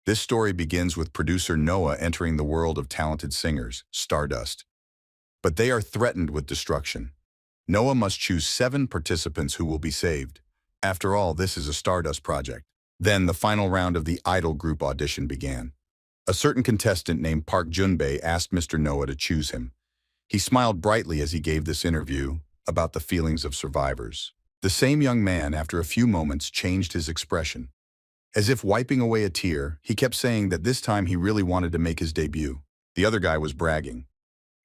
This story begins with producer Noah entering the world of talented singers, Stardust. But they are threatened with destruction. Noah must choose 7 participants who will be saved. After all, this is a Stardust project. Then the final round of the idol group audition began. A certain contestant named Park Junbae asked Mr. Noah to choose him. He smiled brightly as he gave this interview about the feelings of survivors. The same young man, after a few moments, changed his expression. As if wiping away a tear, he kept saying that this time he really wanted to make his debut. The other guy was bragging.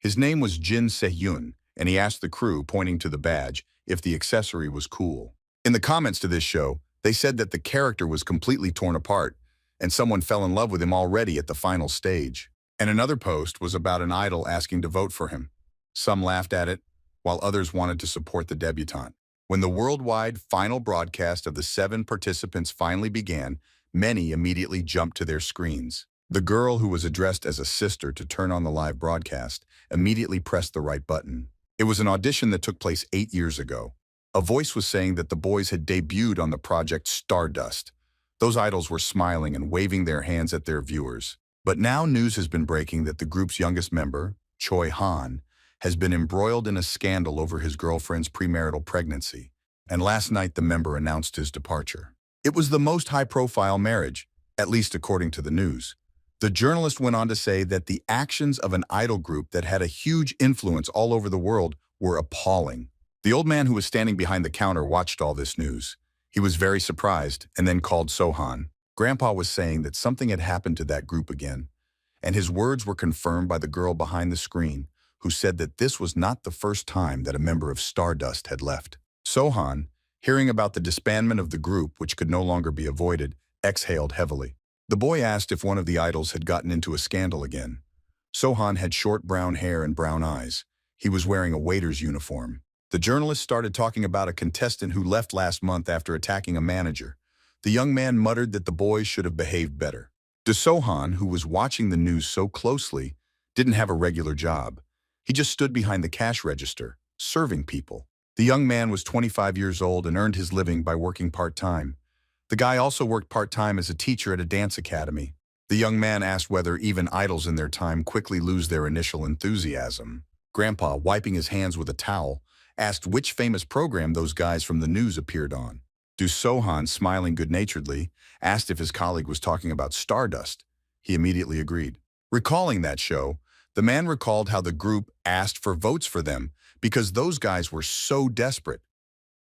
His name was Jin Se-hyun, and he asked the crew, pointing to the badge, if the accessory was cool. In the comments to this show, they said that the character was completely torn apart, and someone fell in love with him already at the final stage. And another post was about an idol asking to vote for him. Some laughed at it, while others wanted to support the debutante. When the worldwide final broadcast of the 7 participants finally began, many immediately jumped to their screens. The girl who was addressed as a sister to turn on the live broadcast immediately pressed the right button. It was an audition that took place 8 years ago. A voice was saying that the boys had debuted on the project Stardust. Those idols were smiling and waving their hands at their viewers. But now news has been breaking that the group's youngest member, Choi Han, has been embroiled in a scandal over his girlfriend's premarital pregnancy, and last night the member announced his departure. It was the most high-profile marriage, at least according to the news. The journalist went on to say that the actions of an idol group that had a huge influence all over the world were appalling. The old man who was standing behind the counter watched all this news. He was very surprised and then called Sohan. Grandpa was saying that something had happened to that group again, and his words were confirmed by the girl behind the screen, who said that this was not the first time that a member of Stardust had left. Sohan, hearing about the disbandment of the group, which could no longer be avoided, exhaled heavily. The boy asked if one of the idols had gotten into a scandal again. Sohan had short brown hair and brown eyes. He was wearing a waiter's uniform. The journalist started talking about a contestant who left last month after attacking a manager. The young man muttered that the boys should have behaved better. Sohan, who was watching the news so closely, didn't have a regular job. He just stood behind the cash register, serving people. The young man was 25 years old and earned his living by working part-time. The guy also worked part-time as a teacher at a dance academy. The young man asked whether even idols in their time quickly lose their initial enthusiasm. Grandpa, wiping his hands with a towel, asked which famous program those guys from the news appeared on. Sohan, smiling good-naturedly, asked if his colleague was talking about Stardust. He immediately agreed. Recalling that show, the man recalled how the group asked for votes for them because those guys were so desperate.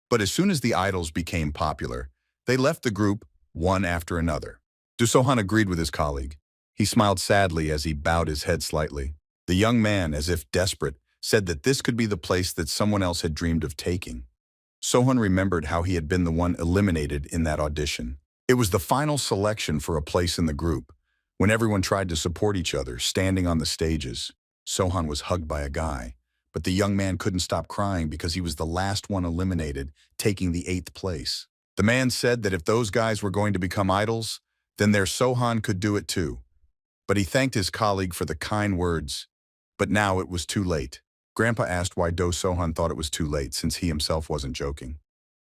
But as soon as the idols became popular, they left the group one after another. Sohan agreed with his colleague. He smiled sadly as he bowed his head slightly. The young man, as if desperate, said that this could be the place that someone else had dreamed of taking. Sohan remembered how he had been the one eliminated in that audition. It was the final selection for a place in the group. When everyone tried to support each other, standing on the stages, Sohan was hugged by a guy, but the young man couldn't stop crying because he was the last one eliminated, taking the 8th place. The man said that if those guys were going to become idols, then their Sohan could do it too. But he thanked his colleague for the kind words. But now it was too late. Grandpa asked why Sohan thought it was too late, since he himself wasn't joking.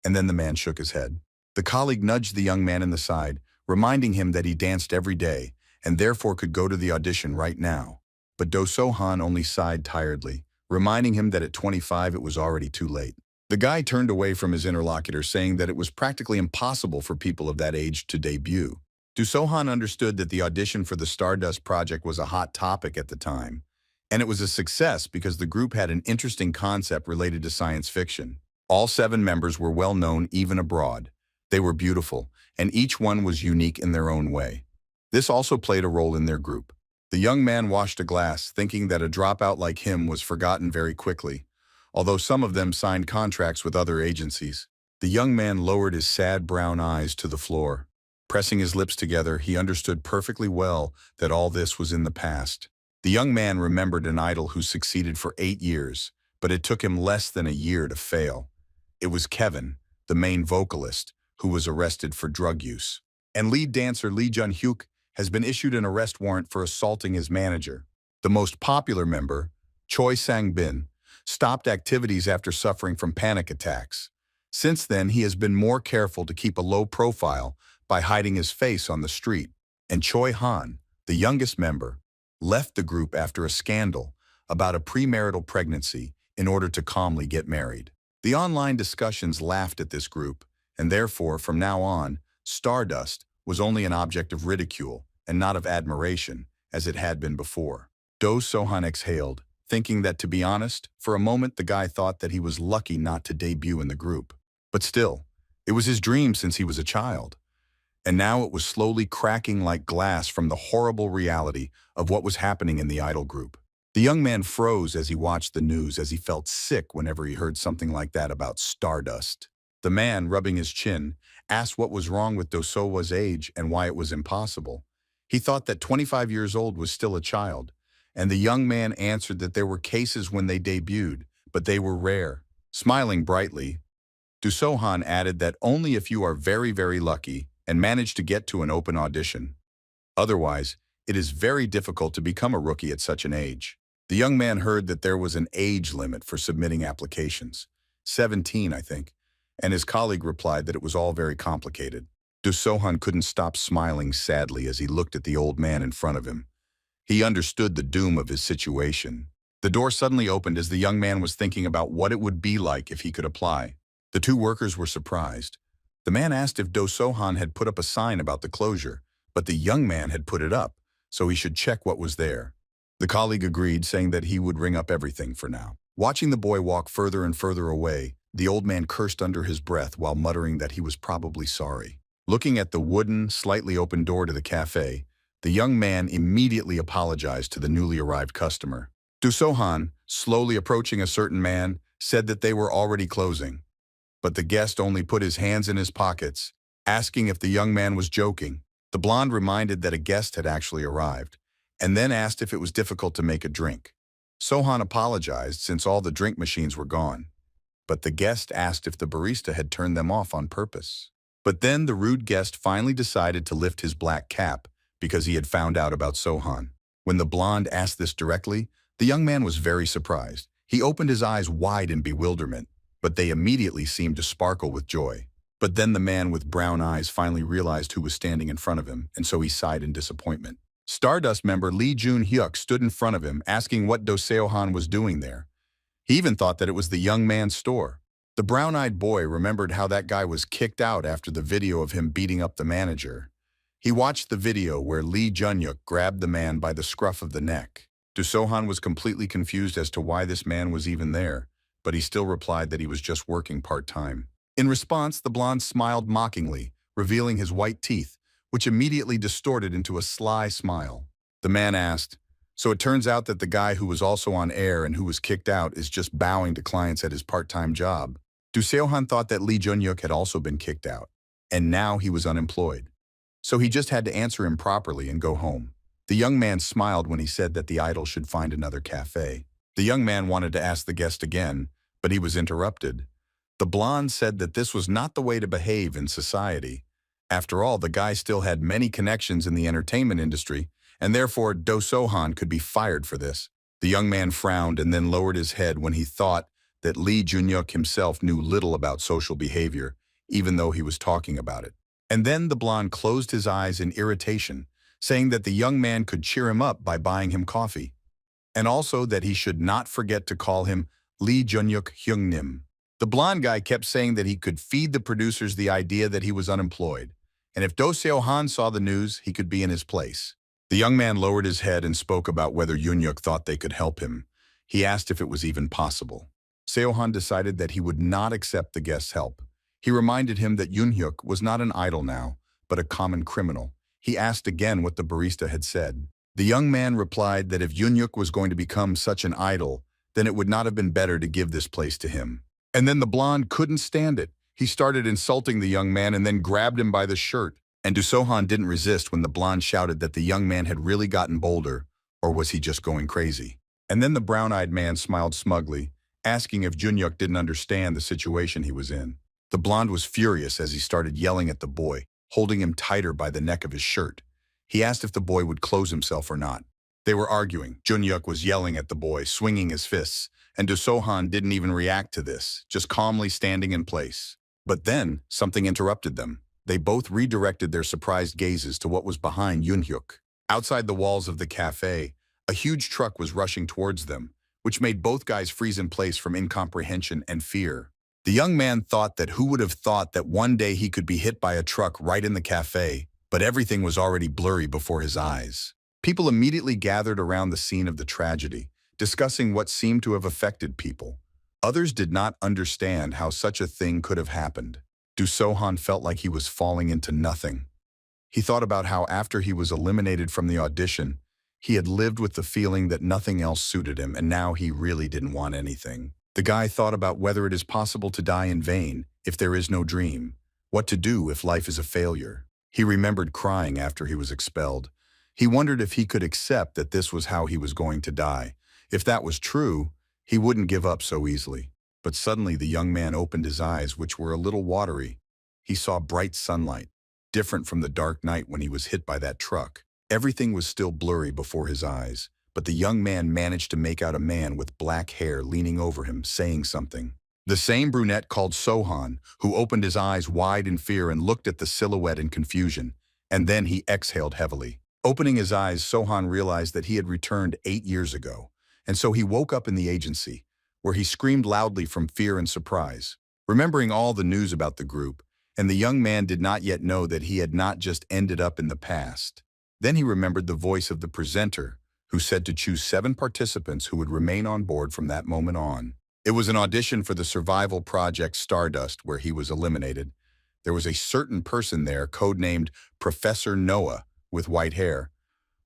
And then the man shook his head. The colleague nudged the young man in the side, reminding him that he danced every day, and therefore could go to the audition right now. But Sohan only sighed tiredly, reminding him that at 25 it was already too late. The guy turned away from his interlocutor, saying that it was practically impossible for people of that age to debut. Sohan understood that the audition for the Stardust project was a hot topic at the time, and it was a success because the group had an interesting concept related to science fiction. All 7 members were well known even abroad. They were beautiful, and each one was unique in their own way. This also played a role in their group. The young man washed a glass, thinking that a dropout like him was forgotten very quickly, although some of them signed contracts with other agencies. The young man lowered his sad brown eyes to the floor. Pressing his lips together, he understood perfectly well that all this was in the past. The young man remembered an idol who succeeded for 8 years, but it took him less than a year to fail. It was Kevin, the main vocalist, who was arrested for drug use. And lead dancer Jun-huk has been issued an arrest warrant for assaulting his manager. The most popular member, Choi Sang-bin, stopped activities after suffering from panic attacks. Since then, he has been more careful to keep a low profile by hiding his face on the street. And Choi Han, the youngest member, left the group after a scandal about a premarital pregnancy in order to calmly get married. The online discussions laughed at this group, and therefore, from now on, Stardust was only an object of ridicule and not of admiration, as it had been before. Sohan exhaled, thinking that, to be honest, for a moment the guy thought that he was lucky not to debut in the group. But still, it was his dream since he was a child. And now it was slowly cracking like glass from the horrible reality of what was happening in the idol group. The young man froze as he watched the news, as he felt sick whenever he heard something like that about Stardust. The man, rubbing his chin, asked what was wrong with Dosowa's age and why it was impossible. He thought that 25 years old was still a child, and the young man answered that there were cases when they debuted, but they were rare. Smiling brightly, Sohan added that only if you are very, very lucky and manage to get to an open audition. Otherwise, it is very difficult to become a rookie at such an age. The young man heard that there was an age limit for submitting applications. 17, I think. And his colleague replied that it was all very complicated. Sohan couldn't stop smiling sadly as he looked at the old man in front of him. He understood the doom of his situation. The door suddenly opened as the young man was thinking about what it would be like if he could apply. The two workers were surprised. The man asked if Sohan had put up a sign about the closure, but the young man had put it up, so he should check what was there. The colleague agreed, saying that he would ring up everything for now. Watching the boy walk further and further away, the old man cursed under his breath while muttering that he was probably sorry. Looking at the wooden, slightly open door to the cafe, the young man immediately apologized to the newly arrived customer. Sohan, slowly approaching a certain man, said that they were already closing. But the guest only put his hands in his pockets, asking if the young man was joking. The blonde reminded that a guest had actually arrived, and then asked if it was difficult to make a drink. Sohan apologized since all the drink machines were gone, but the guest asked if the barista had turned them off on purpose. But then the rude guest finally decided to lift his black cap because he had found out about Sohan. When the blonde asked this directly, the young man was very surprised. He opened his eyes wide in bewilderment, but they immediately seemed to sparkle with joy. But then the man with brown eyes finally realized who was standing in front of him, and so he sighed in disappointment. Stardust member Jun-huk stood in front of him, asking what Sohan was doing there. He even thought that it was the young man's store. The brown-eyed boy remembered how that guy was kicked out after the video of him beating up the manager. He watched the video where Jun-huk grabbed the man by the scruff of the neck. Sohan was completely confused as to why this man was even there, but he still replied that he was just working part-time. In response, the blonde smiled mockingly, revealing his white teeth, which immediately distorted into a sly smile. The man asked, "So it turns out that the guy who was also on air and who was kicked out is just bowing to clients at his part-time job?" Sohan thought that Jun-huk had also been kicked out, and now he was unemployed. So he just had to answer him properly and go home. The young man smiled when he said that the idol should find another cafe. The young man wanted to ask the guest again, but he was interrupted. The blonde said that this was not the way to behave in society. After all, the guy still had many connections in the entertainment industry, and therefore Sohan could be fired for this. The young man frowned and then lowered his head when he thought that Jun-huk himself knew little about social behavior, even though he was talking about it. And then the blonde closed his eyes in irritation, saying that the young man could cheer him up by buying him coffee, and also that he should not forget to call him Jun-huk Hyungnim. The blonde guy kept saying that he could feed the producers the idea that he was unemployed, and if Sohan saw the news, he could be in his place. The young man lowered his head and spoke about whether Jun-huk thought they could help him. He asked if it was even possible. Sohan decided that he would not accept the guest's help. He reminded him that Jun-huk was not an idol now, but a common criminal. He asked again what the barista had said. The young man replied that if Jun-huk was going to become such an idol, then it would not have been better to give this place to him. And then the blonde couldn't stand it. He started insulting the young man and then grabbed him by the shirt. And Sohan didn't resist when the blonde shouted that the young man had really gotten bolder, or was he just going crazy? And then the brown-eyed man smiled smugly, asking if Jun-huk didn't understand the situation he was in. The blonde was furious as he started yelling at the boy, holding him tighter by the neck of his shirt. He asked if the boy would close himself or not. They were arguing. Jun-huk was yelling at the boy, swinging his fists, and Sohan didn't even react to this, just calmly standing in place. But then, something interrupted them. They both redirected their surprised gazes to what was behind Jun-huk. Outside the walls of the cafe, a huge truck was rushing towards them, which made both guys freeze in place from incomprehension and fear. The young man thought that who would have thought that one day he could be hit by a truck right in the cafe, but everything was already blurry before his eyes. People immediately gathered around the scene of the tragedy, discussing what seemed to have affected people. Others did not understand how such a thing could have happened. Sohan felt like he was falling into nothing. He thought about how after he was eliminated from the audition, he had lived with the feeling that nothing else suited him, and now he really didn't want anything. The guy thought about whether it is possible to die in vain if there is no dream, what to do if life is a failure. He remembered crying after he was expelled. He wondered if he could accept that this was how he was going to die. If that was true, he wouldn't give up so easily. But suddenly the young man opened his eyes, which were a little watery. He saw bright sunlight, different from the dark night when he was hit by that truck. Everything was still blurry before his eyes, but the young man managed to make out a man with black hair leaning over him, saying something. The same brunette called Sohan, who opened his eyes wide in fear and looked at the silhouette in confusion, and then he exhaled heavily. Opening his eyes, Sohan realized that he had returned 8 years ago, and so he woke up in the agency, where he screamed loudly from fear and surprise, remembering all the news about the group, and the young man did not yet know that he had not just ended up in the past. Then he remembered the voice of the presenter, who said to choose 7 participants who would remain on board from that moment on. It was an audition for the survival project Stardust where he was eliminated. There was a certain person there, codenamed Professor Noah, with white hair.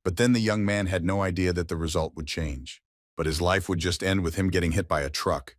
But then the young man had no idea that the result would change. But his life would just end with him getting hit by a truck.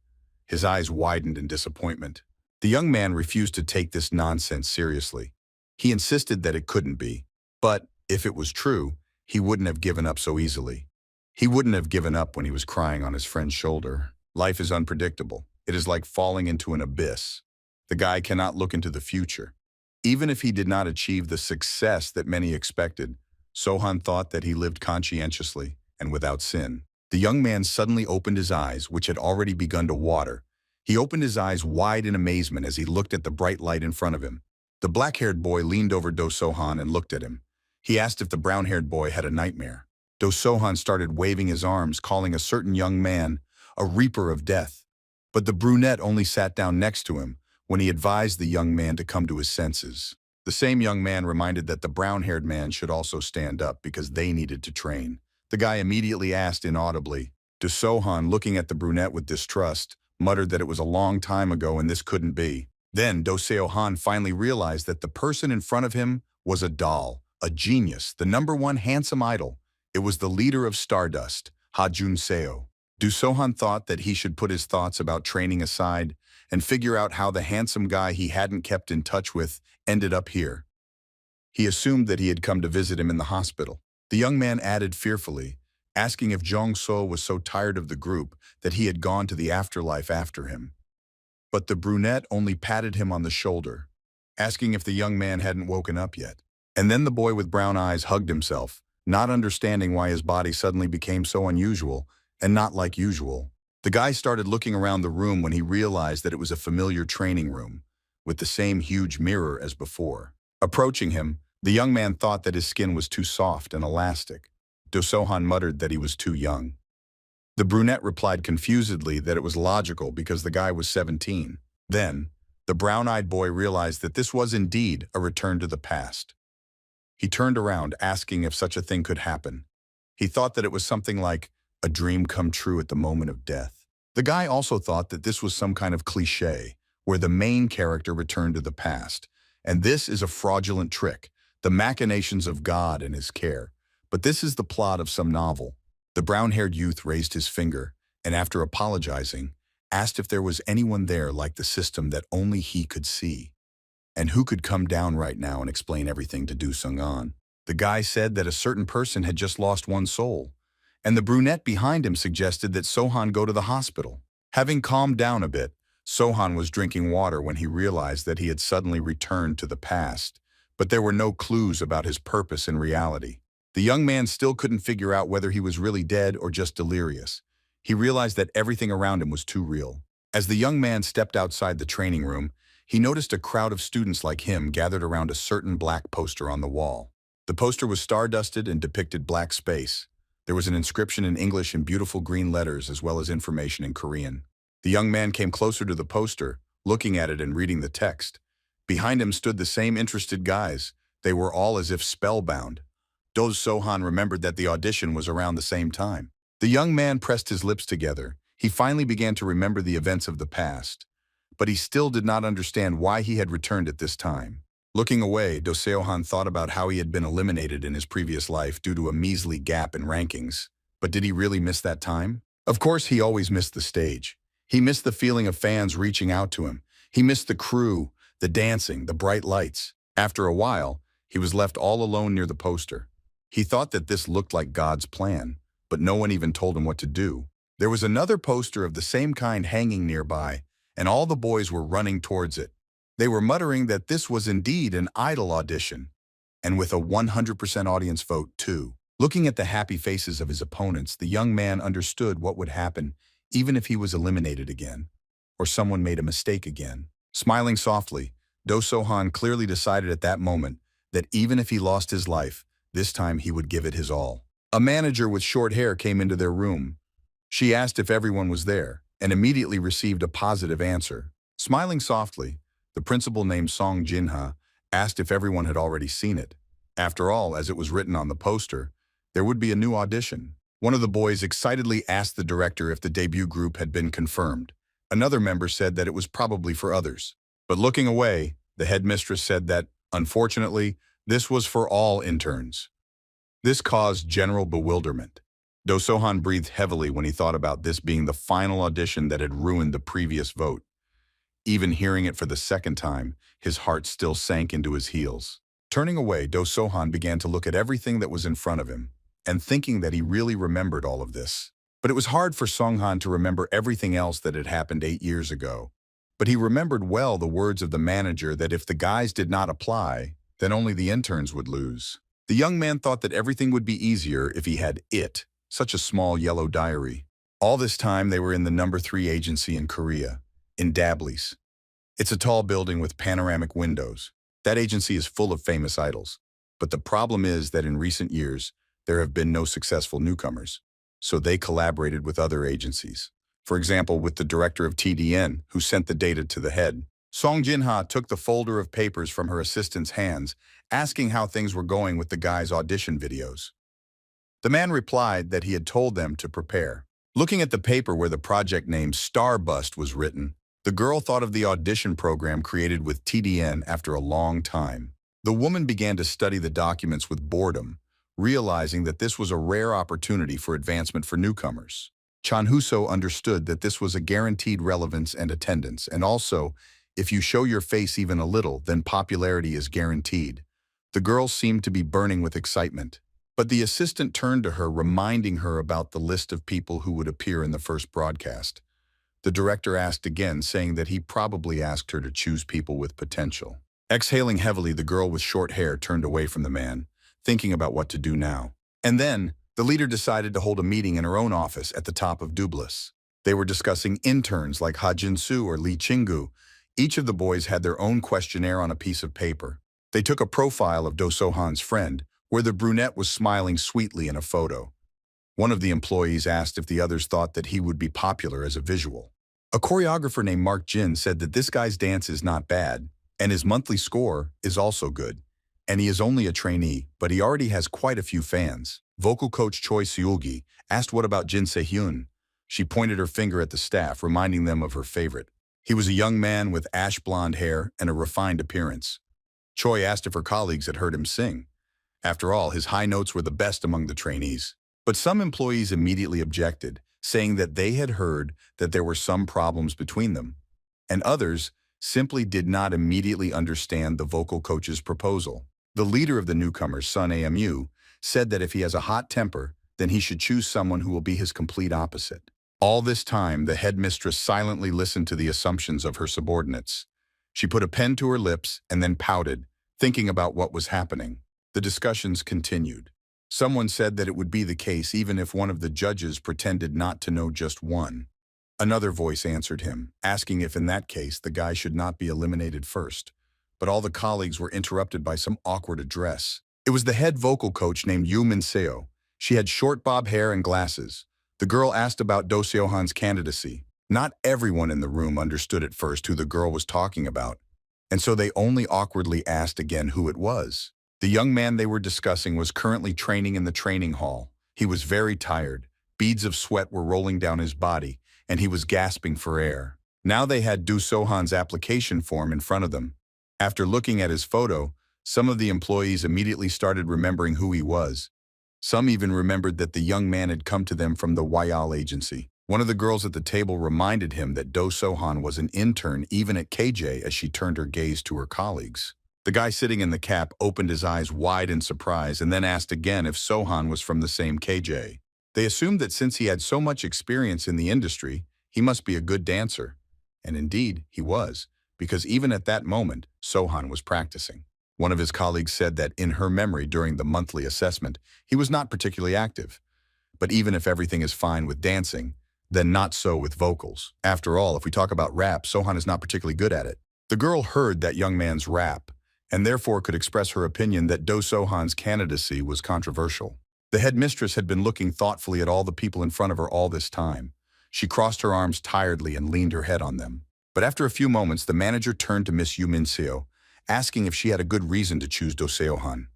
His eyes widened in disappointment. The young man refused to take this nonsense seriously. He insisted that it couldn't be. But if it was true, he wouldn't have given up so easily. He wouldn't have given up when he was crying on his friend's shoulder. Life is unpredictable. It is like falling into an abyss. The guy cannot look into the future. Even if he did not achieve the success that many expected, Sohan thought that he lived conscientiously and without sin. The young man suddenly opened his eyes, which had already begun to water. He opened his eyes wide in amazement as he looked at the bright light in front of him. The black-haired boy leaned over Sohan and looked at him. He asked if the brown-haired boy had a nightmare. Sohan started waving his arms, calling a certain young man a reaper of death. But the brunette only sat down next to him when he advised the young man to come to his senses. The same young man reminded that the brown-haired man should also stand up because they needed to train. The guy immediately asked inaudibly. Sohan, looking at the brunette with distrust, muttered that it was a long time ago and this couldn't be. Then Sohan finally realized that the person in front of him was a doll, a genius, the #1 handsome idol. It was the leader of Stardust, Jun-seo. Sohan thought that he should put his thoughts about training aside and figure out how the handsome guy he hadn't kept in touch with ended up here. He assumed that he had come to visit him in the hospital. The young man added fearfully, asking if Jong-seo was so tired of the group that he had gone to the afterlife after him. But the brunette only patted him on the shoulder, asking if the young man hadn't woken up yet. And then the boy with brown eyes hugged himself, not understanding why his body suddenly became so unusual and not like usual. The guy started looking around the room when he realized that it was a familiar training room, with the same huge mirror as before. Approaching him, the young man thought that his skin was too soft and elastic. Sohan muttered that he was too young. The brunette replied confusedly that it was logical because the guy was 17. Then, the brown-eyed boy realized that this was indeed a return to the past. He turned around, asking if such a thing could happen. He thought that it was something like a dream come true at the moment of death. The guy also thought that this was some kind of cliché, where the main character returned to the past. And this is a fraudulent trick, the machinations of God and his care. But this is the plot of some novel. The brown-haired youth raised his finger, and after apologizing, asked if there was anyone there like the system that only he could see, and who could come down right now and explain everything to Sohan. The guy said that a certain person had just lost one soul, and the brunette behind him suggested that Sohan go to the hospital. Having calmed down a bit, Sohan was drinking water when he realized that he had suddenly returned to the past, but there were no clues about his purpose in reality. The young man still couldn't figure out whether he was really dead or just delirious. He realized that everything around him was too real. As the young man stepped outside the training room, he noticed a crowd of students like him gathered around a certain black poster on the wall. The poster was star-dusted and depicted black space. There was an inscription in English in beautiful green letters as well as information in Korean. The young man came closer to the poster, looking at it and reading the text. Behind him stood the same interested guys. They were all as if spellbound. Sohan remembered that the audition was around the same time. The young man pressed his lips together. He finally began to remember the events of the past. But he still did not understand why he had returned at this time. Looking away, Sohan thought about how he had been eliminated in his previous life due to a measly gap in rankings. But did he really miss that time? Of course, he always missed the stage. He missed the feeling of fans reaching out to him. He missed the crew, the dancing, the bright lights. After a while, he was left all alone near the poster. He thought that this looked like God's plan, but no one even told him what to do. There was another poster of the same kind hanging nearby, and all the boys were running towards it. They were muttering that this was indeed an idol audition, and with a 100% audience vote too. Looking at the happy faces of his opponents, the young man understood what would happen even if he was eliminated again, or someone made a mistake again. Smiling softly, Sohan clearly decided at that moment that even if he lost his life, this time he would give it his all. A manager with short hair came into their room. She asked if everyone was there, and immediately received a positive answer. Smiling softly, the principal named Song Jin-ha asked if everyone had already seen it. After all, as it was written on the poster, there would be a new audition. One of the boys excitedly asked the director if the debut group had been confirmed. Another member said that it was probably for others. But looking away, the headmistress said that, unfortunately, this was for all interns. This caused general bewilderment. Sohan breathed heavily when he thought about this being the final audition that had ruined the previous vote. Even hearing it for the second time, his heart still sank into his heels. Turning away, Sohan began to look at everything that was in front of him, and thinking that he really remembered all of this. But it was hard for Songhan to remember everything else that had happened 8 years ago. But he remembered well the words of the manager that if the guys did not apply, then only the interns would lose. The young man thought that everything would be easier if he had it, such a small yellow diary. All this time they were in the number 3 agency in Korea, in Dabli's. It's a tall building with panoramic windows. That agency is full of famous idols. But the problem is that in recent years, there have been no successful newcomers. So they collaborated with other agencies. For example, with the director of TDN, who sent the data to the head. Song Jin-ha took the folder of papers from her assistant's hands, asking how things were going with the guys' audition videos. The man replied that he had told them to prepare. Looking at the paper where the project name Starbust was written, the girl thought of the audition program created with TDN after a long time. The woman began to study the documents with boredom, realizing that this was a rare opportunity for advancement for newcomers. Chan Huso understood that this was a guaranteed relevance and attendance, and also, if you show your face even a little, then popularity is guaranteed. The girl seemed to be burning with excitement. But the assistant turned to her, reminding her about the list of people who would appear in the first broadcast. The director asked again, saying that he probably asked her to choose people with potential. Exhaling heavily, the girl with short hair turned away from the man, thinking about what to do now. And then, the leader decided to hold a meeting in her own office at the top of Dublis. They were discussing interns like Ha Jin-soo or Lee Chingu. Each of the boys had their own questionnaire on a piece of paper. They took a profile of Sohan's friend, where the brunette was smiling sweetly in a photo. One of the employees asked if the others thought that he would be popular as a visual. A choreographer named Mark Jin said that this guy's dance is not bad, and his monthly score is also good. And he is only a trainee, but he already has quite a few fans. Vocal coach Choi Seulgi asked what about Jin Se-hyun. She pointed her finger at the staff, reminding them of her favorite. He was a young man with ash blonde hair and a refined appearance. Choi asked if her colleagues had heard him sing. After all, his high notes were the best among the trainees. But some employees immediately objected, saying that they had heard that there were some problems between them, and others simply did not immediately understand the vocal coach's proposal. The leader of the newcomers, Sun Amu, said that if he has a hot temper, then he should choose someone who will be his complete opposite. All this time, the headmistress silently listened to the assumptions of her subordinates. She put a pen to her lips and then pouted, thinking about what was happening. The discussions continued. Someone said that it would be the case even if one of the judges pretended not to know just one. Another voice answered him, asking if in that case the guy should not be eliminated first. But all the colleagues were interrupted by some awkward address. It was the head vocal coach named Yoo Min-seo. She had short bob hair and glasses. The girl asked about Do Sohan's candidacy. Not everyone in the room understood at first who the girl was talking about, and so they only awkwardly asked again who it was. The young man they were discussing was currently training in the training hall. He was very tired. Beads of sweat were rolling down his body, and he was gasping for air. Now they had Do Sohan's application form in front of them. After looking at his photo, some of the employees immediately started remembering who he was. Some even remembered that the young man had come to them from the YAL agency. One of the girls at the table reminded him that Do Sohan was an intern even at KJ as she turned her gaze to her colleagues. The guy sitting in the cap opened his eyes wide in surprise and then asked again if Sohan was from the same KJ. They assumed that since he had so much experience in the industry, he must be a good dancer. And indeed, he was, because even at that moment, Sohan was practicing. One of his colleagues said that in her memory during the monthly assessment, he was not particularly active. But even if everything is fine with dancing, then not so with vocals. After all, if we talk about rap, Sohan is not particularly good at it. The girl heard that young man's rap, and therefore could express her opinion that Do Sohan's candidacy was controversial. The headmistress had been looking thoughtfully at all the people in front of her all this time. She crossed her arms tiredly and leaned her head on them. But after a few moments, the manager turned to Miss Yoo Min-seo, asking if she had a good reason to choose Do Sohan.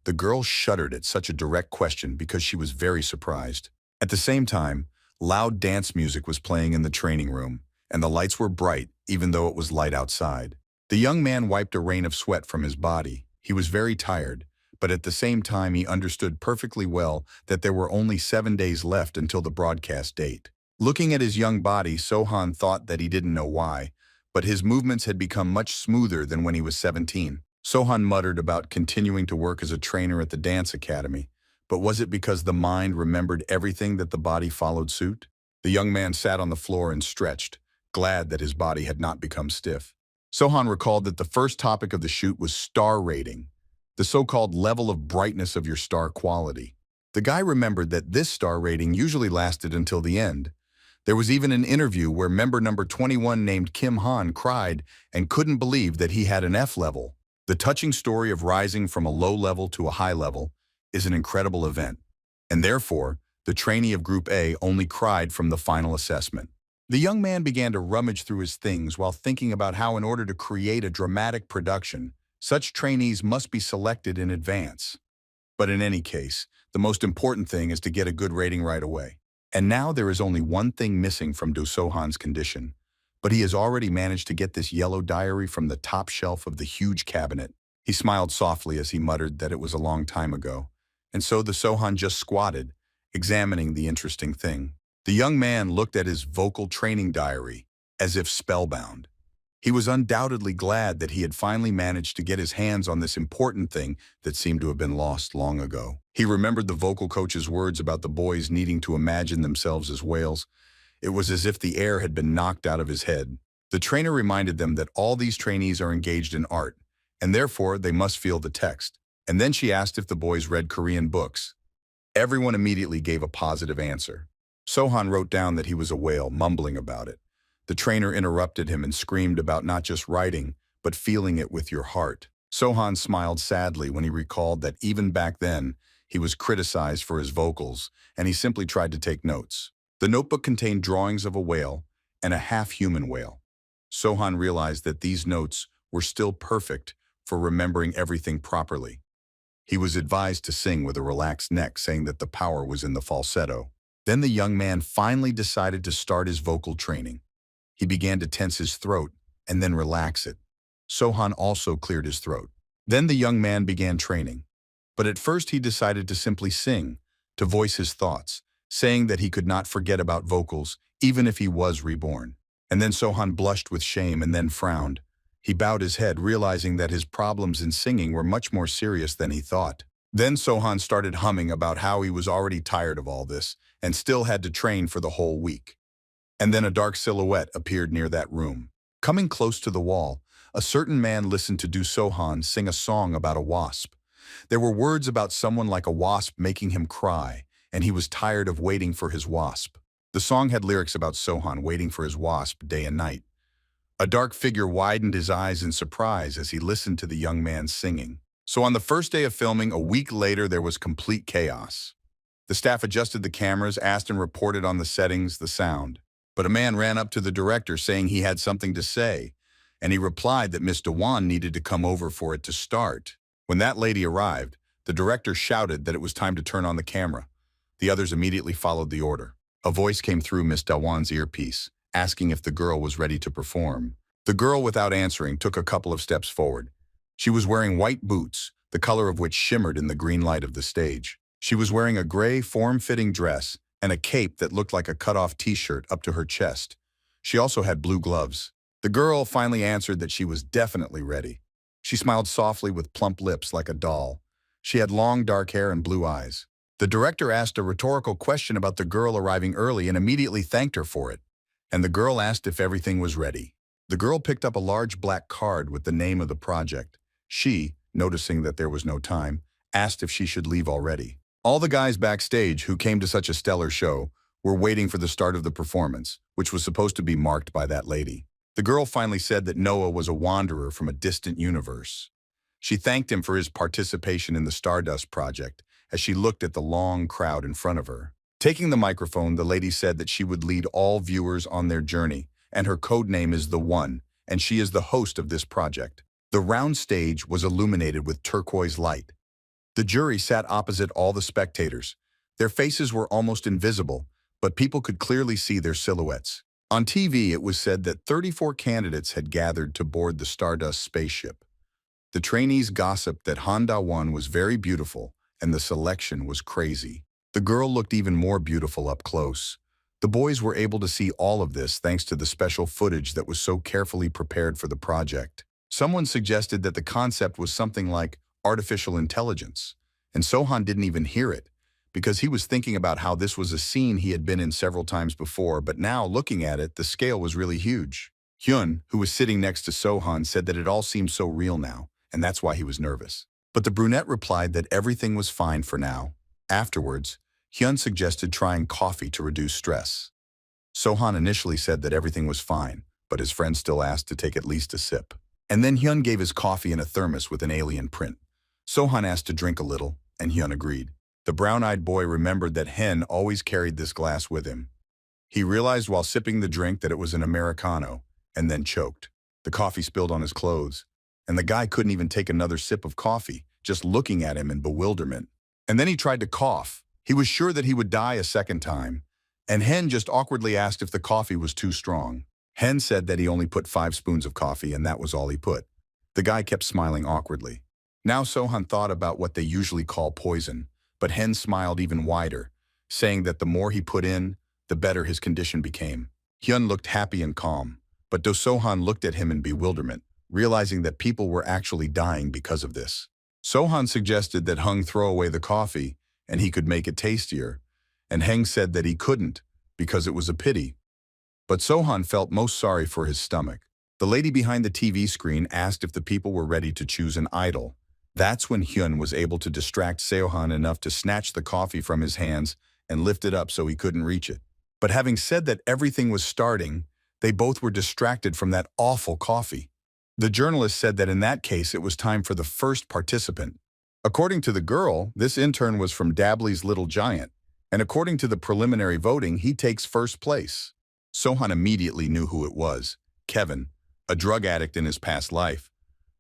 The girl shuddered at such a direct question because she was very surprised. At the same time, loud dance music was playing in the training room, and the lights were bright even though it was light outside. The young man wiped a rain of sweat from his body. He was very tired, but at the same time he understood perfectly well that there were only 7 days left until the broadcast date. Looking at his young body, Sohan thought that he didn't know why, but his movements had become much smoother than when he was 17. Sohan muttered about continuing to work as a trainer at the dance academy, but was it because the mind remembered everything that the body followed suit? The young man sat on the floor and stretched, glad that his body had not become stiff. Sohan recalled that the first topic of the shoot was star rating, the so-called level of brightness of your star quality. The guy remembered that this star rating usually lasted until the end. There was even an interview where member number 21 named Kim Han cried and couldn't believe that he had an F level. The touching story of rising from a low level to a high level is an incredible event, and therefore, the trainee of Group A only cried from the final assessment. The young man began to rummage through his things while thinking about how in order to create a dramatic production, such trainees must be selected in advance. But in any case, the most important thing is to get a good rating right away. And now there is only one thing missing from Do Sohan's condition, but he has already managed to get this yellow diary from the top shelf of the huge cabinet. He smiled softly as he muttered that it was a long time ago, and so the Sohan just squatted, examining the interesting thing. The young man looked at his vocal training diary, as if spellbound. He was undoubtedly glad that he had finally managed to get his hands on this important thing that seemed to have been lost long ago. He remembered the vocal coach's words about the boys needing to imagine themselves as whales. It was as if the air had been knocked out of his head. The trainer reminded them that all these trainees are engaged in art, and therefore they must feel the text. And then she asked if the boys read Korean books. Everyone immediately gave a positive answer. Sohan wrote down that he was a whale, mumbling about it. The trainer interrupted him and screamed about not just writing, but feeling it with your heart. Sohan smiled sadly when he recalled that even back then, he was criticized for his vocals, and he simply tried to take notes. The notebook contained drawings of a whale and a half-human whale. Sohan realized that these notes were still perfect for remembering everything properly. He was advised to sing with a relaxed neck, saying that the power was in the falsetto. Then the young man finally decided to start his vocal training. He began to tense his throat and then relax it. Sohan also cleared his throat. Then the young man began training. But at first he decided to simply sing, to voice his thoughts, saying that he could not forget about vocals, even if he was reborn. And then Sohan blushed with shame and then frowned. He bowed his head, realizing that his problems in singing were much more serious than he thought. Then Sohan started humming about how he was already tired of all this and still had to train for the whole week. And then a dark silhouette appeared near that room. Coming close to the wall, a certain man listened to Do Sohan sing a song about a wasp. There were words about someone like a wasp making him cry, and he was tired of waiting for his wasp. The song had lyrics about Sohan waiting for his wasp day and night. A dark figure widened his eyes in surprise as he listened to the young man singing. So on the first day of filming, a week later, there was complete chaos. The staff adjusted the cameras, asked and reported on the settings, the sound. But a man ran up to the director saying he had something to say, and he replied that Miss Dewan needed to come over for it to start. When that lady arrived, the director shouted that it was time to turn on the camera. The others immediately followed the order. A voice came through Miss Dewan's earpiece, asking if the girl was ready to perform. The girl, without answering, took a couple of steps forward. She was wearing white boots, the color of which shimmered in the green light of the stage. She was wearing a gray, form-fitting dress and a cape that looked like a cut-off t-shirt up to her chest. She also had blue gloves. The girl finally answered that she was definitely ready. She smiled softly with plump lips like a doll. She had long dark hair and blue eyes. The director asked a rhetorical question about the girl arriving early and immediately thanked her for it. And the girl asked if everything was ready. The girl picked up a large black card with the name of the project. She, noticing that there was no time, asked if she should leave already. All the guys backstage who came to such a stellar show were waiting for the start of the performance, which was supposed to be marked by that lady. The girl finally said that Noah was a wanderer from a distant universe. She thanked him for his participation in the Stardust project as she looked at the long crowd in front of her. Taking the microphone, the lady said that she would lead all viewers on their journey, and her code name is The One, and she is the host of this project. The round stage was illuminated with turquoise light. The jury sat opposite all the spectators. Their faces were almost invisible, but people could clearly see their silhouettes. On TV, it was said that 34 candidates had gathered to board the Stardust spaceship. The trainees gossiped that Han Da-won was very beautiful, and the selection was crazy. The girl looked even more beautiful up close. The boys were able to see all of this thanks to the special footage that was so carefully prepared for the project. Someone suggested that the concept was something like artificial intelligence, and Sohan didn't even hear it, because he was thinking about how this was a scene he had been in several times before, but now, looking at it, the scale was really huge. Hyun, who was sitting next to Sohan, said that it all seemed so real now, and that's why he was nervous. But the brunette replied that everything was fine for now. Afterwards, Hyun suggested trying coffee to reduce stress. Sohan initially said that everything was fine, but his friend still asked to take at least a sip. And then Hyun gave his coffee in a thermos with an alien print. Sohan asked to drink a little, and Hyun agreed. The brown-eyed boy remembered that Hen always carried this glass with him. He realized while sipping the drink that it was an Americano, and then choked. The coffee spilled on his clothes, and the guy couldn't even take another sip of coffee, just looking at him in bewilderment. And then he tried to cough. He was sure that he would die a second time, and Hen just awkwardly asked if the coffee was too strong. Hen said that he only put 5 spoons of coffee, and that was all he put. The guy kept smiling awkwardly. Now Sohan thought about what they usually call poison, but Hen smiled even wider, saying that the more he put in, the better his condition became. Hyun looked happy and calm, but Do Sohan looked at him in bewilderment, realizing that people were actually dying because of this. Sohan suggested that Hung throw away the coffee, and he could make it tastier, and Heng said that he couldn't, because it was a pity. But Sohan felt most sorry for his stomach. The lady behind the TV screen asked if the people were ready to choose an idol. That's when Hyun was able to distract Sohan enough to snatch the coffee from his hands and lift it up so he couldn't reach it. But having said that everything was starting, they both were distracted from that awful coffee. The journalist said that in that case it was time for the first participant. According to the girl, this intern was from Dabley's Little Giant, and according to the preliminary voting, he takes first place. Sohan immediately knew who it was, Kevin, a drug addict in his past life.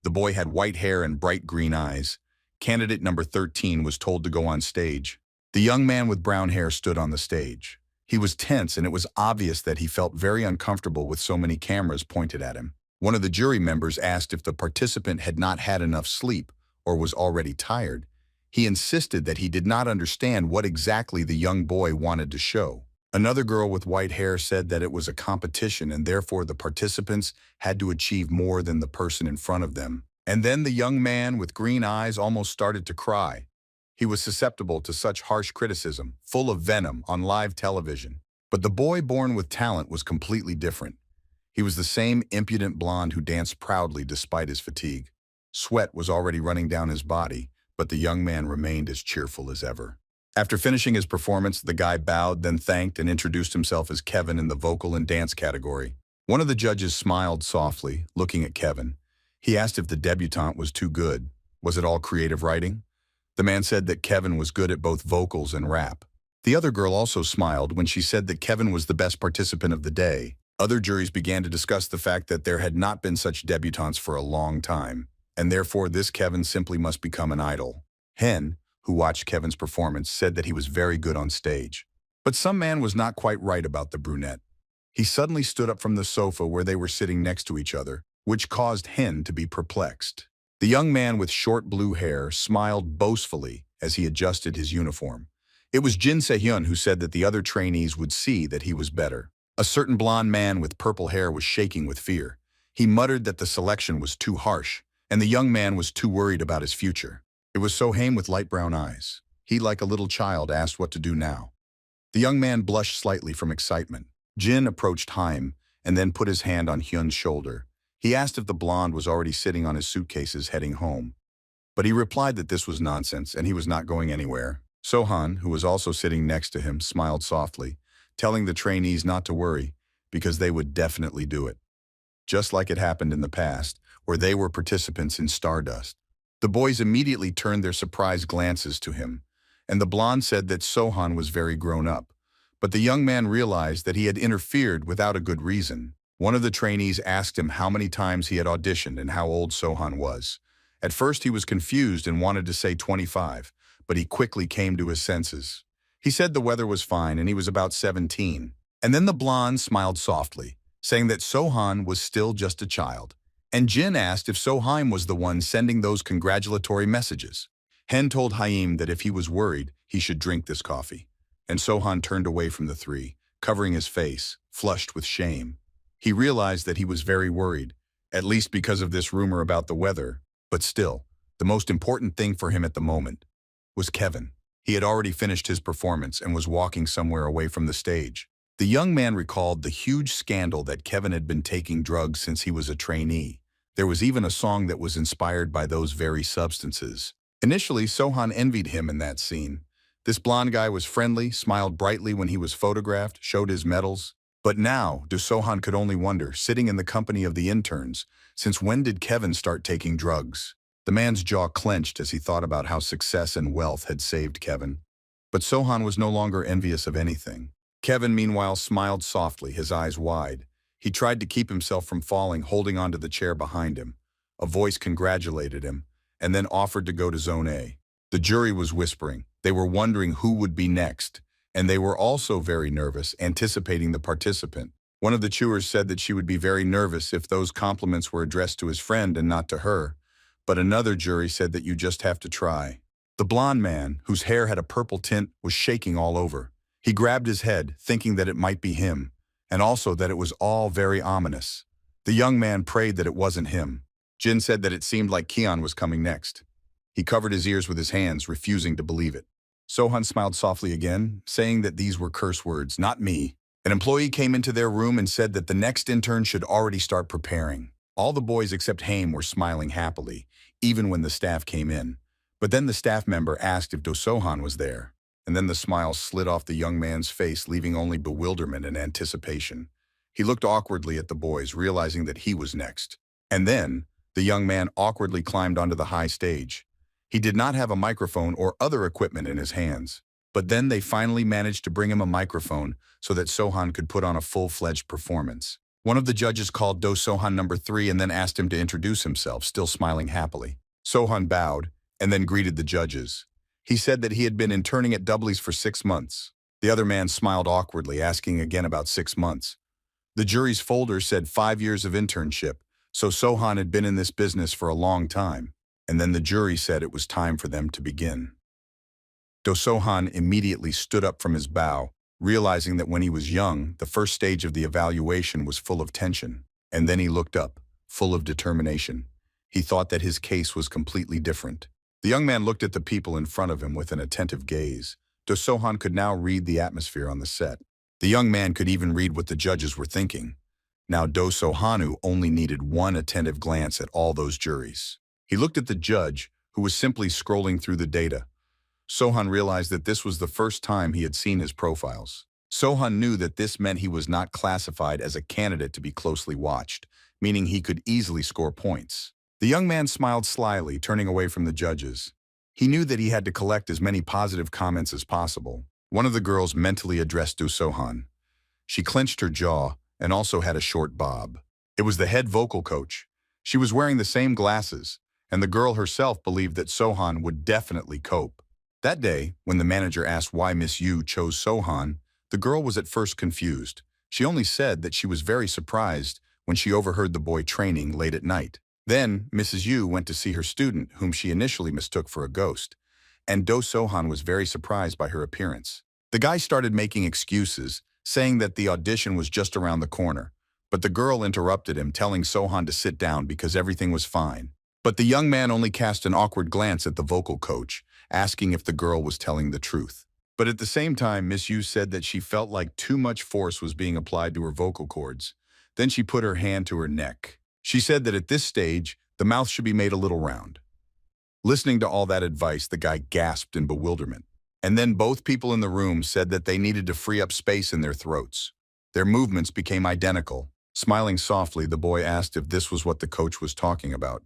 The boy had white hair and bright green eyes. Candidate number 13 was told to go on stage. The young man with brown hair stood on the stage. He was tense, and it was obvious that he felt very uncomfortable with so many cameras pointed at him. One of the jury members asked if the participant had not had enough sleep or was already tired. He insisted that he did not understand what exactly the young boy wanted to show. Another girl with white hair said that it was a competition and therefore the participants had to achieve more than the person in front of them. And then the young man with green eyes almost started to cry. He was susceptible to such harsh criticism, full of venom, on live television. But the boy born with talent was completely different. He was the same impudent blonde who danced proudly despite his fatigue. Sweat was already running down his body, but the young man remained as cheerful as ever. After finishing his performance, the guy bowed, then thanked and introduced himself as Kevin in the vocal and dance category. One of the judges smiled softly, looking at Kevin. He asked if the debutante was too good. Was it all creative writing? The man said that Kevin was good at both vocals and rap. The other girl also smiled when she said that Kevin was the best participant of the day. Other juries began to discuss the fact that there had not been such debutantes for a long time, and therefore this Kevin simply must become an idol. Hen, who watched Kevin's performance, said that he was very good on stage. But some man was not quite right about the brunette. He suddenly stood up from the sofa where they were sitting next to each other, which caused Hen to be perplexed. The young man with short blue hair smiled boastfully as he adjusted his uniform. It was Jin Se-hyun who said that the other trainees would see that he was better. A certain blond man with purple hair was shaking with fear. He muttered that the selection was too harsh, and the young man was too worried about his future. It was Sohan with light brown eyes. He, like a little child, asked what to do now. The young man blushed slightly from excitement. Jin approached Haim and then put his hand on Hyun's shoulder. He asked if the blonde was already sitting on his suitcases heading home. But he replied that this was nonsense and he was not going anywhere. Sohan, who was also sitting next to him, smiled softly, telling the trainees not to worry because they would definitely do it. Just like it happened in the past, where they were participants in Stardust. The boys immediately turned their surprised glances to him, and the blonde said that Sohan was very grown up. But the young man realized that he had interfered without a good reason. One of the trainees asked him how many times he had auditioned and how old Sohan was. At first he was confused and wanted to say 25, but he quickly came to his senses. He said the weather was fine and he was about 17. And then the blonde smiled softly, saying that Sohan was still just a child. And Jin asked if Sohan was the one sending those congratulatory messages. Hen told Haim that if he was worried, he should drink this coffee. And Sohan turned away from the three, covering his face, flushed with shame. He realized that he was very worried, at least because of this rumor about the weather, but still, the most important thing for him at the moment was Kevin. He had already finished his performance and was walking somewhere away from the stage. The young man recalled the huge scandal that Kevin had been taking drugs since he was a trainee. There was even a song that was inspired by those very substances. Initially, Sohan envied him in that scene. This blonde guy was friendly, smiled brightly when he was photographed, showed his medals. But now, Sohan could only wonder, sitting in the company of the interns, since when did Kevin start taking drugs? The man's jaw clenched as he thought about how success and wealth had saved Kevin. But Sohan was no longer envious of anything. Kevin, meanwhile, smiled softly, his eyes wide. He tried to keep himself from falling, holding onto the chair behind him. A voice congratulated him, and then offered to go to Zone A. The jury was whispering. They were wondering who would be next, and they were also very nervous, anticipating the participant. One of the chewers said that she would be very nervous if those compliments were addressed to his friend and not to her, but another jury said that you just have to try. The blond man, whose hair had a purple tint, was shaking all over. He grabbed his head, thinking that it might be him, and also that it was all very ominous. The young man prayed that it wasn't him. Jin said that it seemed like Keon was coming next. He covered his ears with his hands, refusing to believe it. Sohan smiled softly again, saying that these were curse words, not me. An employee came into their room and said that the next intern should already start preparing. All the boys except Haim were smiling happily, even when the staff came in. But then the staff member asked if Sohan was there. And then the smile slid off the young man's face, leaving only bewilderment and anticipation. He looked awkwardly at the boys, realizing that he was next. And then, the young man awkwardly climbed onto the high stage. He did not have a microphone or other equipment in his hands. But then they finally managed to bring him a microphone so that Sohan could put on a full-fledged performance. One of the judges called Sohan number 3 and then asked him to introduce himself, still smiling happily. Sohan bowed and then greeted the judges. He said that he had been interning at Dubblies for 6 months. The other man smiled awkwardly, asking again about 6 months. The jury's folder said 5 years of internship, so Sohan had been in this business for a long time. And then the jury said it was time for them to begin. Sohan immediately stood up from his bow, realizing that when he was young, the first stage of the evaluation was full of tension. And then he looked up, full of determination. He thought that his case was completely different. The young man looked at the people in front of him with an attentive gaze. Sohan could now read the atmosphere on the set. The young man could even read what the judges were thinking. Now Sohanu only needed one attentive glance at all those juries. He looked at the judge, who was simply scrolling through the data. Sohan realized that this was the first time he had seen his profiles. Sohan knew that this meant he was not classified as a candidate to be closely watched, meaning he could easily score points. The young man smiled slyly, turning away from the judges. He knew that he had to collect as many positive comments as possible. One of the girls mentally addressed Do Sohan. She clenched her jaw and also had a short bob. It was the head vocal coach. She was wearing the same glasses, and the girl herself believed that Sohan would definitely cope. That day, when the manager asked why Miss Yu chose Sohan, the girl was at first confused. She only said that she was very surprised when she overheard the boy training late at night. Then, Mrs. Yu went to see her student, whom she initially mistook for a ghost, and Do Sohan was very surprised by her appearance. The guy started making excuses, saying that the audition was just around the corner, but the girl interrupted him, telling Sohan to sit down because everything was fine. But the young man only cast an awkward glance at the vocal coach, asking if the girl was telling the truth. But at the same time, Miss Yu said that she felt like too much force was being applied to her vocal cords. Then she put her hand to her neck. She said that at this stage, the mouth should be made a little round. Listening to all that advice, the guy gasped in bewilderment. And then both people in the room said that they needed to free up space in their throats. Their movements became identical. Smiling softly, the boy asked if this was what the coach was talking about.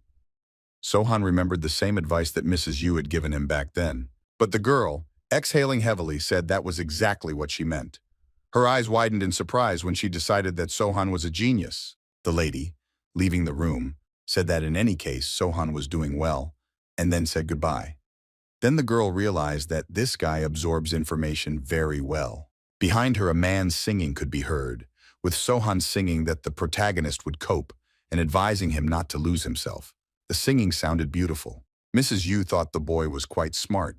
Sohan remembered the same advice that Mrs. Yu had given him back then. But the girl, exhaling heavily, said that was exactly what she meant. Her eyes widened in surprise when she decided that Sohan was a genius. The lady, leaving the room, said that in any case Sohan was doing well, and then said goodbye. Then the girl realized that this guy absorbs information very well. Behind her, a man singing could be heard, with Sohan singing that the protagonist would cope and advising him not to lose himself. The singing sounded beautiful. Mrs. Yu thought the boy was quite smart.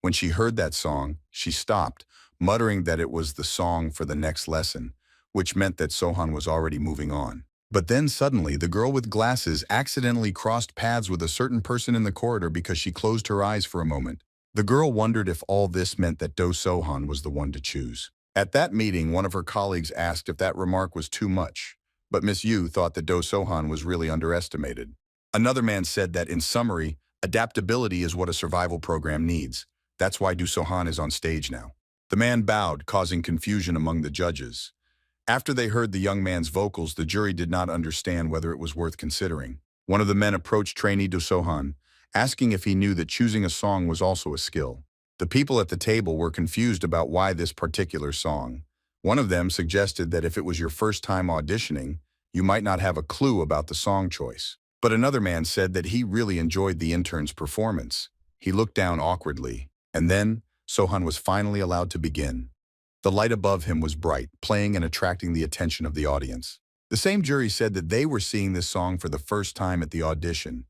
When she heard that song, she stopped, muttering that it was the song for the next lesson, which meant that Sohan was already moving on. But then suddenly, the girl with glasses accidentally crossed paths with a certain person in the corridor because she closed her eyes for a moment. The girl wondered if all this meant that Do Sohan was the one to choose. At that meeting, one of her colleagues asked if that remark was too much, but Miss Yu thought that Do Sohan was really underestimated. Another man said that, in summary, adaptability is what a survival program needs. That's why Do Sohan is on stage now. The man bowed, causing confusion among the judges. After they heard the young man's vocals, the jury did not understand whether it was worth considering. One of the men approached trainee Do Sohan, asking if he knew that choosing a song was also a skill. The people at the table were confused about why this particular song. One of them suggested that if it was your first time auditioning, you might not have a clue about the song choice. But another man said that he really enjoyed the intern's performance. He looked down awkwardly, and then Sohan was finally allowed to begin. The light above him was bright, playing and attracting the attention of the audience. The same jury said that they were seeing this song for the first time at the audition.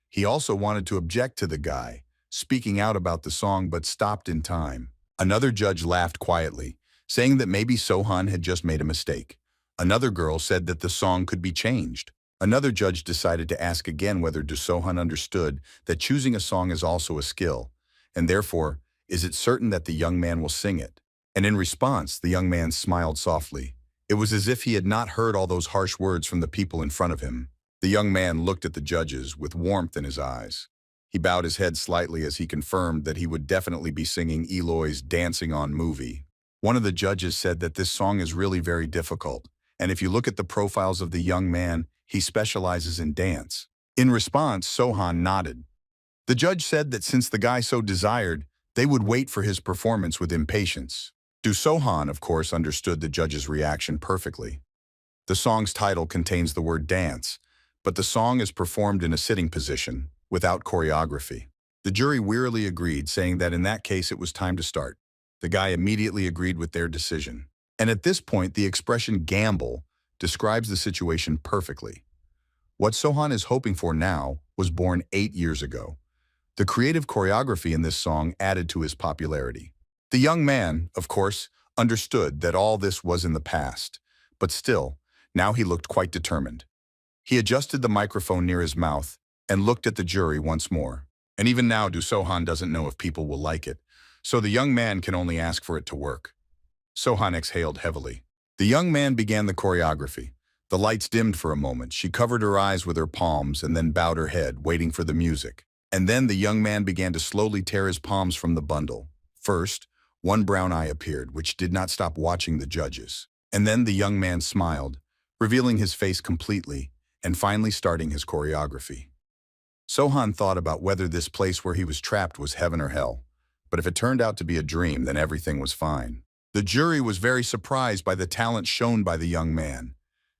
He also wanted to object to the guy, speaking out about the song, but stopped in time. Another judge laughed quietly, saying that maybe Sohan had just made a mistake. Another girl said that the song could be changed. Another judge decided to ask again whether Do Sohan understood that choosing a song is also a skill, and therefore, is it certain that the young man will sing it? And in response, the young man smiled softly. It was as if he had not heard all those harsh words from the people in front of him. The young man looked at the judges with warmth in his eyes. He bowed his head slightly as he confirmed that he would definitely be singing Eloy's Dancing On movie. One of the judges said that this song is really very difficult, and if you look at the profiles of the young man, he specializes in dance. In response, Sohan nodded. The judge said that since the guy so desired, they would wait for his performance with impatience. Do Sohan, of course, understood the judge's reaction perfectly. The song's title contains the word dance, but the song is performed in a sitting position, without choreography. The jury wearily agreed, saying that in that case it was time to start. The guy immediately agreed with their decision. And at this point, the expression gamble describes the situation perfectly. What Sohan is hoping for now was born 8 years ago. The creative choreography in this song added to his popularity. The young man, of course, understood that all this was in the past, but still, now he looked quite determined. He adjusted the microphone near his mouth and looked at the jury once more. And even now, Do Sohan doesn't know if people will like it, so the young man can only ask for it to work. Sohan exhaled heavily. The young man began the choreography. The lights dimmed for a moment. She covered her eyes with her palms and then bowed her head, waiting for the music. And then the young man began to slowly tear his palms from the bundle. First, one brown eye appeared, which did not stop watching the judges. And then the young man smiled, revealing his face completely, and finally starting his choreography. Sohan thought about whether this place where he was trapped was heaven or hell, but if it turned out to be a dream, then everything was fine. The jury was very surprised by the talent shown by the young man.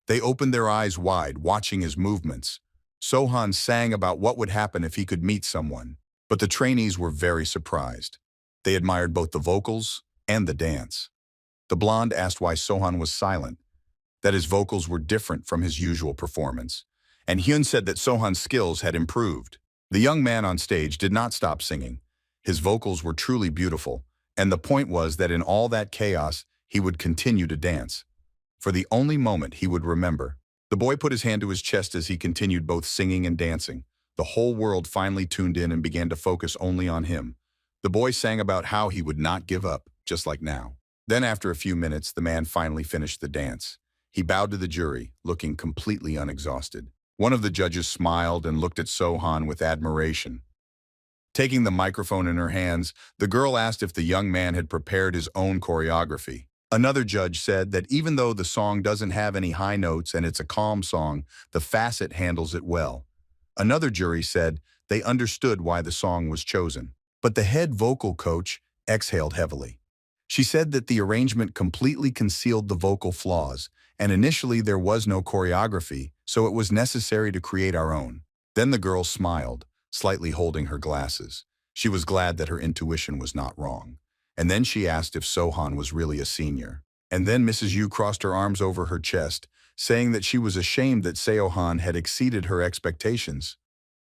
They opened their eyes wide, watching his movements. Sohan sang about what would happen if he could meet someone, but the trainees were very surprised. They admired both the vocals and the dance. The blonde asked why Sohan was silent, that his vocals were different from his usual performance, and Hyun said that Sohan's skills had improved. The young man on stage did not stop singing. His vocals were truly beautiful, and the point was that in all that chaos, he would continue to dance. For the only moment he would remember. The boy put his hand to his chest as he continued both singing and dancing. The whole world finally tuned in and began to focus only on him. The boy sang about how he would not give up, just like now. Then after a few minutes, the man finally finished the dance. He bowed to the jury, looking completely unexhausted. One of the judges smiled and looked at Sohan with admiration. Taking the microphone in her hands, the girl asked if the young man had prepared his own choreography. Another judge said that even though the song doesn't have any high notes and it's a calm song, the facet handles it well. Another jury said they understood why the song was chosen. But the head vocal coach exhaled heavily. She said that the arrangement completely concealed the vocal flaws, and initially there was no choreography, so it was necessary to create our own. Then the girl smiled, slightly holding her glasses. She was glad that her intuition was not wrong. And then she asked if Sohan was really a senior. And then Mrs. Yu crossed her arms over her chest, saying that she was ashamed that Sohan had exceeded her expectations.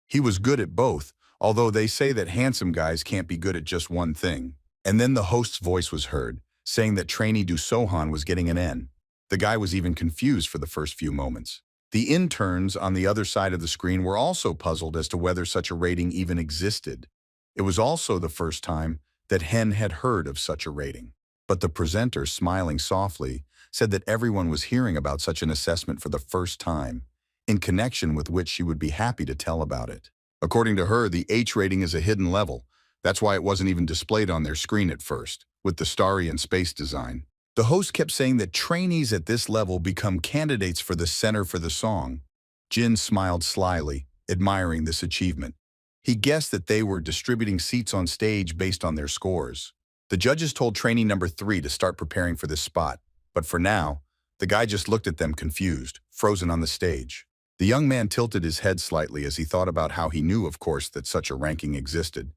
He was good at both, although they say that handsome guys can't be good at just one thing. And then the host's voice was heard, saying that trainee Du Sohan was getting an N. The guy was even confused for the first few moments. The interns on the other side of the screen were also puzzled as to whether such a rating even existed. It was also the first time that Hen had heard of such a rating. But the presenter, smiling softly, said that everyone was hearing about such an assessment for the first time, in connection with which she would be happy to tell about it. According to her, the H rating is a hidden level. That's why it wasn't even displayed on their screen at first, with the starry and space design. The host kept saying that trainees at this level become candidates for the center for the song. Jin smiled slyly, admiring this achievement. He guessed that they were distributing seats on stage based on their scores. The judges told trainee number 3 to start preparing for this spot, but for now, the guy just looked at them confused, frozen on the stage. The young man tilted his head slightly as he thought about how he knew, of course, that such a ranking existed,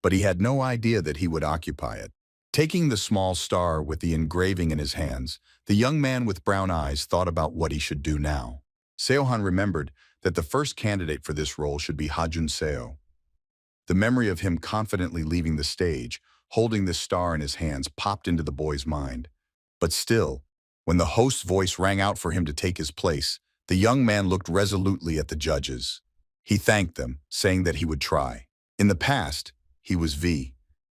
but he had no idea that he would occupy it. Taking the small star with the engraving in his hands, the young man with brown eyes thought about what he should do now. Sohan remembered that the first candidate for this role should be Ha-jun Seo. The memory of him confidently leaving the stage, holding the star in his hands, popped into the boy's mind. But still, when the host's voice rang out for him to take his place, the young man looked resolutely at the judges. He thanked them, saying that he would try. In the past, he was V,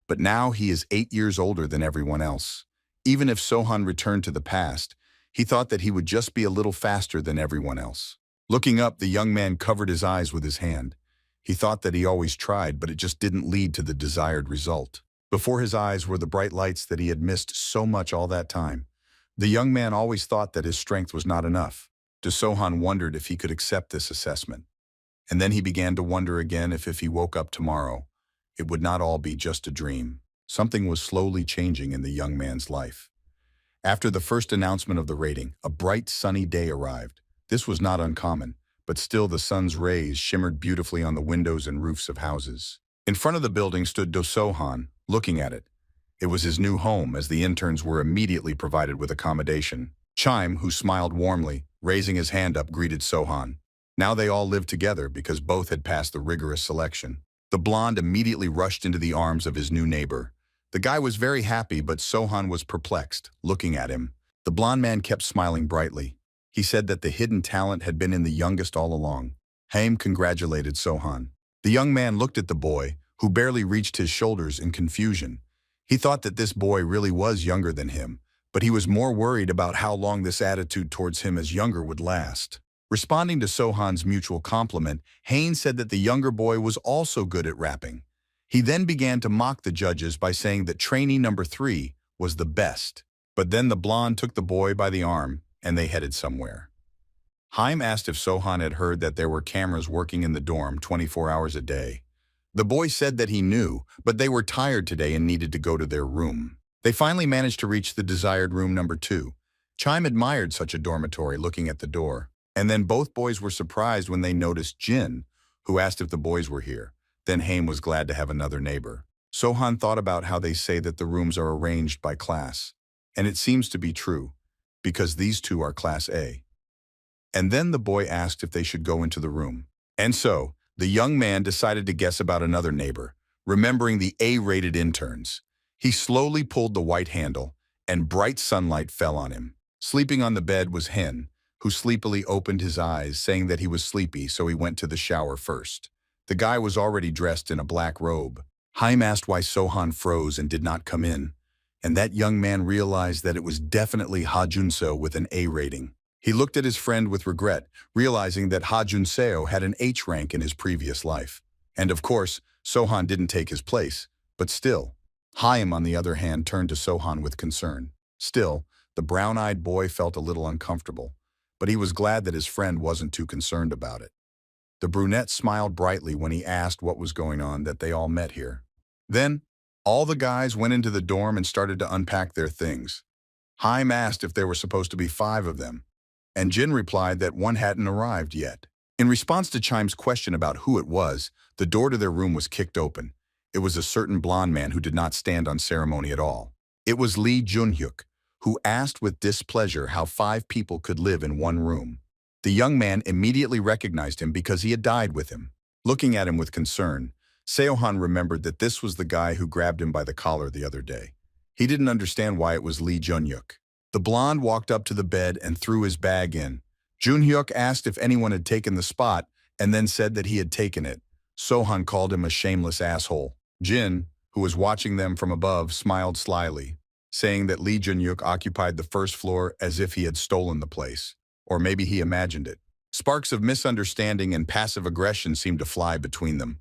but now he is 8 years older than everyone else. Even if Sohan returned to the past, he thought that he would just be a little faster than everyone else. Looking up, the young man covered his eyes with his hand. He thought that he always tried, but it just didn't lead to the desired result. Before his eyes were the bright lights that he had missed so much all that time. The young man always thought that his strength was not enough. Du Sohan wondered if he could accept this assessment. And then he began to wonder again if he woke up tomorrow, it would not all be just a dream. Something was slowly changing in the young man's life. After the first announcement of the rating, a bright sunny day arrived. This was not uncommon, but still the sun's rays shimmered beautifully on the windows and roofs of houses. In front of the building stood Do Sohan, looking at it. It was his new home, as the interns were immediately provided with accommodation. Chime, who smiled warmly, raising his hand up, greeted Sohan. Now they all lived together because both had passed the rigorous selection. The blonde immediately rushed into the arms of his new neighbor. The guy was very happy, but Sohan was perplexed, looking at him. The blonde man kept smiling brightly. He said that the hidden talent had been in the youngest all along. Haim congratulated Sohan. The young man looked at the boy, who barely reached his shoulders, in confusion. He thought that this boy really was younger than him, but he was more worried about how long this attitude towards him as younger would last. Responding to Sohan's mutual compliment, Haynes said that the younger boy was also good at rapping. He then began to mock the judges by saying that trainee number 3 was the best. But then the blonde took the boy by the arm and they headed somewhere. Haim asked if Sohan had heard that there were cameras working in the dorm 24 hours a day. The boy said that he knew, but they were tired today and needed to go to their room. They finally managed to reach the desired room number 2. Chaim admired such a dormitory looking at the door. And then both boys were surprised when they noticed Jin, who asked if the boys were here. Then Haim was glad to have another neighbor. Sohan thought about how they say that the rooms are arranged by class. And it seems to be true, because these two are class A. And then the boy asked if they should go into the room. And so, the young man decided to guess about another neighbor, remembering the A-rated interns. He slowly pulled the white handle, and bright sunlight fell on him. Sleeping on the bed was Hen, who sleepily opened his eyes, saying that he was sleepy, so he went to the shower first. The guy was already dressed in a black robe. Haim asked why Sohan froze and did not come in, and that young man realized that it was definitely Ha Jun-seo with an A rating. He looked at his friend with regret, realizing that Ha Jun-seo had an H rank in his previous life. And of course, Sohan didn't take his place, but still. Haim, on the other hand, turned to Sohan with concern. Still, the brown-eyed boy felt a little uncomfortable, but he was glad that his friend wasn't too concerned about it. The brunette smiled brightly when he asked what was going on that they all met here. Then, all the guys went into the dorm and started to unpack their things. Haim asked if there were supposed to be 5 of them, and Jin replied that one hadn't arrived yet. In response to Chaim's question about who it was, the door to their room was kicked open. It was a certain blonde man who did not stand on ceremony at all. It was Jun-huk, who asked with displeasure how 5 people could live in one room. The young man immediately recognized him because he had died with him. Looking at him with concern, Sohan remembered that this was the guy who grabbed him by the collar the other day. He didn't understand why it was Jun-huk. The blonde walked up to the bed and threw his bag in. Jun-huk asked if anyone had taken the spot and then said that he had taken it. Sohan called him a shameless asshole. Jin, who was watching them from above, smiled slyly, saying that Jun-huk occupied the first floor as if he had stolen the place. Or maybe he imagined it. Sparks of misunderstanding and passive aggression seemed to fly between them.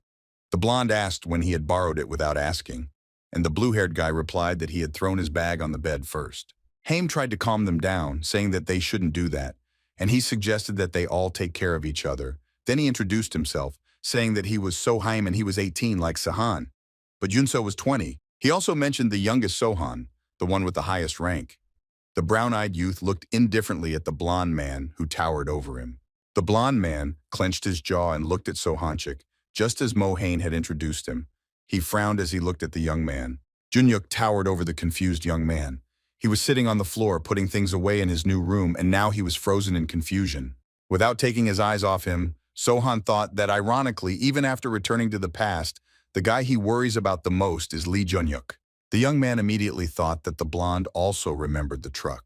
The blonde asked when he had borrowed it without asking, and the blue-haired guy replied that he had thrown his bag on the bed first. Haim tried to calm them down, saying that they shouldn't do that, and he suggested that they all take care of each other. Then he introduced himself, saying that he was Sohan and he was 18 like Sohan, but Jun-seo was 20. He also mentioned the youngest Sohan, the one with the highest rank. The brown-eyed youth looked indifferently at the blonde man who towered over him. The blonde man clenched his jaw and looked at Sohanchik, just as Mohane had introduced him. He frowned as he looked at the young man. Jun-huk towered over the confused young man. He was sitting on the floor, putting things away in his new room, and now he was frozen in confusion. Without taking his eyes off him, Sohan thought that ironically, even after returning to the past, the guy he worries about the most is Jun-huk. The young man immediately thought that the blonde also remembered the truck.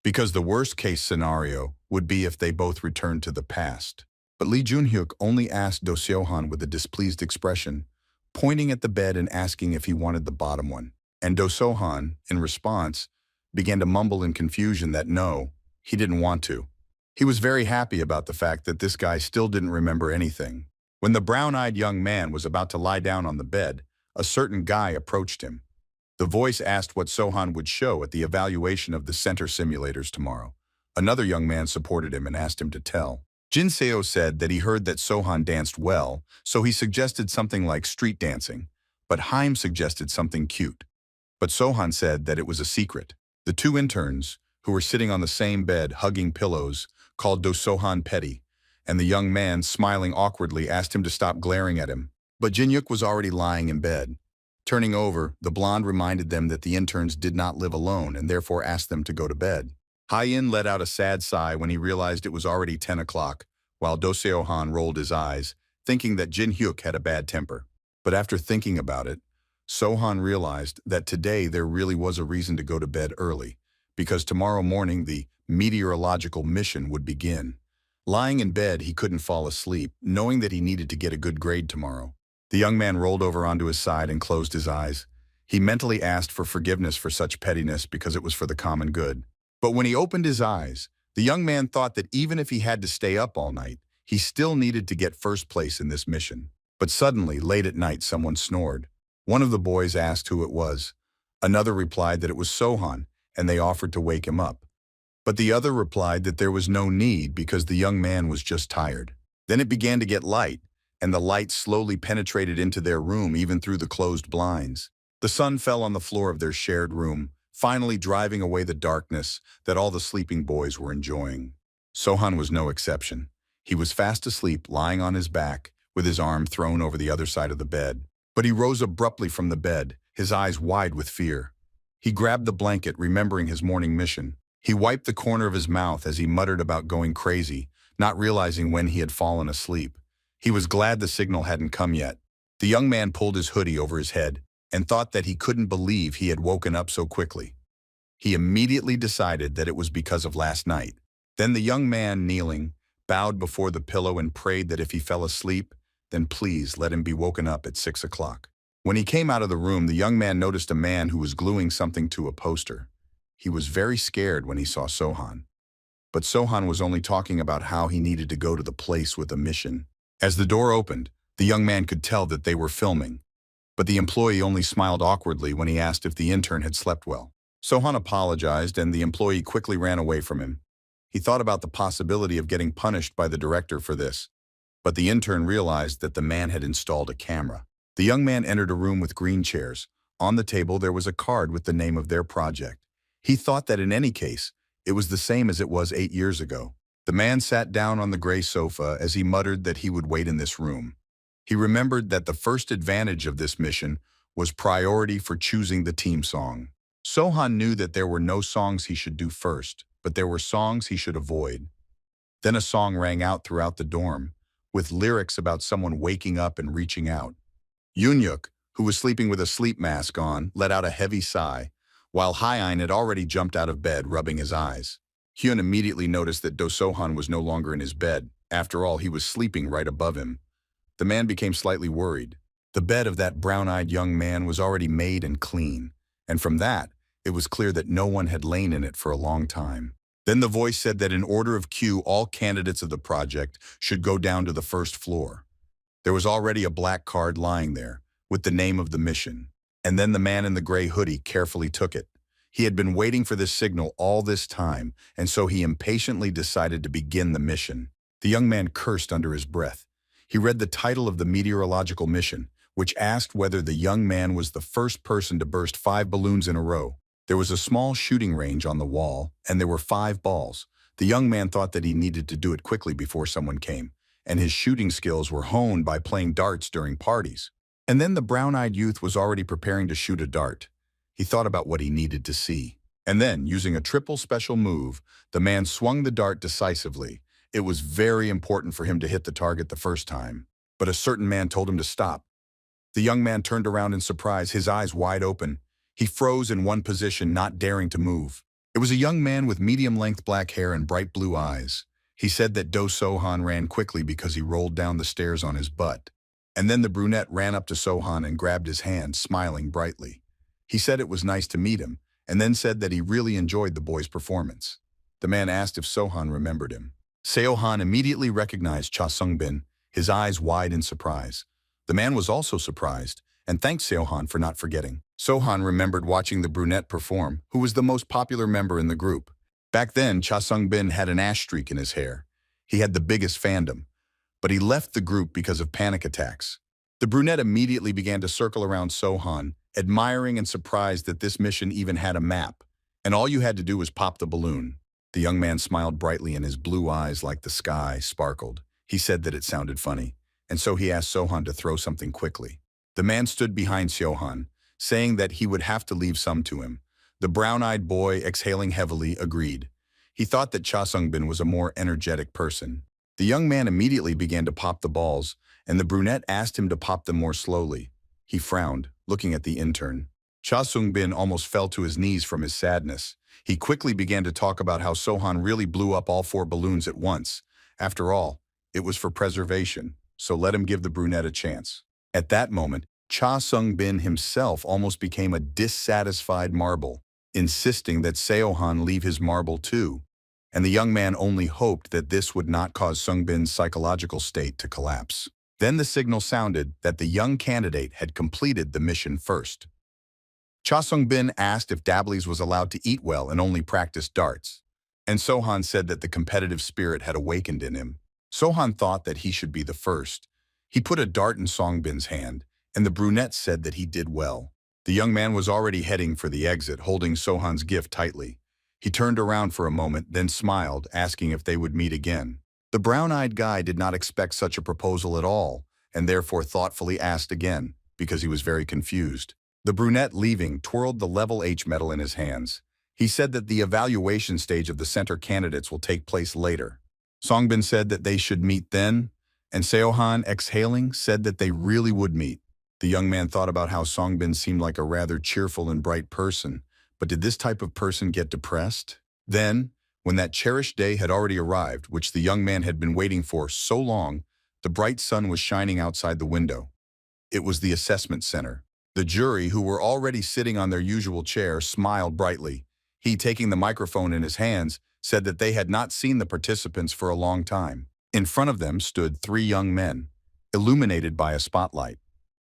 Because the worst-case scenario would be if they both returned to the past. But Jun-huk only asked Do-seohan with a displeased expression, pointing at the bed and asking if he wanted the bottom one. And Do-seohan, in response, began to mumble in confusion that no, he didn't want to. He was very happy about the fact that this guy still didn't remember anything. When the brown-eyed young man was about to lie down on the bed, a certain guy approached him. The voice asked what Sohan would show at the evaluation of the center simulators tomorrow. Another young man supported him and asked him to tell. Jin-seo said that he heard that Sohan danced well, so he suggested something like street dancing, but Haim suggested something cute. But Sohan said that it was a secret. The 2 interns, who were sitting on the same bed hugging pillows, called Do-seohan petty, and the young man, smiling awkwardly, asked him to stop glaring at him. But Jin-huk was already lying in bed. Turning over, the blonde reminded them that the interns did not live alone and therefore asked them to go to bed. Ha-in let out a sad sigh when he realized it was already 10 o'clock, while Do-seohan rolled his eyes, thinking that Jin-huk had a bad temper. But after thinking about it, Sohan realized that today there really was a reason to go to bed early, because tomorrow morning the meteorological mission would begin. Lying in bed, he couldn't fall asleep, knowing that he needed to get a good grade tomorrow. The young man rolled over onto his side and closed his eyes. He mentally asked for forgiveness for such pettiness because it was for the common good. But when he opened his eyes, The young man thought that even if he had to stay up all night, he still needed to get first place in this mission. But suddenly, late at night, someone snored. One of the boys asked who it was. Another replied that it was Sohan, and they offered to wake him up. But the other replied that there was no need because the young man was just tired. Then it began to get light, and the light slowly penetrated into their room even through the closed blinds. The sun fell on the floor of their shared room, finally driving away the darkness that all the sleeping boys were enjoying. Sohan was no exception. He was fast asleep, lying on his back, with his arm thrown over the other side of the bed. But he rose abruptly from the bed, his eyes wide with fear. He grabbed the blanket, remembering his morning mission. He wiped the corner of his mouth as he muttered about going crazy, not realizing when he had fallen asleep. He was glad the signal hadn't come yet. The young man pulled his hoodie over his head and thought that he couldn't believe he had woken up so quickly. He immediately decided that it was because of last night. Then the young man, kneeling, bowed before the pillow and prayed that if he fell asleep, then please let him be woken up at 6 o'clock. When he came out of the room, the young man noticed a man who was gluing something to a poster. He was very scared when he saw Sohan. But Sohan was only talking about how he needed to go to the place with a mission. As the door opened, the young man could tell that they were filming. But the employee only smiled awkwardly when he asked if the intern had slept well. Sohan apologized, and the employee quickly ran away from him. He thought about the possibility of getting punished by the director for this. But the intern realized that the man had installed a camera. The young man entered a room with green chairs. On the table, there was a card with the name of their project. He thought that in any case, it was the same as it was 8 years ago. The man sat down on the gray sofa as he muttered that he would wait in this room. He remembered that the first advantage of this mission was priority for choosing the team song. Sohan knew that there were no songs he should do first, but there were songs he should avoid. Then a song rang out throughout the dorm, with lyrics about someone waking up and reaching out. Jun-huk, who was sleeping with a sleep mask on, let out a heavy sigh, while Hyun had already jumped out of bed, rubbing his eyes. Hyun immediately noticed that Sohan was no longer in his bed. After all, he was sleeping right above him. The man became slightly worried. The bed of that brown-eyed young man was already made and clean, and from that, it was clear that no one had lain in it for a long time. Then the voice said that in order of queue, all candidates of the project should go down to the first floor. There was already a black card lying there, with the name of the mission. And then the man in the gray hoodie carefully took it. He had been waiting for this signal all this time, and so he impatiently decided to begin the mission. The young man cursed under his breath. He read the title of the meteorological mission, which asked whether the young man was the first person to burst 5 balloons in a row. There was a small shooting range on the wall, and there were 5 balls. The young man thought that he needed to do it quickly before someone came, and his shooting skills were honed by playing darts during parties. And then the brown-eyed youth was already preparing to shoot a dart. He thought about what he needed to see. And then, using a triple special move, the man swung the dart decisively. It was very important for him to hit the target the first time. But a certain man told him to stop. The young man turned around in surprise, his eyes wide open. He froze in one position, not daring to move. It was a young man with medium-length black hair and bright blue eyes. He said that Sohan ran quickly because he rolled down the stairs on his butt. And then the brunette ran up to Sohan and grabbed his hand, smiling brightly. He said it was nice to meet him, and then said that he really enjoyed the boy's performance. The man asked if Sohan remembered him. Sohan immediately recognized Cha Sung-bin, his eyes wide in surprise. The man was also surprised, and thanked Sohan for not forgetting. Sohan remembered watching the brunette perform, who was the most popular member in the group. Back then, Cha Sung-bin had an ash streak in his hair. He had the biggest fandom, but he left the group because of panic attacks. The brunette immediately began to circle around Sohan, admiring and surprised that this mission even had a map, and all you had to do was pop the balloon. The young man smiled brightly and his blue eyes, like the sky, sparkled. He said that it sounded funny, and so he asked Sohan to throw something quickly. The man stood behind Sohan, saying that he would have to leave some to him. The brown-eyed boy, exhaling heavily, agreed. He thought that Cha Sung-bin was a more energetic person. The young man immediately began to pop the balls, and the brunette asked him to pop them more slowly. He frowned, looking at the intern. Cha Sung-bin almost fell to his knees from his sadness. He quickly began to talk about how Sohan really blew up all 4 balloons at once. After all, it was for preservation, so let him give the brunette a chance. At that moment, Cha Sung-bin himself almost became a dissatisfied marble, insisting that Sohan leave his marble too. and the young man only hoped that this would not cause Sungbin's psychological state to collapse. Then the signal sounded that the young candidate had completed the mission first. Cha Sungbin asked if Dablies was allowed to eat well and only practice darts, and Sohan said that the competitive spirit had awakened in him. Sohan thought that he should be the first. He put a dart in Songbin's hand, and the brunette said that he did well. The young man was already heading for the exit, holding Sohan's gift tightly. He turned around for a moment, then smiled, asking if they would meet again. The brown-eyed guy did not expect such a proposal at all, and therefore thoughtfully asked again, because he was very confused. The brunette, leaving, twirled the level H medal in his hands. He said that the evaluation stage of the center candidates will take place later. Songbin said that they should meet then, and Sohan, exhaling, said that they really would meet. The young man thought about how Songbin seemed like a rather cheerful and bright person, but did this type of person get depressed? Then, when that cherished day had already arrived, which the young man had been waiting for so long, the bright sun was shining outside the window. It was the assessment center. The jury, who were already sitting on their usual chair, smiled brightly. He, taking the microphone in his hands, said that they had not seen the participants for a long time. In front of them stood 3 young men, illuminated by a spotlight.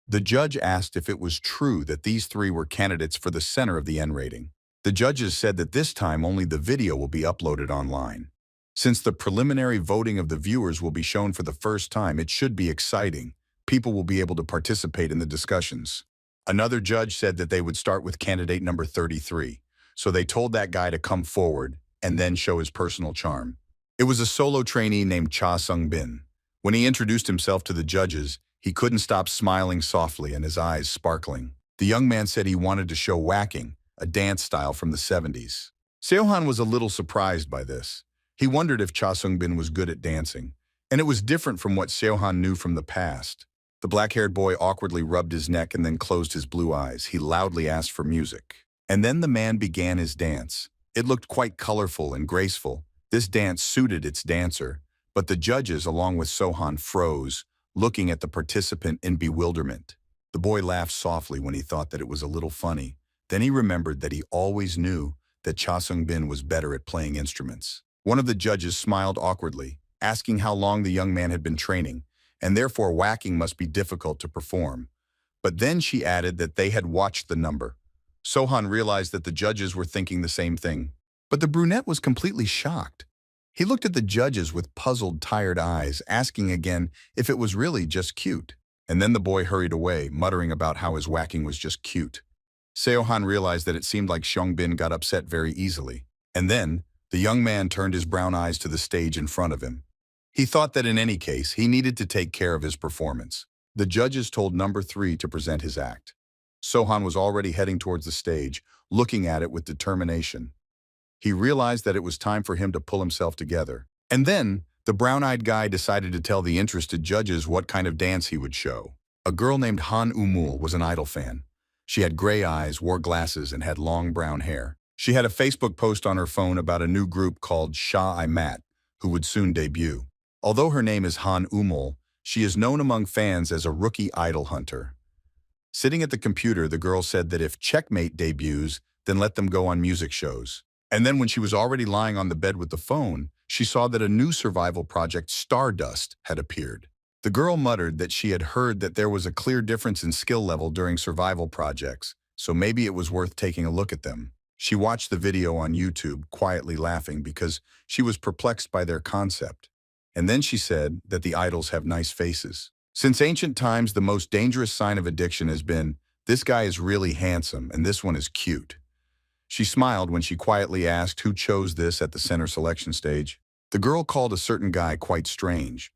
The judge asked if it was true that these 3 were candidates for the center of the N rating. The judges said that this time only the video will be uploaded online. Since the preliminary voting of the viewers will be shown for the first time, it should be exciting. People will be able to participate in the discussions. Another judge said that they would start with candidate number 33, so they told that guy to come forward and then show his personal charm. It was a solo trainee named Cha Sungbin. When he introduced himself to the judges, he couldn't stop smiling softly and his eyes sparkling. The young man said he wanted to show whacking, a dance style from the 70s. Sohan was a little surprised by this. He wondered if Cha Sungbin was good at dancing, and it was different from what Sohan knew from the past. The black-haired boy awkwardly rubbed his neck and then closed his blue eyes. He loudly asked for music. And then the man began his dance. It looked quite colorful and graceful. This dance suited its dancer, but the judges, along with Sohan, froze, looking at the participant in bewilderment. The boy laughed softly when he thought that it was a little funny. Then he remembered that he always knew that Cha Sungbin was better at playing instruments. One of the judges smiled awkwardly, asking how long the young man had been training, and therefore whacking must be difficult to perform. But then she added that they had watched the number. Sohan realized that the judges were thinking the same thing. But the brunette was completely shocked. He looked at the judges with puzzled, tired eyes, asking again if it was really just cute. And then the boy hurried away, muttering about how his whacking was just cute. Sohan realized that it seemed like Sungbin got upset very easily. And then, the young man turned his brown eyes to the stage in front of him. He thought that in any case, he needed to take care of his performance. The judges told number 3 to present his act. Sohan was already heading towards the stage, looking at it with determination. He realized that it was time for him to pull himself together. And then, the brown-eyed guy decided to tell the interested judges what kind of dance he would show. A girl named Han Umul was an idol fan. She had gray eyes, wore glasses, and had long brown hair. She had a Facebook post on her phone about a new group called Sha I Mat, who would soon debut. Although her name is Han Umul, she is known among fans as a rookie idol hunter. Sitting at the computer, the girl said that if Checkmate debuts, then let them go on music shows. And then when she was already lying on the bed with the phone, she saw that a new survival project, Stardust, had appeared. The girl muttered that she had heard that there was a clear difference in skill level during survival projects, so maybe it was worth taking a look at them. She watched the video on YouTube, quietly laughing because she was perplexed by their concept. And then she said that the idols have nice faces. Since ancient times, the most dangerous sign of addiction has been, this guy is really handsome and this one is cute. She smiled when she quietly asked who chose this at the center selection stage. The girl called a certain guy quite strange.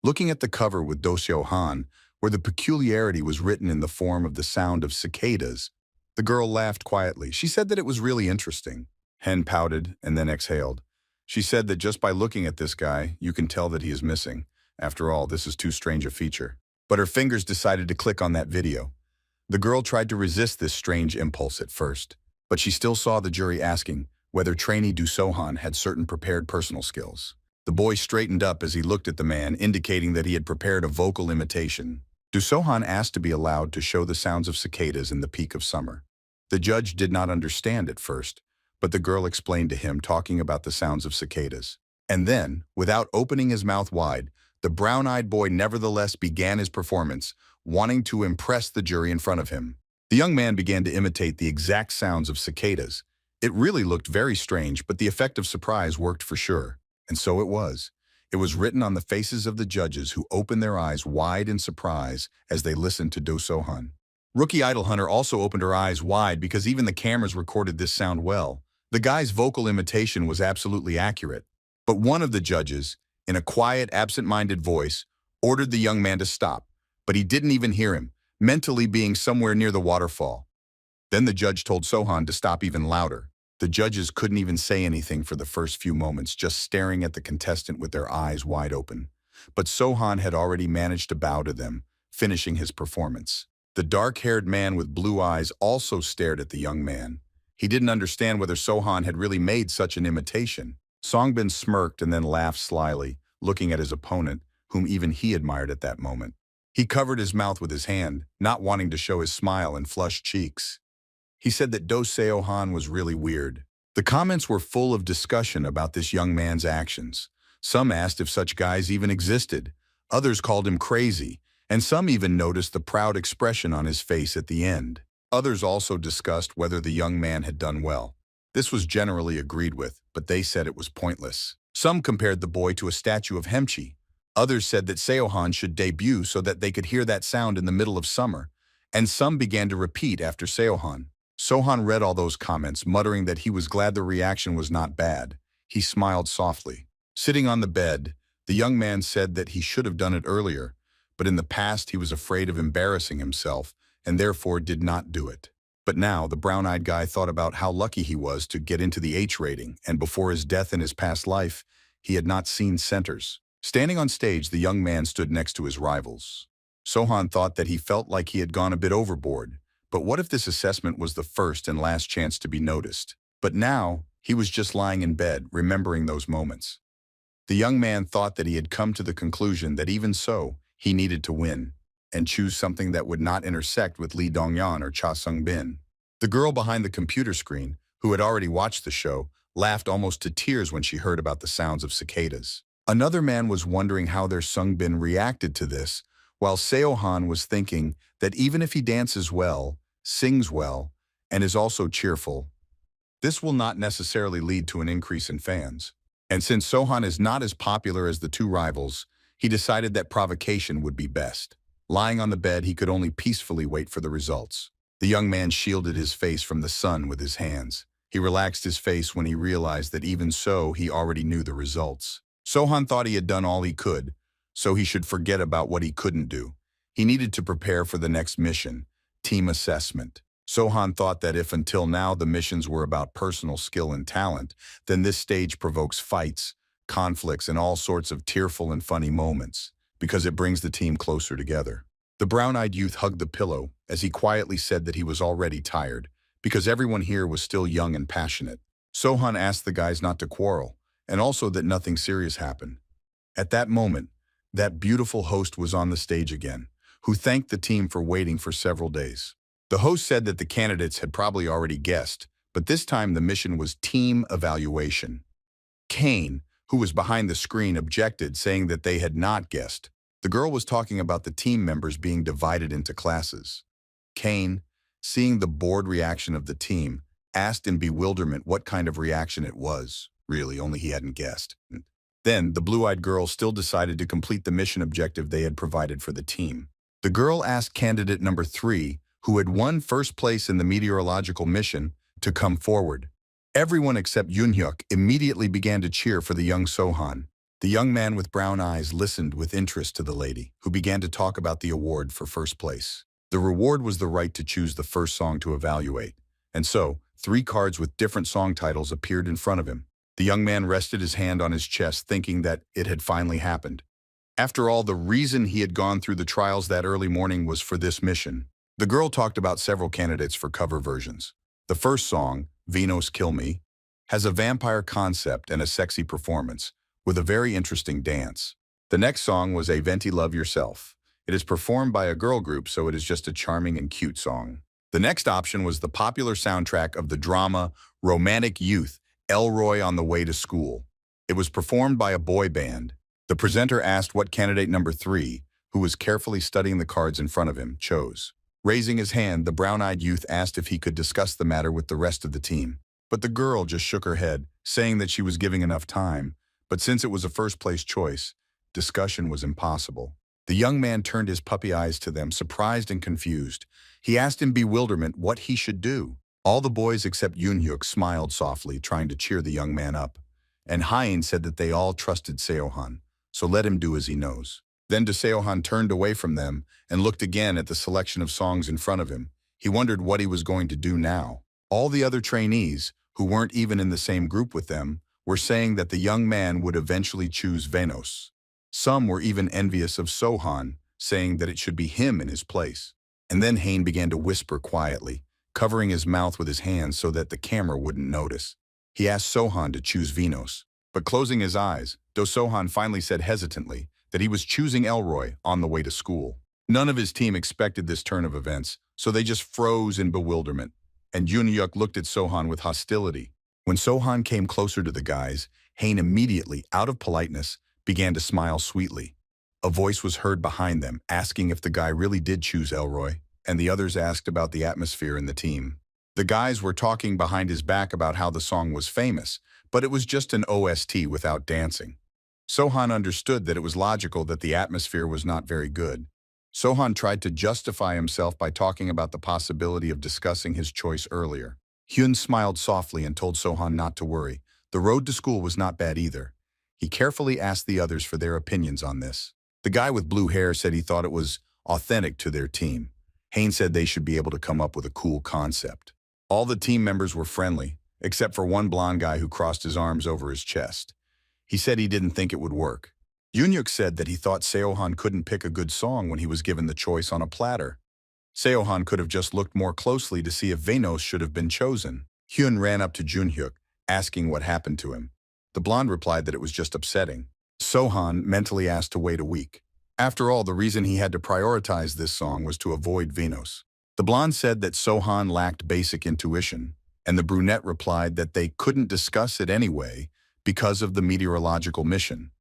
Looking at the cover with Do Sohan, where the peculiarity was written in the form of the sound of cicadas, the girl laughed quietly. She said that it was really interesting. Hen pouted and then exhaled. She said that just by looking at this guy, you can tell that he is missing. After all, this is too strange a feature. But her fingers decided to click on that video. The girl tried to resist this strange impulse at first, but she still saw the jury asking whether trainee Do Sohan had certain prepared personal skills. The boy straightened up as he looked at the man, indicating that he had prepared a vocal imitation. Do Sohan asked to be allowed to show the sounds of cicadas in the peak of summer. The judge did not understand at first, But the girl explained to him, talking about the sounds of cicadas. And then, without opening his mouth wide, the brown-eyed boy nevertheless began his performance, wanting to impress the jury in front of him. The young man began to imitate the exact sounds of cicadas. It really looked very strange, but the effect of surprise worked for sure. And so it was. It was written on the faces of the judges, who opened their eyes wide in surprise as they listened to Do Sohan. Rookie Idol Hunter also opened her eyes wide because even the cameras recorded this sound well. The guy's vocal imitation was absolutely accurate. But one of the judges, in a quiet, absent-minded voice, ordered the young man to stop, but he didn't even hear him, mentally being somewhere near the waterfall. Then the judge told Sohan to stop even louder. The judges couldn't even say anything for the first few moments, just staring at the contestant with their eyes wide open. But Sohan had already managed to bow to them, finishing his performance. The dark-haired man with blue eyes also stared at the young man. He didn't understand whether Sohan had really made such an imitation. Songbin smirked and then laughed slyly, looking at his opponent, whom even he admired at that moment. He covered his mouth with his hand, not wanting to show his smile and flushed cheeks. He said that Do Sohan was really weird. The comments were full of discussion about this young man's actions. Some asked if such guys even existed. Others called him crazy, and some even noticed the proud expression on his face at the end. Others also discussed whether the young man had done well. This was generally agreed with, but they said it was pointless. Some compared the boy to a statue of Hemchi. Others said that Sohan should debut so that they could hear that sound in the middle of summer, and some began to repeat after Sohan. Sohan read all those comments, muttering that he was glad the reaction was not bad. He smiled softly. Sitting on the bed, the young man said that he should have done it earlier, but in the past he was afraid of embarrassing himself and therefore did not do it. But now the brown-eyed guy thought about how lucky he was to get into the H rating, and before his death in his past life, he had not seen centers. Standing on stage, the young man stood next to his rivals. Sohan thought that he felt like he had gone a bit overboard. But what if this assessment was the first and last chance to be noticed? But now, he was just lying in bed, remembering those moments. The young man thought that he had come to the conclusion that even so, he needed to win, and choose something that would not intersect with Lee Dongyan or Cha Sung-bin. The girl behind the computer screen, who had already watched the show, laughed almost to tears when she heard about the sounds of cicadas. Another man was wondering how their Sung-bin reacted to this, while Sohan was thinking that even if he dances well, sings well, and is also cheerful, this will not necessarily lead to an increase in fans. And since Sohan is not as popular as the two rivals, he decided that provocation would be best. Lying on the bed, he could only peacefully wait for the results. The young man shielded his face from the sun with his hands. He relaxed his face when he realized that even so, he already knew the results. Sohan thought he had done all he could, so he should forget about what he couldn't do. He needed to prepare for the next mission, team assessment. Sohan thought that if until now the missions were about personal skill and talent, then this stage provokes fights, conflicts, and all sorts of tearful and funny moments, because it brings the team closer together. The brown-eyed youth hugged the pillow as he quietly said that he was already tired, because everyone here was still young and passionate. Sohan asked the guys not to quarrel, and also that nothing serious happened. At that moment, that beautiful host was on the stage again, who thanked the team for waiting for several days. The host said that the candidates had probably already guessed, but this time the mission was team evaluation. Kane, who was behind the screen, objected, saying that they had not guessed. The girl was talking about the team members being divided into classes. Kane, seeing the bored reaction of the team, asked in bewilderment what kind of reaction it was. Really, only he hadn't guessed. Then, the blue-eyed girl still decided to complete the mission objective they had provided for the team. The girl asked candidate number 3, who had won first place in the meteorological mission, to come forward. Everyone except Jun-huk immediately began to cheer for the young Sohan. The young man with brown eyes listened with interest to the lady, who began to talk about the award for first place. The reward was the right to choose the first song to evaluate. And so, 3 cards with different song titles appeared in front of him. The young man rested his hand on his chest, thinking that it had finally happened. After all, the reason he had gone through the trials that early morning was for this mission. The girl talked about several candidates for cover versions. The first song, Venus Kill Me, has a vampire concept and a sexy performance, with a very interesting dance. The next song was A Venti Love Yourself. It is performed by a girl group, so it is just a charming and cute song. The next option was the popular soundtrack of the drama Romantic Youth, Elroy on the Way to School. It was performed by a boy band. The presenter asked what candidate number 3, who was carefully studying the cards in front of him, chose. Raising his hand, the brown-eyed youth asked if he could discuss the matter with the rest of the team. But the girl just shook her head, saying that she was giving enough time, but since it was a first-place choice, discussion was impossible. The young man turned his puppy eyes to them, surprised and confused. He asked in bewilderment what he should do. All the boys except Jun-huk smiled softly, trying to cheer the young man up. And Hein said that they all trusted Sohan, so let him do as he knows. Then Sohan turned away from them and looked again at the selection of songs in front of him. He wondered what he was going to do now. All the other trainees, who weren't even in the same group with them, were saying that the young man would eventually choose Venus. Some were even envious of Sohan, saying that it should be him in his place. And then Hein began to whisper quietly, covering his mouth with his hands so that the camera wouldn't notice. He asked Sohan to choose Venus, but closing his eyes, Sohan finally said hesitantly that he was choosing Elroy on the way to school. None of his team expected this turn of events, so they just froze in bewilderment, and Jun-huk looked at Sohan with hostility. When Sohan came closer to the guys, Hein immediately, out of politeness, began to smile sweetly. A voice was heard behind them, asking if the guy really did choose Elroy, and the others asked about the atmosphere in the team. The guys were talking behind his back about how the song was famous, but it was just an OST without dancing. Sohan understood that it was logical that the atmosphere was not very good. Sohan tried to justify himself by talking about the possibility of discussing his choice earlier. Hyun smiled softly and told Sohan not to worry. The road to school was not bad either. He carefully asked the others for their opinions on this. The guy with blue hair said he thought it was authentic to their team. Hein said they should be able to come up with a cool concept. All the team members were friendly, except for one blonde guy who crossed his arms over his chest. He said he didn't think it would work. Jun-huk said that he thought Sohan couldn't pick a good song when he was given the choice on a platter. Sohan could have just looked more closely to see if Venus should have been chosen. Hyun ran up to Jun-huk, asking what happened to him. The blonde replied that it was just upsetting. Sohan mentally asked to wait a week. After all, the reason he had to prioritize this song was to avoid Venus. The blonde said that Sohan lacked basic intuition, and the brunette replied that they couldn't discuss it anyway because of the meteorological mission.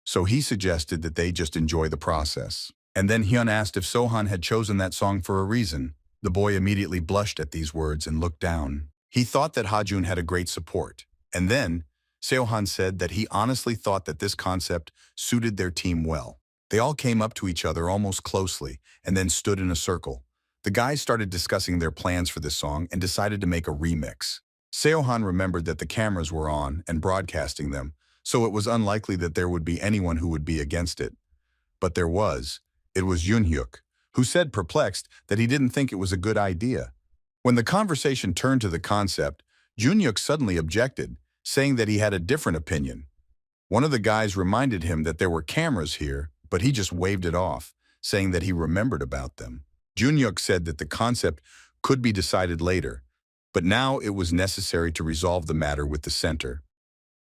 So he suggested that they just enjoy the process. And then Hyun asked if Sohan had chosen that song for a reason. The boy immediately blushed at these words and looked down. He thought that Hajun had a great support. And then Sohan said that he honestly thought that this concept suited their team well. They all came up to each other almost closely and then stood in a circle. The guys started discussing their plans for this song and decided to make a remix. Sohan remembered that the cameras were on and broadcasting them, so it was unlikely that there would be anyone who would be against it. But there was. It was Jun-huk, who said, perplexed, that he didn't think it was a good idea. When the conversation turned to the concept, Jun-huk suddenly objected, saying that he had a different opinion. One of the guys reminded him that there were cameras here, but he just waved it off, saying that he remembered about them. Jun-huk said that the concept could be decided later, but now it was necessary to resolve the matter with the center.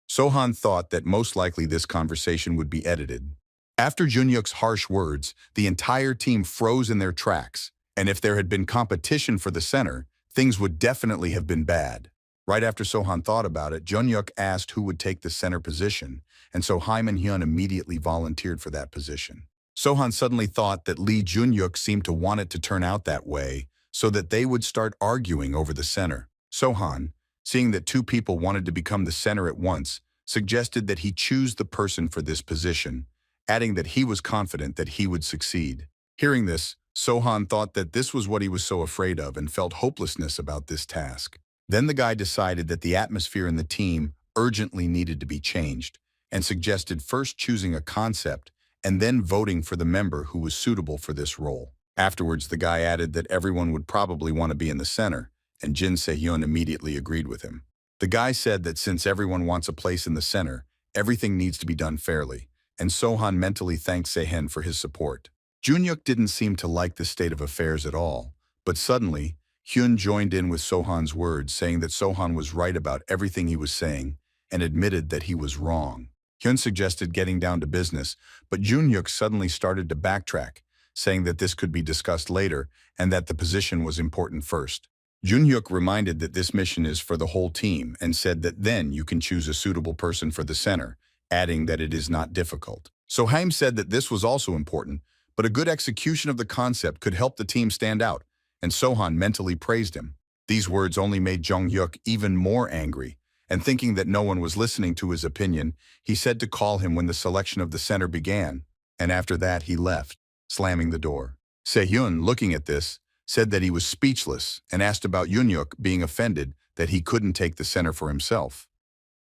Sohan thought that most likely this conversation would be edited. After Jun-huk's harsh words, the entire team froze in their tracks, and if there had been competition for the center, things would definitely have been bad. Right after Sohan thought about it, Jun-huk asked who would take the center position, and so Haim and Hyun immediately volunteered for that position. Sohan suddenly thought that Lee Jun-huk seemed to want it to turn out that way, so that they would start arguing over the center. Sohan, seeing that two people wanted to become the center at once, suggested that he choose the person for this position, adding that he was confident that he would succeed. Hearing this, Sohan thought that this was what he was so afraid of and felt hopelessness about this task. Then the guy decided that the atmosphere in the team urgently needed to be changed, and suggested first choosing a concept and then voting for the member who was suitable for this role. Afterwards, the guy added that everyone would probably want to be in the center, and Jin Se-hyun immediately agreed with him. The guy said that since everyone wants a place in the center, everything needs to be done fairly, and Sohan mentally thanked Se-hen for his support. Jun-huk didn't seem to like the state of affairs at all, but suddenly, Hyun joined in with Sohan's words, saying that Sohan was right about everything he was saying, and admitted that he was wrong. Hyun suggested getting down to business, but Jun-huk suddenly started to backtrack, saying that this could be discussed later and that the position was important first. Jun-huk reminded that this mission is for the whole team and said that then you can choose a suitable person for the center, adding that it is not difficult. Sohan said that this was also important, but a good execution of the concept could help the team stand out, and Sohan mentally praised him. These words only made Jung-hyuk even more angry, and thinking that no one was listening to his opinion, he said to call him when the selection of the center began, and after that he left, slamming the door. Se-hyun, looking at this, said that he was speechless and asked about Jun-hyuk being offended that he couldn't take the center for himself.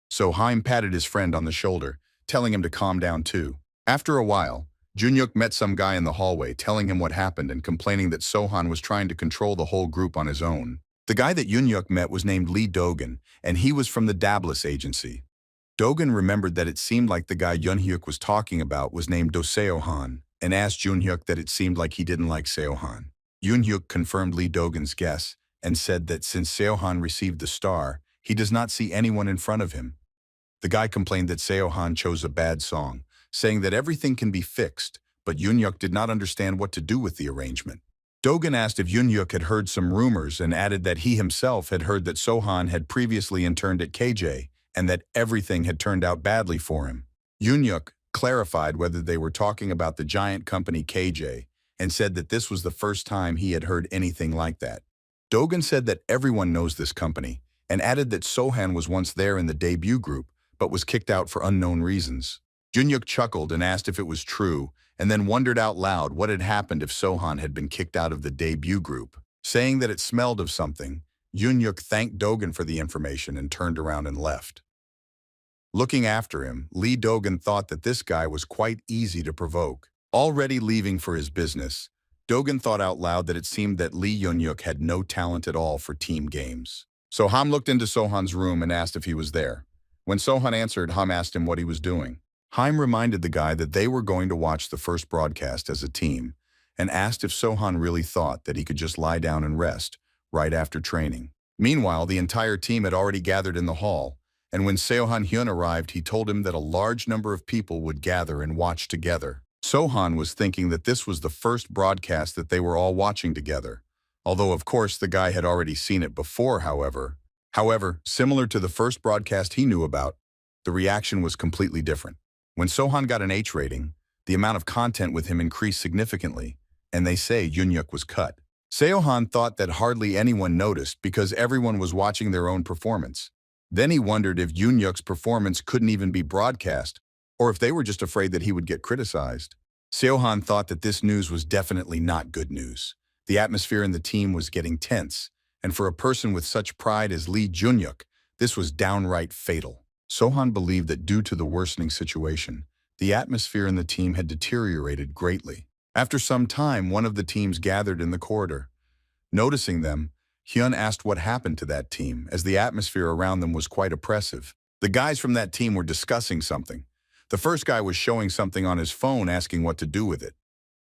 So Haim patted his friend on the shoulder, telling him to calm down too. After a while, Jun-hyuk met some guy in the hallway telling him what happened and complaining that Sohan was trying to control the whole group on his own. The guy that Jun-hyuk met was named Lee Dogan, and he was from the Dablis agency. Dogan remembered that it seemed like the guy Jun-hyuk was talking about was named Do Seohan, and asked Jun-hyuk that it seemed like he didn't like Seohan. Jun-hyuk confirmed Lee Dogan's guess and said that since Seohan received the star, he does not see anyone in front of him. The guy complained that Seohan chose a bad song, saying that everything can be fixed, but Jun-hyuk did not understand what to do with the arrangement. Dogan asked if Jun-hyuk had heard some rumors and added that he himself had heard that Sohan had previously interned at KJ and that everything had turned out badly for him. Jun-hyuk clarified whether they were talking about the giant company KJ and said that this was the first time he had heard anything like that. Dogan said that everyone knows this company and added that Sohan was once there in the debut group but was kicked out for unknown reasons. Jun-hyuk chuckled and asked if it was true and then wondered out loud what had happened if Sohan had been kicked out of the debut group. Saying that it smelled of something, Jun-hyuk thanked Dogan for the information and turned around and left. Looking after him, Lee Dogan thought that this guy was quite easy to provoke. Already leaving for his business, Dogan thought out loud that it seemed that Lee Jun-hyuk had no talent at all for team games. So Ham looked into Sohan's room and asked if he was there. When Sohan answered, Ham asked him what he was doing. Haim reminded the guy that they were going to watch the first broadcast as a team and asked if Sohan really thought that he could just lie down and rest right after training. Meanwhile, the entire team had already gathered in the hall, and when Seohan Hyun arrived, he told him that a large number of people would gather and watch together. Sohan was thinking that this was the first broadcast that they were all watching together, although of course the guy had already seen it before, however. Similar to the first broadcast he knew about, the reaction was completely different. When Sohan got an H rating, the amount of content with him increased significantly, and they say Jun-hyuk was cut. Seohan thought that hardly anyone noticed because everyone was watching their own performance. Then he wondered if Jun-hyuk's performance couldn't even be broadcast, or if they were just afraid that he would get criticized. Seohan thought that this news was definitely not good news. The atmosphere in the team was getting tense, and for a person with such pride as Lee Jun-hyuk, this was downright fatal. Sohan believed that due to the worsening situation, the atmosphere in the team had deteriorated greatly. After some time, one of the teams gathered in the corridor. Noticing them, Hyun asked what happened to that team, as the atmosphere around them was quite oppressive. The guys from that team were discussing something. The first guy was showing something on his phone asking what to do with it.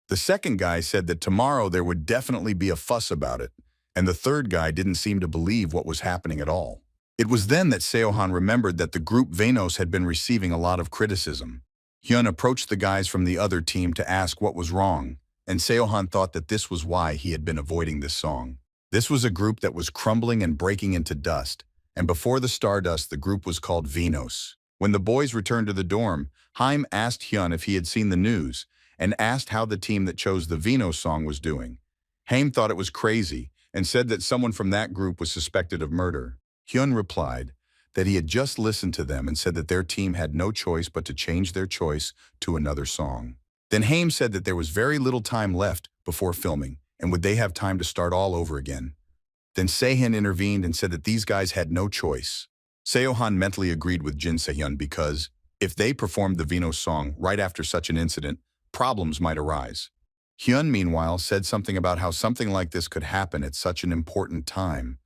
The second guy said that tomorrow there would definitely be a fuss about it, and the third guy didn't seem to believe what was happening at all. It was then that Seohan remembered that the group Venos had been receiving a lot of criticism. Hyun approached the guys from the other team to ask what was wrong, and Seohan thought that this was why he had been avoiding this song. This was a group that was crumbling and breaking into dust, and before the stardust the group was called Venos. When the boys returned to the dorm, Haim asked Hyun if he had seen the news, and asked how the team that chose the Venos song was doing. Haim thought it was crazy, and said that someone from that group was suspected of murder. Hyun replied that he had just listened to them and said that their team had no choice but to change their choice to another song. Then Haim said that there was very little time left before filming, and would they have time to start all over again. Then Sehin intervened and said that these guys had no choice. Seohan mentally agreed with Jin Se-hyun because, if they performed the Venos song right after such an incident, problems might arise. Hyun, meanwhile, said something about how something like this could happen at such an important time.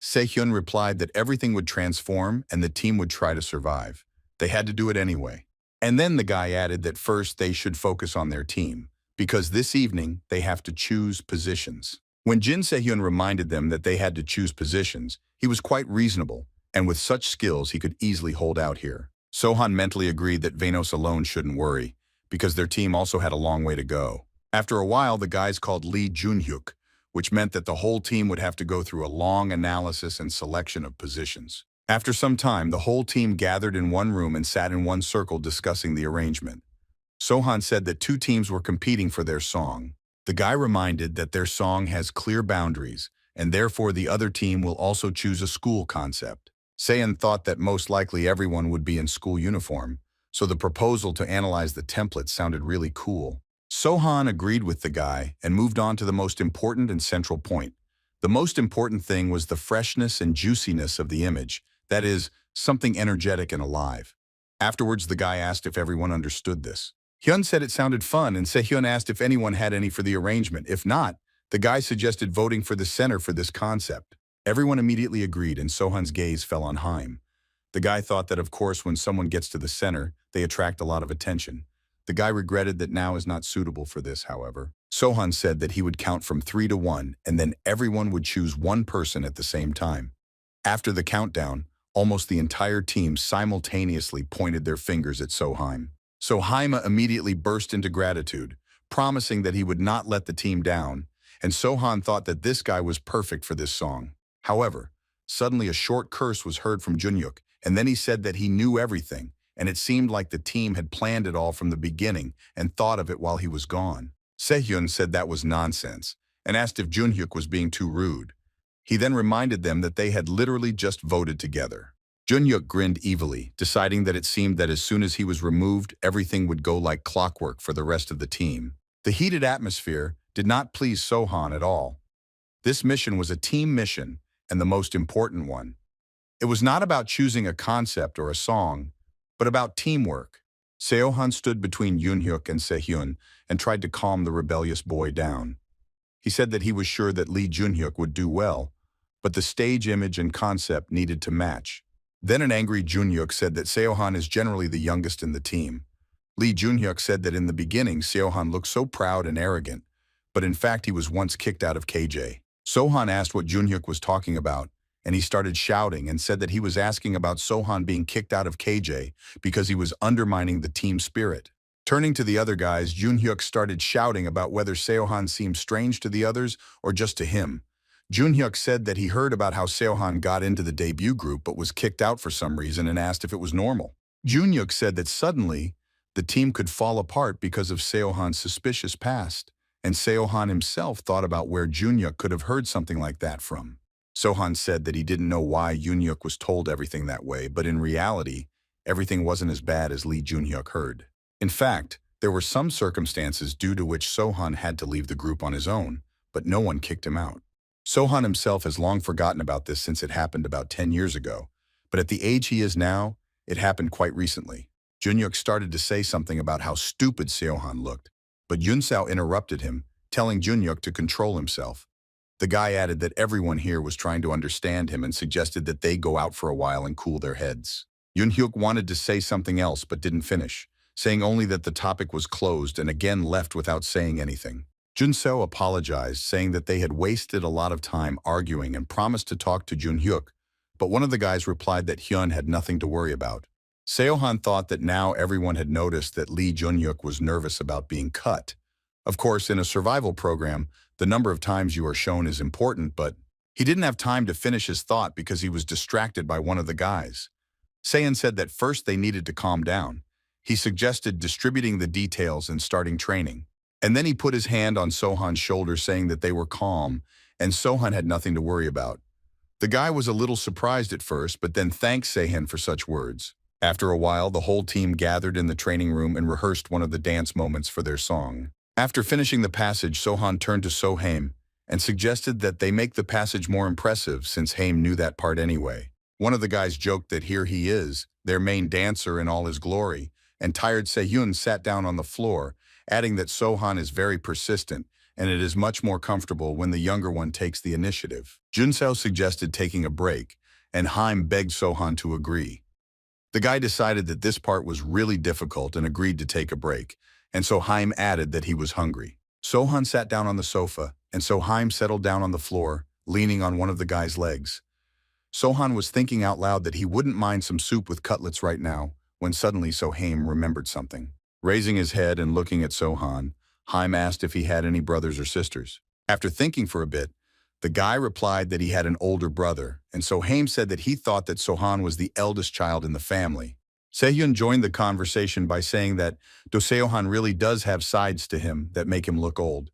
Se-hyun replied that everything would transform and the team would try to survive. They had to do it anyway. And then the guy added that first they should focus on their team, because this evening they have to choose positions. When Jin Se-hyun reminded them that they had to choose positions, he was quite reasonable, and with such skills he could easily hold out here. Sohan mentally agreed that Venos alone shouldn't worry, because their team also had a long way to go. After a while, the guys called Lee Jun-hyuk which meant that the whole team would have to go through a long analysis and selection of positions. After some time, the whole team gathered in one room and sat in one circle discussing the arrangement. Sohan said that two teams were competing for their song. The guy reminded that their song has clear boundaries, and therefore the other team will also choose a school concept. Sohan thought that most likely everyone would be in school uniform, so the proposal to analyze the template sounded really cool. Sohan agreed with the guy and moved on to the most important and central point. The most important thing was the freshness and juiciness of the image, that is, something energetic and alive. Afterwards, the guy asked if everyone understood this. Hyun said it sounded fun, and Sehyeon asked if anyone had any for the arrangement. If not, the guy suggested voting for the center for this concept. Everyone immediately agreed, and Sohan's gaze fell on Haim. The guy thought that, of course, when someone gets to the center, they attract a lot of attention. The guy regretted that now is not suitable for this, however. Sohan said that he would count from 3 to 1, and then everyone would choose one person at the same time. After the countdown, almost the entire team simultaneously pointed their fingers at Sohan. So Haima immediately burst into gratitude, promising that he would not let the team down, and Sohan thought that this guy was perfect for this song. However, suddenly a short curse was heard from Jun-huk, and then he said that he knew everything, and it seemed like the team had planned it all from the beginning and thought of it while he was gone. Sehyeon said that was nonsense, and asked if Jun-huk was being too rude. He then reminded them that they had literally just voted together. Jun-huk grinned evilly, deciding that it seemed that as soon as he was removed, everything would go like clockwork for the rest of the team. The heated atmosphere did not please Sohan at all. This mission was a team mission, and the most important one. It was not about choosing a concept or a song, but about teamwork. Sohan stood between Jun-huk and Sehyeon and tried to calm the rebellious boy down. He said that he was sure that Lee Jun-huk would do well, but the stage image and concept needed to match. Then an angry Jun-huk said that Sohan is generally the youngest in the team. Lee Jun-huk said that in the beginning Sohan looked so proud and arrogant, but in fact he was once kicked out of KJ. Sohan asked what Jun-huk was talking about, and he started shouting and said that he was asking about Sohan being kicked out of KJ because he was undermining the team spirit. Turning to the other guys, Jun-huk started shouting about whether Sohan seemed strange to the others or just to him. Jun-huk said that he heard about how Sohan got into the debut group but was kicked out for some reason and asked if it was normal. Jun-huk said that suddenly, the team could fall apart because of Sohan's suspicious past, and Sohan himself thought about where Jun-huk could have heard something like that from. Sohan said that he didn't know why Jun-huk was told everything that way, but in reality, everything wasn't as bad as Lee Jun-huk heard. In fact, there were some circumstances due to which Sohan had to leave the group on his own, but no one kicked him out. Sohan himself has long forgotten about this since it happened about 10 years ago, but at the age he is now, it happened quite recently. Jun-huk started to say something about how stupid Sohan looked, but Yun-sao interrupted him, telling Jun-huk to control himself. The guy added that everyone here was trying to understand him and suggested that they go out for a while and cool their heads. Jun-huk wanted to say something else but didn't finish, saying only that the topic was closed and again left without saying anything. Jun-seo apologized, saying that they had wasted a lot of time arguing and promised to talk to Jun-huk, but one of the guys replied that Hyun had nothing to worry about. Sohan thought that now everyone had noticed that Lee Jun-huk was nervous about being cut. Of course, in a survival program, the number of times you are shown is important, but he didn't have time to finish his thought because he was distracted by one of the guys. Sohan said that first they needed to calm down. He suggested distributing the details and starting training. And then he put his hand on Sohan's shoulder saying that they were calm, and Sohan had nothing to worry about. The guy was a little surprised at first, but then thanked Sohan for such words. After a while, the whole team gathered in the training room and rehearsed one of the dance moments for their song. After finishing the passage, Sohan turned to Sohaim and suggested that they make the passage more impressive since Haim knew that part anyway. One of the guys joked that here he is, their main dancer in all his glory, and tired Sehyeon sat down on the floor, adding that Sohan is very persistent and it is much more comfortable when the younger one takes the initiative. Jun-seo suggested taking a break, and Haim begged Sohan to agree. The guy decided that this part was really difficult and agreed to take a break, and so Haim added that he was hungry. Sohan sat down on the sofa, and so Haim settled down on the floor, leaning on one of the guy's legs. Sohan was thinking out loud that he wouldn't mind some soup with cutlets right now, when suddenly Sohaim remembered something. Raising his head and looking at Sohan, Haim asked if he had any brothers or sisters. After thinking for a bit, the guy replied that he had an older brother, and Sohan said that he thought that Sohan was the eldest child in the family. Sehun joined the conversation by saying that Do Seohan really does have sides to him that make him look old.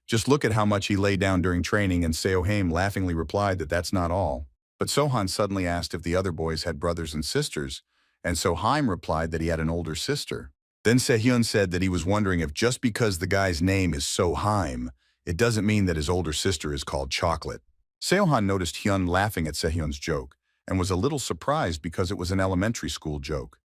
Just look at how much he lay down during training, and Seohaim laughingly replied that that's not all. But Sohan suddenly asked if the other boys had brothers and sisters, and Sohaim replied that he had an older sister. Then Sehyun said that he was wondering if just because the guy's name is Sohaim, it doesn't mean that his older sister is called Chocolate. Seohan noticed Hyun laughing at Sehyun's joke and was a little surprised because it was an elementary school joke.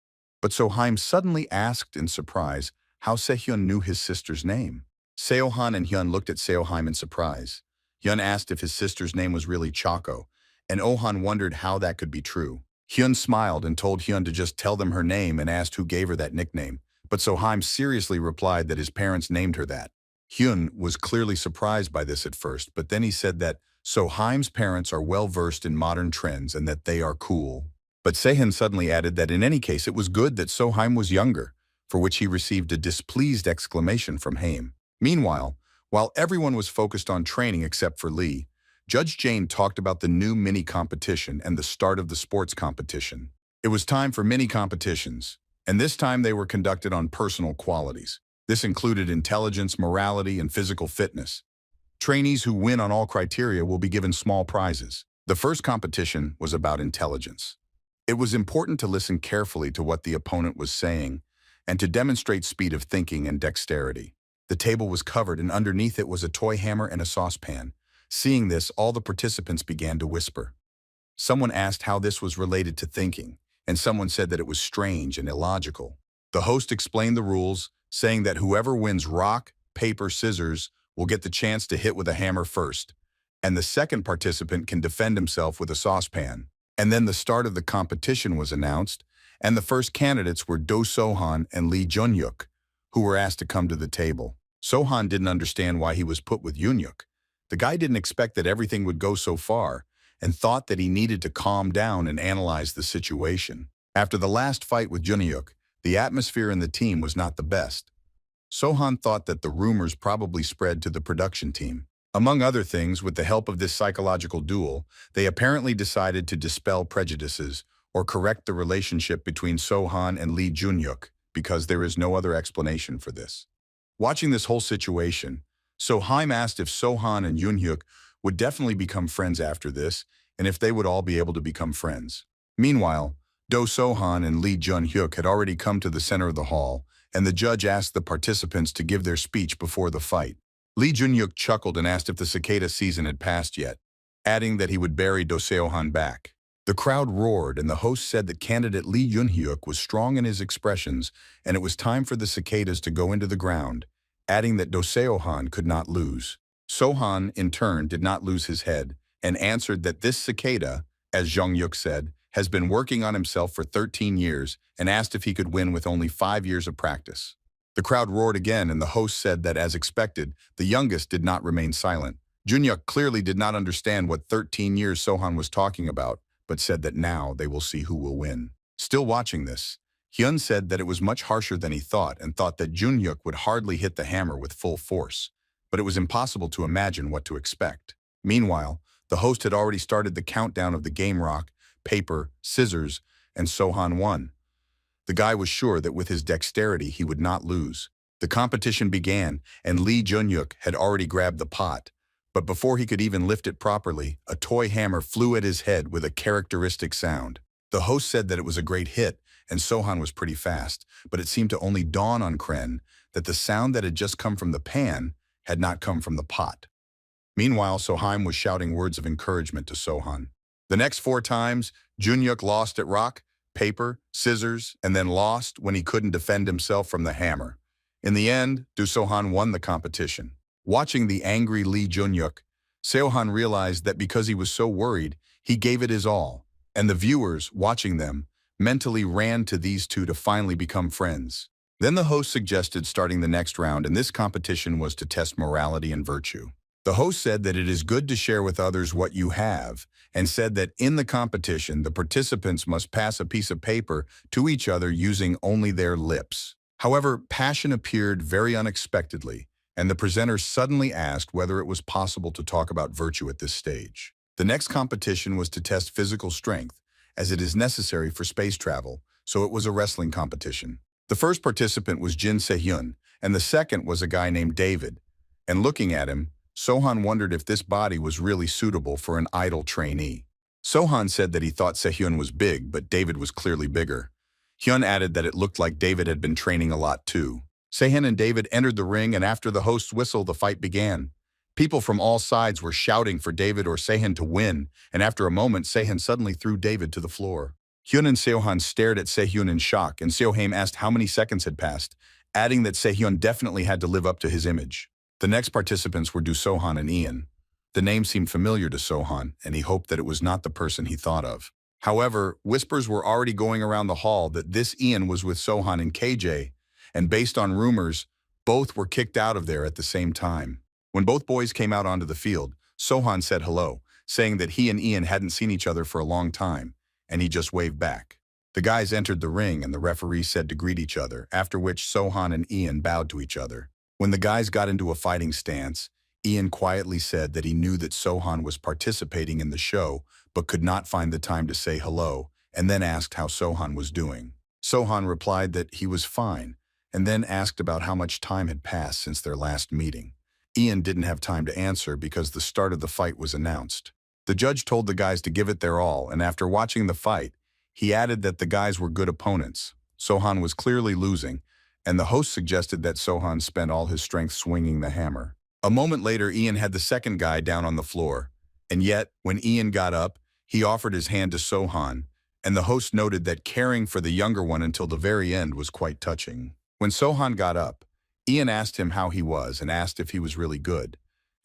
But Sohaim suddenly asked in surprise how Sehyun knew his sister's name. Seohan and Hyun looked at Seohaim in surprise. Hyun asked if his sister's name was really Choco, and Ohan wondered how that could be true. Hyun smiled and told Hyun to just tell them her name and asked who gave her that nickname, but Sohaim seriously replied that his parents named her that. Hyun was clearly surprised by this at first, but then he said that Sohaim's parents are well-versed in modern trends and that they are cool. But Sehun suddenly added that in any case it was good that Sohaim was younger, for which he received a displeased exclamation from Haim. Meanwhile, while everyone was focused on training except for Lee, Judge Jane talked about the new mini competition and the start of the sports competition. It was time for mini competitions, and this time they were conducted on personal qualities. This included intelligence, morality, and physical fitness. Trainees who win on all criteria will be given small prizes. The first competition was about intelligence. It was important to listen carefully to what the opponent was saying and to demonstrate speed of thinking and dexterity. The table was covered and underneath it was a toy hammer and a saucepan. Seeing this, all the participants began to whisper. Someone asked how this was related to thinking, and someone said that it was strange and illogical. The host explained the rules, saying that whoever wins rock, paper, scissors will get the chance to hit with a hammer first, and the second participant can defend himself with a saucepan. And then the start of the competition was announced, and the first candidates were Do Sohan and Lee Jun-huk, who were asked to come to the table. Sohan didn't understand why he was put with Jun-huk. The guy didn't expect that everything would go so far, and thought that he needed to calm down and analyze the situation. After the last fight with Jun-huk, the atmosphere in the team was not the best. Sohan thought that the rumors probably spread to the production team. Among other things, with the help of this psychological duel, they apparently decided to dispel prejudices or correct the relationship between Sohan and Lee Jun-huk, because there is no other explanation for this. Watching this whole situation, Sohaim asked if Sohan and Jun-huk would definitely become friends after this, and if they would all be able to become friends. Meanwhile, Do Sohan and Lee Jun-huk had already come to the center of the hall, and the judge asked the participants to give their speech before the fight. Lee Jun-huk chuckled and asked if the cicada season had passed yet, adding that he would bury Do Seohan back. The crowd roared, and the host said that candidate Lee Jun-huk was strong in his expressions, and it was time for the cicadas to go into the ground, adding that Do Seohan could not lose. Sohan, in turn, did not lose his head, and answered that this cicada, as Jung-hyuk said, has been working on himself for 13 years, and asked if he could win with only 5 years of practice. The crowd roared again, and the host said that, as expected, the youngest did not remain silent. Jun-huk clearly did not understand what 13 years Sohan was talking about, but said that now they will see who will win. Still watching this, Hyun said that it was much harsher than he thought, and thought that Jun-huk would hardly hit the hammer with full force, but it was impossible to imagine what to expect. Meanwhile, the host had already started the countdown of the game rock, paper, scissors, and Sohan won. The guy was sure that with his dexterity he would not lose. The competition began, and Lee Jun-huk had already grabbed the pot. But before he could even lift it properly, a toy hammer flew at his head with a characteristic sound. The host said that it was a great hit, and Sohan was pretty fast, but it seemed to only dawn on Kren that the sound that had just come from the pan had not come from the pot. Meanwhile, Sohaim was shouting words of encouragement to Sohan. The next 4 times, Jun-huk lost at rock, paper, scissors, and then lost when he couldn't defend himself from the hammer. In the end, Do Sohan won the competition. Watching the angry Lee Jun-huk, Sohan realized that because he was so worried, he gave it his all, and the viewers, watching them, mentally ran to these two to finally become friends. Then the host suggested starting the next round, and this competition was to test morality and virtue. The host said that it is good to share with others what you have, and said that in the competition, the participants must pass a piece of paper to each other using only their lips. However, passion appeared very unexpectedly, and the presenter suddenly asked whether it was possible to talk about virtue at this stage. The next competition was to test physical strength, as it is necessary for space travel, so it was a wrestling competition. The first participant was Jin Se-hyun, and the second was a guy named David. And looking at him, Sohan wondered if this body was really suitable for an idol trainee. Sohan said that he thought Se-hyun was big, but David was clearly bigger. Hyun added that it looked like David had been training a lot too. Sohan and David entered the ring, and after the host's whistle, the fight began. People from all sides were shouting for David or Sohan to win, and after a moment, Sohan suddenly threw David to the floor. Hyun and Sohan stared at Se-hyun in shock, and Sohan asked how many seconds had passed, adding that Se-hyun definitely had to live up to his image. The next participants were Sohan and Ian. The name seemed familiar to Sohan, and he hoped that it was not the person he thought of. However, whispers were already going around the hall that this Ian was with Sohan and KJ, and based on rumors, both were kicked out of there at the same time. When both boys came out onto the field, Sohan said hello, saying that he and Ian hadn't seen each other for a long time, and he just waved back. The guys entered the ring, and the referee said to greet each other, after which Sohan and Ian bowed to each other. When the guys got into a fighting stance, Ian quietly said that he knew that Sohan was participating in the show but could not find the time to say hello, and then asked how Sohan was doing. Sohan replied that he was fine, and then asked about how much time had passed since their last meeting. Ian didn't have time to answer because the start of the fight was announced. The judge told the guys to give it their all, and after watching the fight, he added that the guys were good opponents. Sohan was clearly losing, and the host suggested that Sohan spend all his strength swinging the hammer. A moment later, Ian had the second guy down on the floor, and yet, when Ian got up, he offered his hand to Sohan, and the host noted that caring for the younger one until the very end was quite touching. When Sohan got up, Ian asked him how he was and asked if he was really good,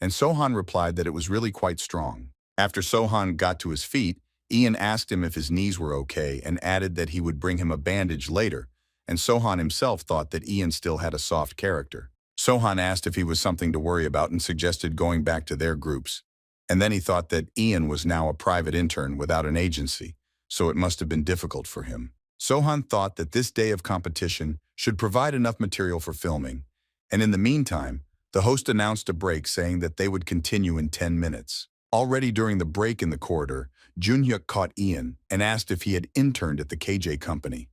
and Sohan replied that it was really quite strong. After Sohan got to his feet, Ian asked him if his knees were okay and added that he would bring him a bandage later, and Sohan himself thought that Ian still had a soft character. Sohan asked if he was something to worry about and suggested going back to their groups. And then he thought that Ian was now a private intern without an agency, so it must have been difficult for him. Sohan thought that this day of competition should provide enough material for filming, and in the meantime, the host announced a break saying that they would continue in 10 minutes. Already during the break in the corridor, Jun-huk caught Ian and asked if he had interned at the KJ company.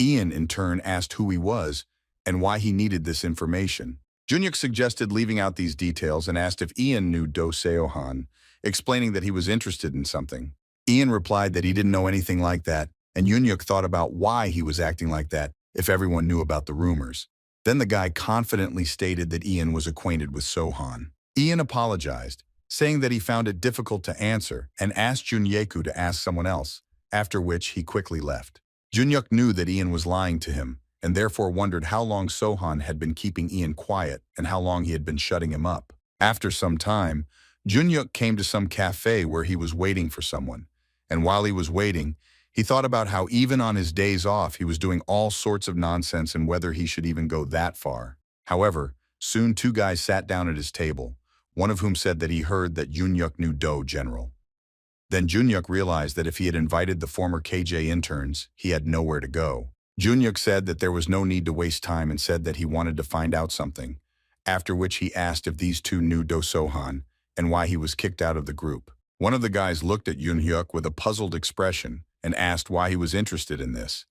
Ian, in turn, asked who he was and why he needed this information. Jun-huk suggested leaving out these details and asked if Ian knew Sohan, explaining that he was interested in something. Ian replied that he didn't know anything like that, and Jun-huk thought about why he was acting like that if everyone knew about the rumors. Then the guy confidently stated that Ian was acquainted with Sohan. Ian apologized, saying that he found it difficult to answer and asked Jun-huk to ask someone else, after which he quickly left. Jun-huk knew that Ian was lying to him, and therefore wondered how long Sohan had been keeping Ian quiet and how long he had been shutting him up. After some time, Jun-huk came to some cafe where he was waiting for someone, and while he was waiting, he thought about how even on his days off he was doing all sorts of nonsense and whether he should even go that far. However, soon two guys sat down at his table, one of whom said that he heard that Jun-huk knew Do General. Then Jun-huk realized that if he had invited the former KJ interns, he had nowhere to go. Jun-huk said that there was no need to waste time and said that he wanted to find out something, after which he asked if these two knew Do Sohan and why he was kicked out of the group. One of the guys looked at Jun-huk with a puzzled expression and asked why he was interested in this.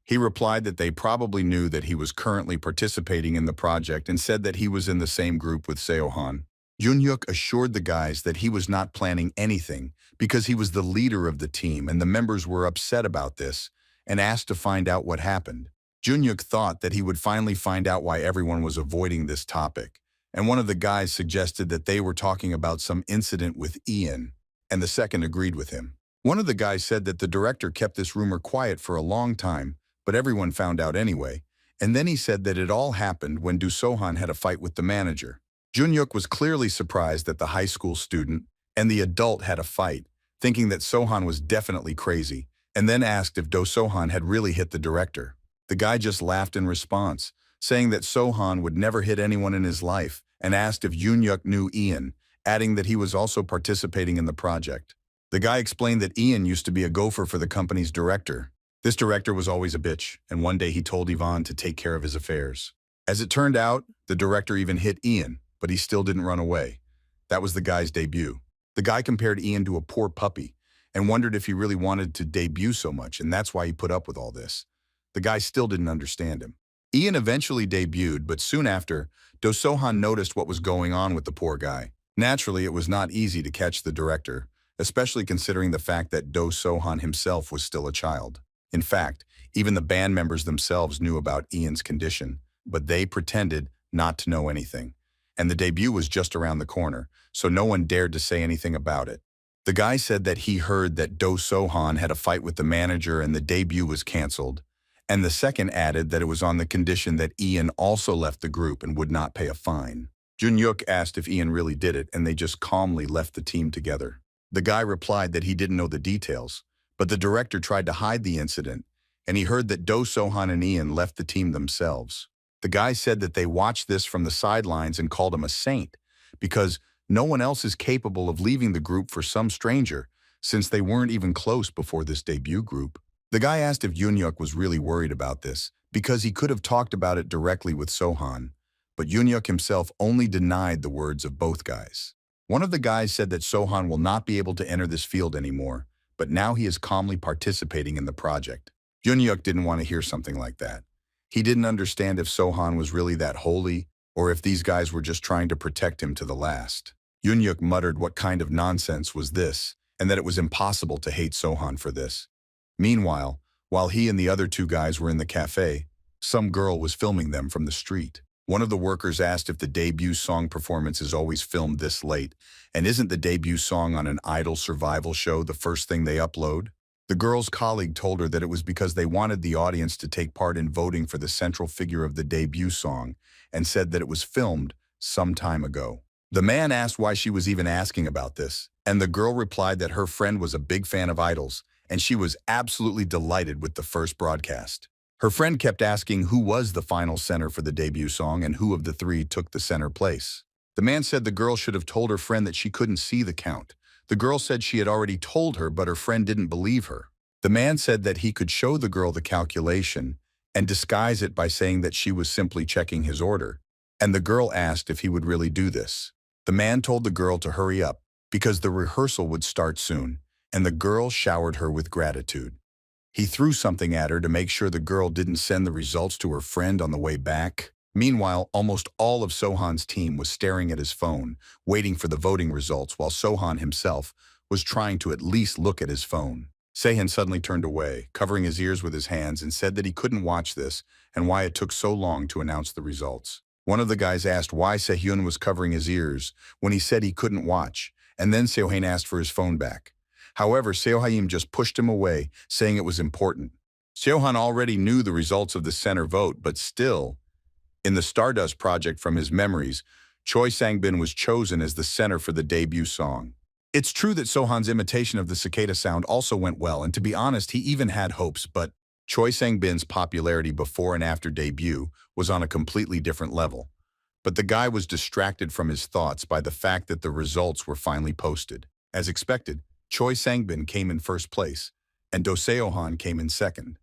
He replied that they probably knew that he was currently participating in the project and said that he was in the same group with Sohan. Jun-huk assured the guys that he was not planning anything because he was the leader of the team and the members were upset about this and asked to find out what happened. Jun-huk thought that he would finally find out why everyone was avoiding this topic, and one of the guys suggested that they were talking about some incident with Ian, and the second agreed with him. One of the guys said that the director kept this rumor quiet for a long time, but everyone found out anyway, and then he said that it all happened when Do Sohan had a fight with the manager. Jun-huk was clearly surprised that the high school student and the adult had a fight, thinking that Sohan was definitely crazy, and then asked if Do Sohan had really hit the director. The guy just laughed in response, saying that Sohan would never hit anyone in his life, and asked if Jun-huk knew Ian, adding that he was also participating in the project. The guy explained that Ian used to be a gopher for the company's director. This director was always a bitch, and one day he told Yvonne to take care of his affairs. As it turned out, the director even hit Ian, but he still didn't run away. That was the guy's debut. The guy compared Ian to a poor puppy and wondered if he really wanted to debut so much, and that's why he put up with all this. The guy still didn't understand him. Ian eventually debuted, but soon after, Sohan noticed what was going on with the poor guy. Naturally, it was not easy to catch the director, especially considering the fact that Sohan himself was still a child. In fact, even the band members themselves knew about Ian's condition, but they pretended not to know anything. And the debut was just around the corner, so no one dared to say anything about it. The guy said that he heard that Sohan had a fight with the manager and the debut was canceled, and the second added that it was on the condition that Ian also left the group and would not pay a fine. Jun-huk asked if Ian really did it, and they just calmly left the team together. The guy replied that he didn't know the details, but the director tried to hide the incident, and he heard that Sohan and Ian left the team themselves. The guy said that they watched this from the sidelines and called him a saint, because no one else is capable of leaving the group for some stranger, since they weren't even close before this debut group. The guy asked if Jun-huk was really worried about this, because he could have talked about it directly with Sohan, but Jun-huk himself only denied the words of both guys. One of the guys said that Sohan will not be able to enter this field anymore, but now he is calmly participating in the project. Jun-huk didn't want to hear something like that. He didn't understand if Sohan was really that holy, or if these guys were just trying to protect him to the last. Jun-huk muttered what kind of nonsense was this, and that it was impossible to hate Sohan for this. Meanwhile, while he and the other two guys were in the cafe, some girl was filming them from the street. One of the workers asked if the debut song performance is always filmed this late, and isn't the debut song on an idol survival show the first thing they upload? The girl's colleague told her that it was because they wanted the audience to take part in voting for the central figure of the debut song, and said that it was filmed some time ago. The man asked why she was even asking about this, and the girl replied that her friend was a big fan of idols, and she was absolutely delighted with the first broadcast. Her friend kept asking who was the final center for the debut song and who of the three took the center place. The man said the girl should have told her friend that she couldn't see the count. The girl said she had already told her, but her friend didn't believe her. The man said that he could show the girl the calculation and disguise it by saying that she was simply checking his order, and the girl asked if he would really do this. The man told the girl to hurry up because the rehearsal would start soon, and the girl showered her with gratitude. He threw something at her to make sure the girl didn't send the results to her friend on the way back. Meanwhile, almost all of Sohan's team was staring at his phone, waiting for the voting results, while Sohan himself was trying to at least look at his phone. Sohan suddenly turned away, covering his ears with his hands, and said that he couldn't watch this and why it took so long to announce the results. One of the guys asked why Sohan was covering his ears when he said he couldn't watch, and then Sohan asked for his phone back. However, Sohan just pushed him away, saying it was important. Sohan already knew the results of the center vote, but still, in the Stardust project from his memories, Choi Sang-bin was chosen as the center for the debut song. It's true that Sohan's imitation of the cicada sound also went well, and to be honest, he even had hopes, but Choi Sang-bin's popularity before and after debut was on a completely different level. But the guy was distracted from his thoughts by the fact that the results were finally posted. As expected, Choi Sang-bin came in first place, and Do Sohan came in second.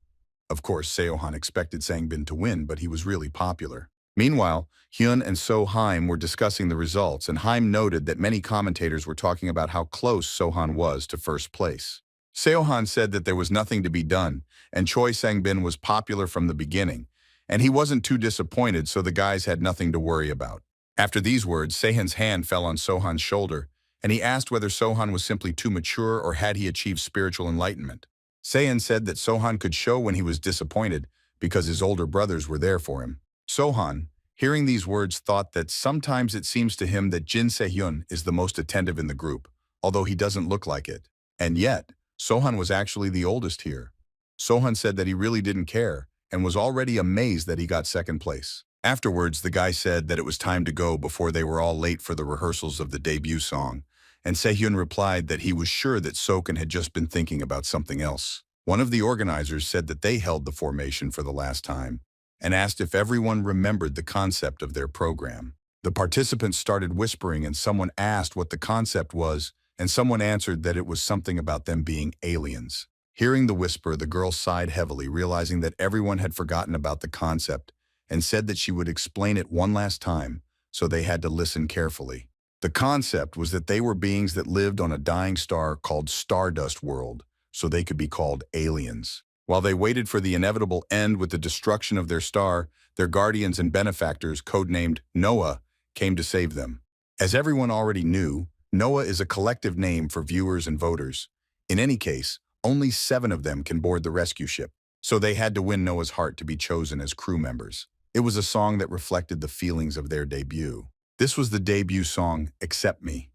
Of course, Sohan expected Sang-bin to win, but he was really popular. Meanwhile, Hyun and Sohan were discussing the results, and Haim noted that many commentators were talking about how close Sohan was to first place. Sohan said that there was nothing to be done, and Choi Sang-bin was popular from the beginning, and he wasn't too disappointed, so the guys had nothing to worry about. After these words, Sohan's hand fell on Sohan's shoulder, and he asked whether Sohan was simply too mature or had he achieved spiritual enlightenment. Sohan said that Sohan could show when he was disappointed because his older brothers were there for him. Sohan, hearing these words, thought that sometimes it seems to him that Jin Se-hyun is the most attentive in the group, although he doesn't look like it. And yet, Sohan was actually the oldest here. Sohan said that he really didn't care and was already amazed that he got second place. Afterwards, the guy said that it was time to go before they were all late for the rehearsals of the debut song, and Se-hyun replied that he was sure that Sokan had just been thinking about something else. One of the organizers said that they held the formation for the last time, and asked if everyone remembered the concept of their program. The participants started whispering, and someone asked what the concept was, and someone answered that it was something about them being aliens. Hearing the whisper, the girl sighed heavily, realizing that everyone had forgotten about the concept, and said that she would explain it one last time, so they had to listen carefully. The concept was that they were beings that lived on a dying star called Stardust World, so they could be called aliens. While they waited for the inevitable end with the destruction of their star, their guardians and benefactors, codenamed Noah, came to save them. As everyone already knew, Noah is a collective name for viewers and voters. In any case, only 7 of them can board the rescue ship, so they had to win Noah's heart to be chosen as crew members. It was a song that reflected the feelings of their debut. This was the debut song, Accept Me.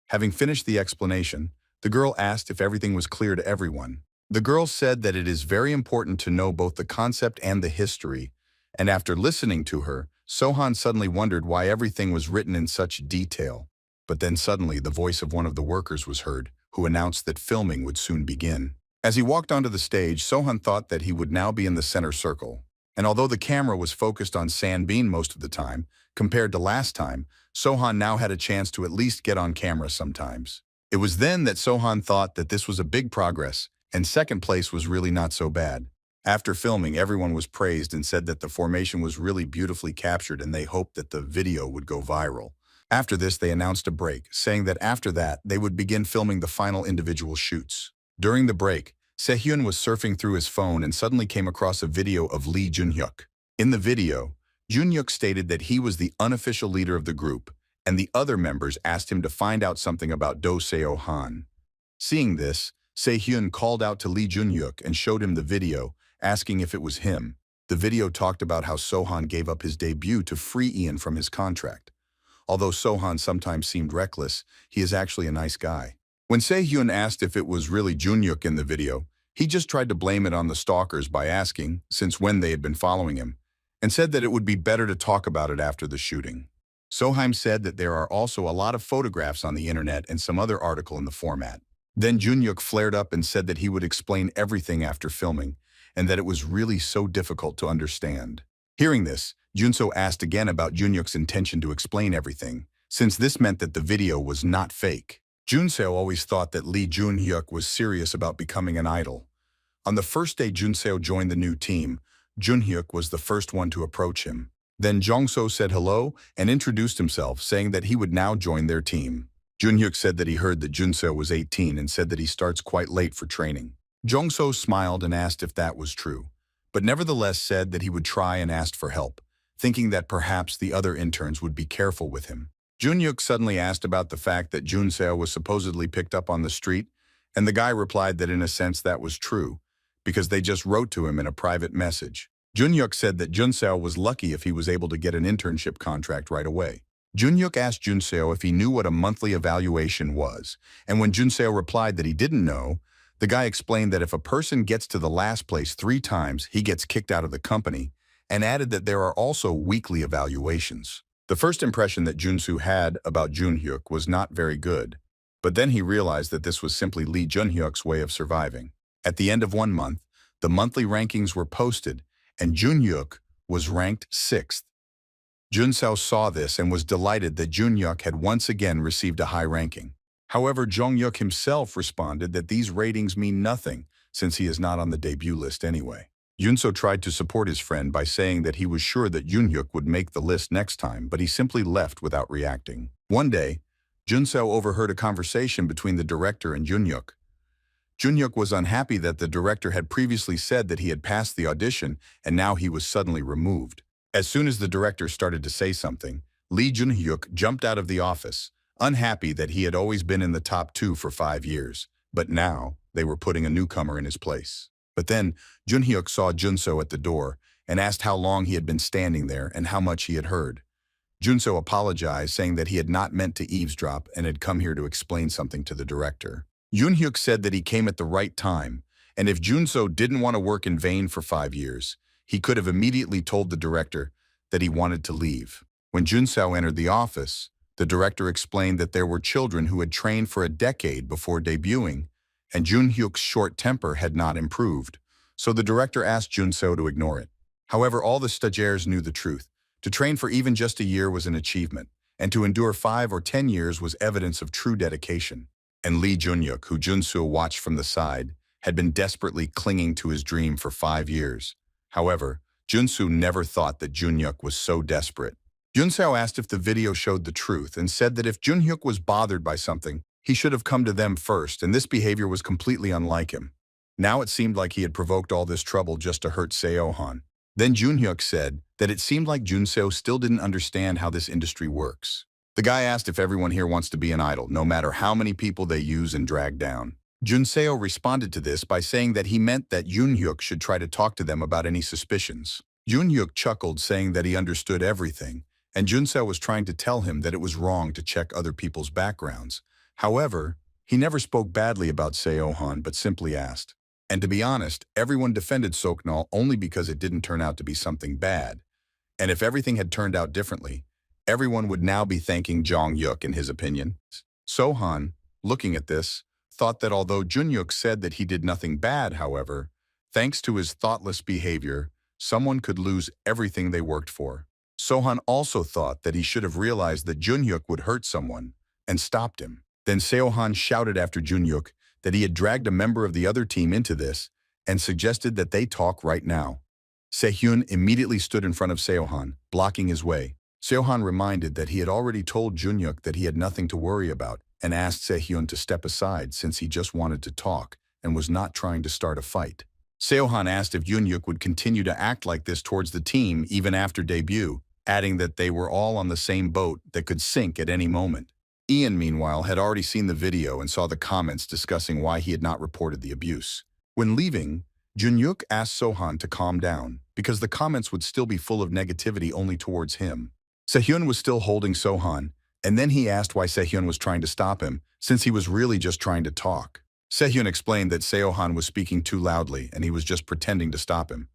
Having finished the explanation, the girl asked if everything was clear to everyone. The girl said that it is very important to know both the concept and the history, and after listening to her, Sohan suddenly wondered why everything was written in such detail. But then suddenly the voice of one of the workers was heard, who announced that filming would soon begin. As he walked onto the stage, Sohan thought that he would now be in the center circle. And although the camera was focused on Sanbin most of the time, compared to last time, Sohan now had a chance to at least get on camera sometimes. It was then that Sohan thought that this was a big progress, and second place was really not so bad. After filming, everyone was praised and said that the formation was really beautifully captured and they hoped that the video would go viral. After this, they announced a break, saying that after that, they would begin filming the final individual shoots. During the break, Sehun was surfing through his phone and suddenly came across a video of Lee Jun-huk. In the video, Jun-huk stated that he was the unofficial leader of the group, and the other members asked him to find out something about Do Seo-han. Seeing this, Sehun called out to Lee Jun-huk and showed him the video, asking if it was him. The video talked about how Sohan gave up his debut to free Ian from his contract. Although Sohan sometimes seemed reckless, he is actually a nice guy. When Sehun asked if it was really Jun-huk in the video, he just tried to blame it on the stalkers by asking since when they had been following him, and said that it would be better to talk about it after the shooting. Sohan said that there are also a lot of photographs on the internet and some other article in the format. Then Jun-huk flared up and said that he would explain everything after filming, and that it was really so difficult to understand. Hearing this, Junso asked again about Jun-huk's intention to explain everything, since this meant that the video was not fake. Junseo always thought that Lee Jun-huk was serious about becoming an idol. On the first day Junseo joined the new team, Jun-huk was the first one to approach him. Then Jongso said hello and introduced himself, saying that he would now join their team. Jun-huk said that he heard that Junseo was 18 and said that he starts quite late for training. Jongso smiled and asked if that was true, but nevertheless said that he would try and asked for help, thinking that perhaps the other interns would be careful with him. Jun-huk suddenly asked about the fact that Junseo was supposedly picked up on the street, and the guy replied that in a sense that was true, because they just wrote to him in a private message. Jun-huk said that Junseo was lucky if he was able to get an internship contract right away. Jun-huk asked Junseo if he knew what a monthly evaluation was, and when Junseo replied that he didn't know, the guy explained that if a person gets to the last place 3 times, he gets kicked out of the company, and added that there are also weekly evaluations. The first impression that Junsu had about Jun-huk was not very good, but then he realized that this was simply Lee Jun-huk's way of surviving. At the end of 1 month, the monthly rankings were posted, and Jun-huk was ranked 6th. Junseo saw this and was delighted that Jun-huk had once again received a high ranking. However, Jong-hyuk himself responded that these ratings mean nothing since he is not on the debut list anyway. Junso tried to support his friend by saying that he was sure that Jun-hyuk would make the list next time, but he simply left without reacting. One day, Junseo overheard a conversation between the director and Jun-hyuk. Jun-hyuk was unhappy that the director had previously said that he had passed the audition and now he was suddenly removed. As soon as the director started to say something, Lee Jun-hyuk jumped out of the office, unhappy that he had always been in the top 2 for 5 years, but now they were putting a newcomer in his place. But then Jun-hyuk saw Junso at the door and asked how long he had been standing there and how much he had heard. Junso apologized, saying that he had not meant to eavesdrop and had come here to explain something to the director. Jun-hyuk said that he came at the right time, and if Junso didn't want to work in vain for 5 years, he could have immediately told the director that he wanted to leave. When Junso entered the office, the director explained that there were children who had trained for a decade before debuting, and Jun-hyuk's short temper had not improved, so the director asked Junso to ignore it. However, all the stagiaires knew the truth. To train for even just a year was an achievement, and to endure 5 or 10 years was evidence of true dedication. And Lee Jun-hyuk, who Junso watched from the side, had been desperately clinging to his dream for 5 years. However, Junsu never thought that Jun-huk was so desperate. Junseo asked if the video showed the truth and said that if Jun-huk was bothered by something, he should have come to them first, and this behavior was completely unlike him. Now it seemed like he had provoked all this trouble just to hurt Sohan. Then Jun-huk said that it seemed like Junseo still didn't understand how this industry works. The guy asked if everyone here wants to be an idol, no matter how many people they use and drag down. Junseo responded to this by saying that he meant that Jun-huk should try to talk to them about any suspicions. Jun-huk chuckled, saying that he understood everything, and Junseo was trying to tell him that it was wrong to check other people's backgrounds. However, he never spoke badly about Sohan but simply asked. And to be honest, everyone defended Soknal only because it didn't turn out to be something bad. And if everything had turned out differently, everyone would now be thanking Jong-hyuk in his opinion. Sohan, looking at this, thought that although Jun-huk said that he did nothing bad, however, thanks to his thoughtless behavior, someone could lose everything they worked for. Sohan also thought that he should have realized that Jun-huk would hurt someone and stopped him. Then Sohan shouted after Jun-huk that he had dragged a member of the other team into this and suggested that they talk right now. Sehun immediately stood in front of Sohan, blocking his way. Sohan reminded that he had already told Jun-huk that he had nothing to worry about and asked Sehun to step aside since he just wanted to talk and was not trying to start a fight. Sohan asked if Jun-huk would continue to act like this towards the team even after debut, adding that they were all on the same boat that could sink at any moment. Ian, meanwhile, had already seen the video and saw the comments discussing why he had not reported the abuse. When leaving, Jun-huk asked Sohan to calm down because the comments would still be full of negativity only towards him. Sehun was still holding Sohan, and then he asked why Sehun was trying to stop him, since he was really just trying to talk. Sehun explained that Sohan was speaking too loudly and he was just pretending to stop him.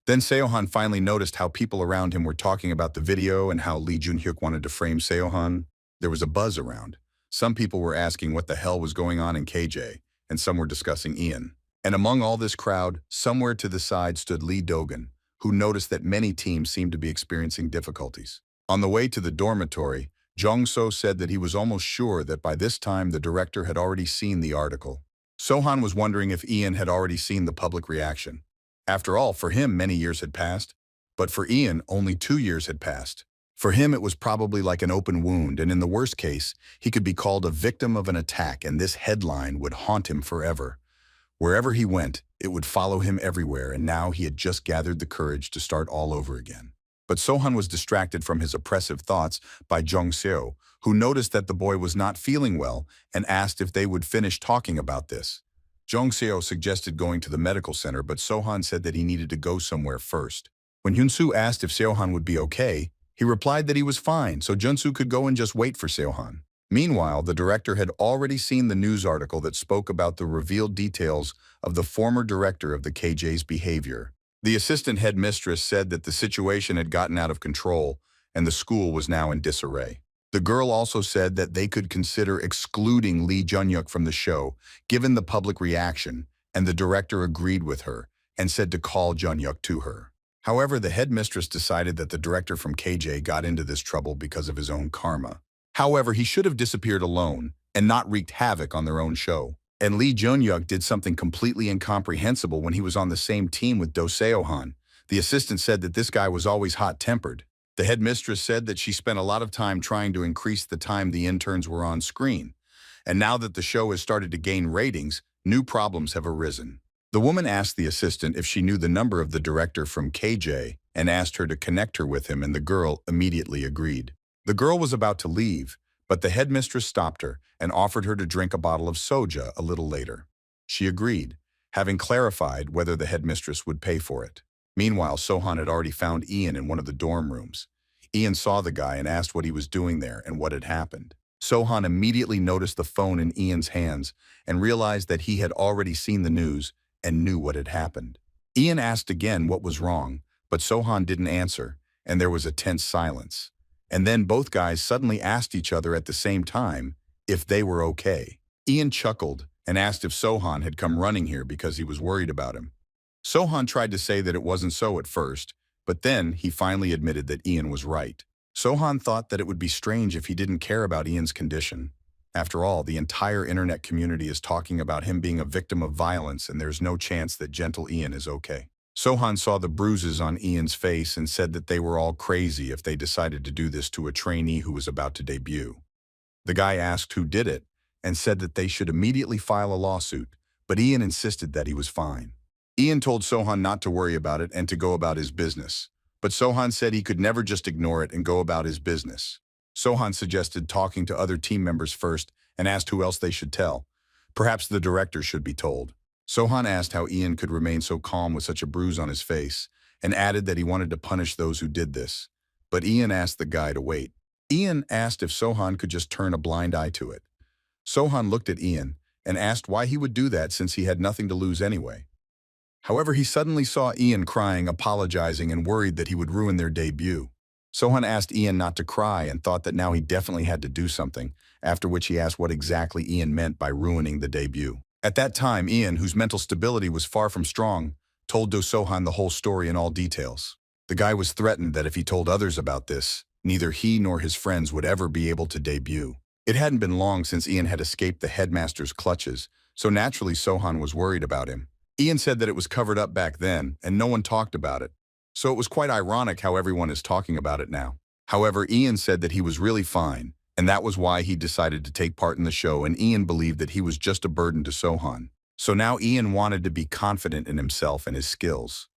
Then Sohan finally noticed how people around him were talking about the video and how Lee Jun-huk wanted to frame Sohan. There was a buzz around. Some people were asking what the hell was going on in KJ, and some were discussing Ian. And among all this crowd, somewhere to the side stood Lee Dogan, who noticed that many teams seemed to be experiencing difficulties. On the way to the dormitory, Jong-so said that he was almost sure that by this time the director had already seen the article. Sohan was wondering if Ian had already seen the public reaction. After all, for him, many years had passed, but for Ian, only 2 years had passed. For him, it was probably like an open wound, and in the worst case, he could be called a victim of an attack, and this headline would haunt him forever. Wherever he went, it would follow him everywhere, and now he had just gathered the courage to start all over again. But Sohan was distracted from his oppressive thoughts by Jong-seo, who noticed that the boy was not feeling well and asked if they would finish talking about this. Jong-seo suggested going to the medical center, but Sohan said that he needed to go somewhere first. When Hyun-soo asked if Sohan would be okay, he replied that he was fine, so Jun-soo could go and just wait for Sohan. Meanwhile, the director had already seen the news article that spoke about the revealed details of the former director of the KJ's behavior. The assistant headmistress said that the situation had gotten out of control and the school was now in disarray. The girl also said that they could consider excluding Lee Jun-huk from the show, given the public reaction, and the director agreed with her and said to call Jun-huk to her. However, the headmistress decided that the director from KJ got into this trouble because of his own karma. However, he should have disappeared alone and not wreaked havoc on their own show. And Lee Jun-huk did something completely incomprehensible when he was on the same team with Do Sohan. The assistant said that this guy was always hot-tempered. The headmistress said that she spent a lot of time trying to increase the time the interns were on screen. And now that the show has started to gain ratings, new problems have arisen. The woman asked the assistant if she knew the number of the director from KJ and asked her to connect her with him, and the girl immediately agreed. The girl was about to leave, but the headmistress stopped her and offered her to drink a bottle of soja a little later. She agreed, having clarified whether the headmistress would pay for it. Meanwhile, Sohan had already found Ian in one of the dorm rooms. Ian saw the guy and asked what he was doing there and what had happened. Sohan immediately noticed the phone in Ian's hands and realized that he had already seen the news and knew what had happened. Ian asked again what was wrong, but Sohan didn't answer, and there was a tense silence. And then both guys suddenly asked each other at the same time if they were okay. Ian chuckled and asked if Sohan had come running here because he was worried about him. Sohan tried to say that it wasn't so at first, but then he finally admitted that Ian was right. Sohan thought that it would be strange if he didn't care about Ian's condition. After all, the entire internet community is talking about him being a victim of violence, and there's no chance that gentle Ian is okay. Sohan saw the bruises on Ian's face and said that they were all crazy if they decided to do this to a trainee who was about to debut. The guy asked who did it and said that they should immediately file a lawsuit, but Ian insisted that he was fine. Ian told Sohan not to worry about it and to go about his business, but Sohan said he could never just ignore it and go about his business. Sohan suggested talking to other team members first and asked who else they should tell. Perhaps the director should be told. Sohan asked how Ian could remain so calm with such a bruise on his face and added that he wanted to punish those who did this. But Ian asked the guy to wait. Ian asked if Sohan could just turn a blind eye to it. Sohan looked at Ian and asked why he would do that since he had nothing to lose anyway. However, he suddenly saw Ian crying, apologizing, and worried that he would ruin their debut. Sohan asked Ian not to cry and thought that now he definitely had to do something, after which he asked what exactly Ian meant by ruining the debut. At that time, Ian, whose mental stability was far from strong, told Sohan the whole story in all details. The guy was threatened that if he told others about this, neither he nor his friends would ever be able to debut. It hadn't been long since Ian had escaped the headmaster's clutches, so naturally Sohan was worried about him. Ian said that it was covered up back then, and no one talked about it. So it was quite ironic how everyone is talking about it now. However, Ian said that he was really fine, and that was why he decided to take part in the show, and Ian believed that he was just a burden to Sohan. So now Ian wanted to be confident in himself and his skills.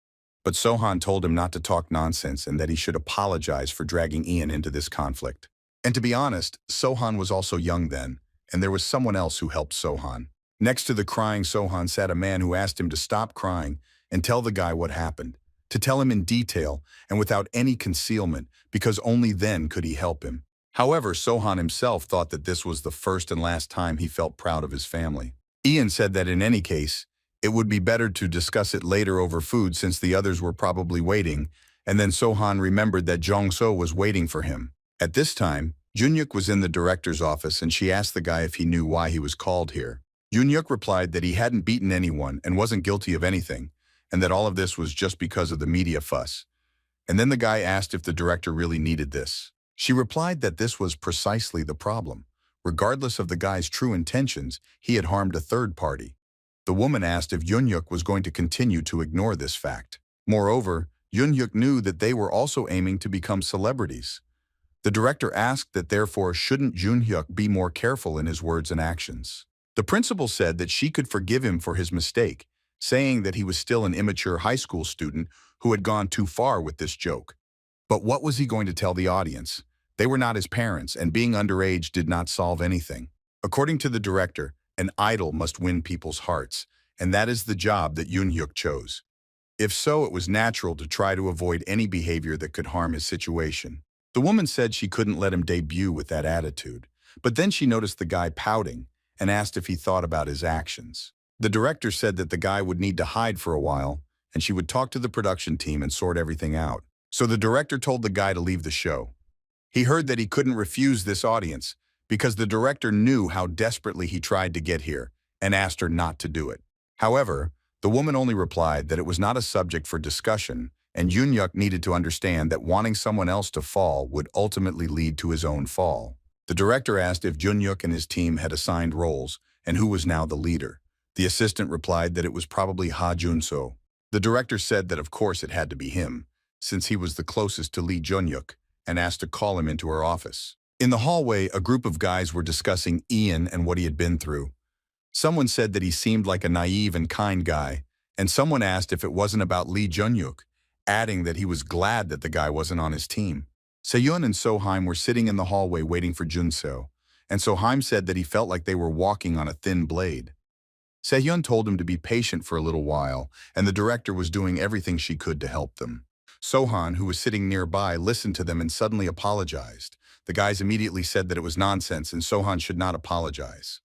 But Sohan told him not to talk nonsense and that he should apologize for dragging Ian into this conflict. And to be honest, Sohan was also young then, and there was someone else who helped Sohan. Next to the crying Sohan sat a man who asked him to stop crying and tell the guy what happened, to tell him in detail and without any concealment, because only then could he help him. However, Sohan himself thought that this was the first and last time he felt proud of his family. Ian said that in any case, it would be better to discuss it later over food since the others were probably waiting, and then Sohan remembered that Jong-so was waiting for him. At this time, Jun-huk was in the director's office and she asked the guy if he knew why he was called here. Jun-huk replied that he hadn't beaten anyone and wasn't guilty of anything, and that all of this was just because of the media fuss. And then the guy asked if the director really needed this. She replied that this was precisely the problem. Regardless of the guy's true intentions, he had harmed a third party. The woman asked if Jun-huk was going to continue to ignore this fact. Moreover, Jun-huk knew that they were also aiming to become celebrities. The director asked that therefore shouldn't Jun-huk be more careful in his words and actions. The principal said that she could forgive him for his mistake, saying that he was still an immature high school student who had gone too far with this joke. But what was he going to tell the audience? They were not his parents, and being underage did not solve anything. According to the director, an idol must win people's hearts, and that is the job that Jun-huk chose. If so, it was natural to try to avoid any behavior that could harm his situation. The woman said she couldn't let him debut with that attitude, but then she noticed the guy pouting and asked if he thought about his actions. The director said that the guy would need to hide for a while, and she would talk to the production team and sort everything out. So the director told the guy to leave the show. He heard that he couldn't refuse this audience because the director knew how desperately he tried to get here and asked her not to do it. However, the woman only replied that it was not a subject for discussion, and Jun-huk needed to understand that wanting someone else to fall would ultimately lead to his own fall. The director asked if Jun-huk and his team had assigned roles and who was now the leader. The assistant replied that it was probably Ha Jun-so. The director said that of course it had to be him, since he was the closest to Lee Jun-huk, and asked to call him into her office. In the hallway, a group of guys were discussing Ian and what he had been through. Someone said that he seemed like a naive and kind guy, and someone asked if it wasn't about Lee Jun-huk, adding that he was glad that the guy wasn't on his team. Seyun and Sohan were sitting in the hallway waiting for Jun-so, and Sohan said that he felt like they were walking on a thin blade. Seyun told him to be patient for a little while, and the director was doing everything she could to help them. Sohan, who was sitting nearby, listened to them and suddenly apologized. The guys immediately said that it was nonsense and Sohan should not apologize.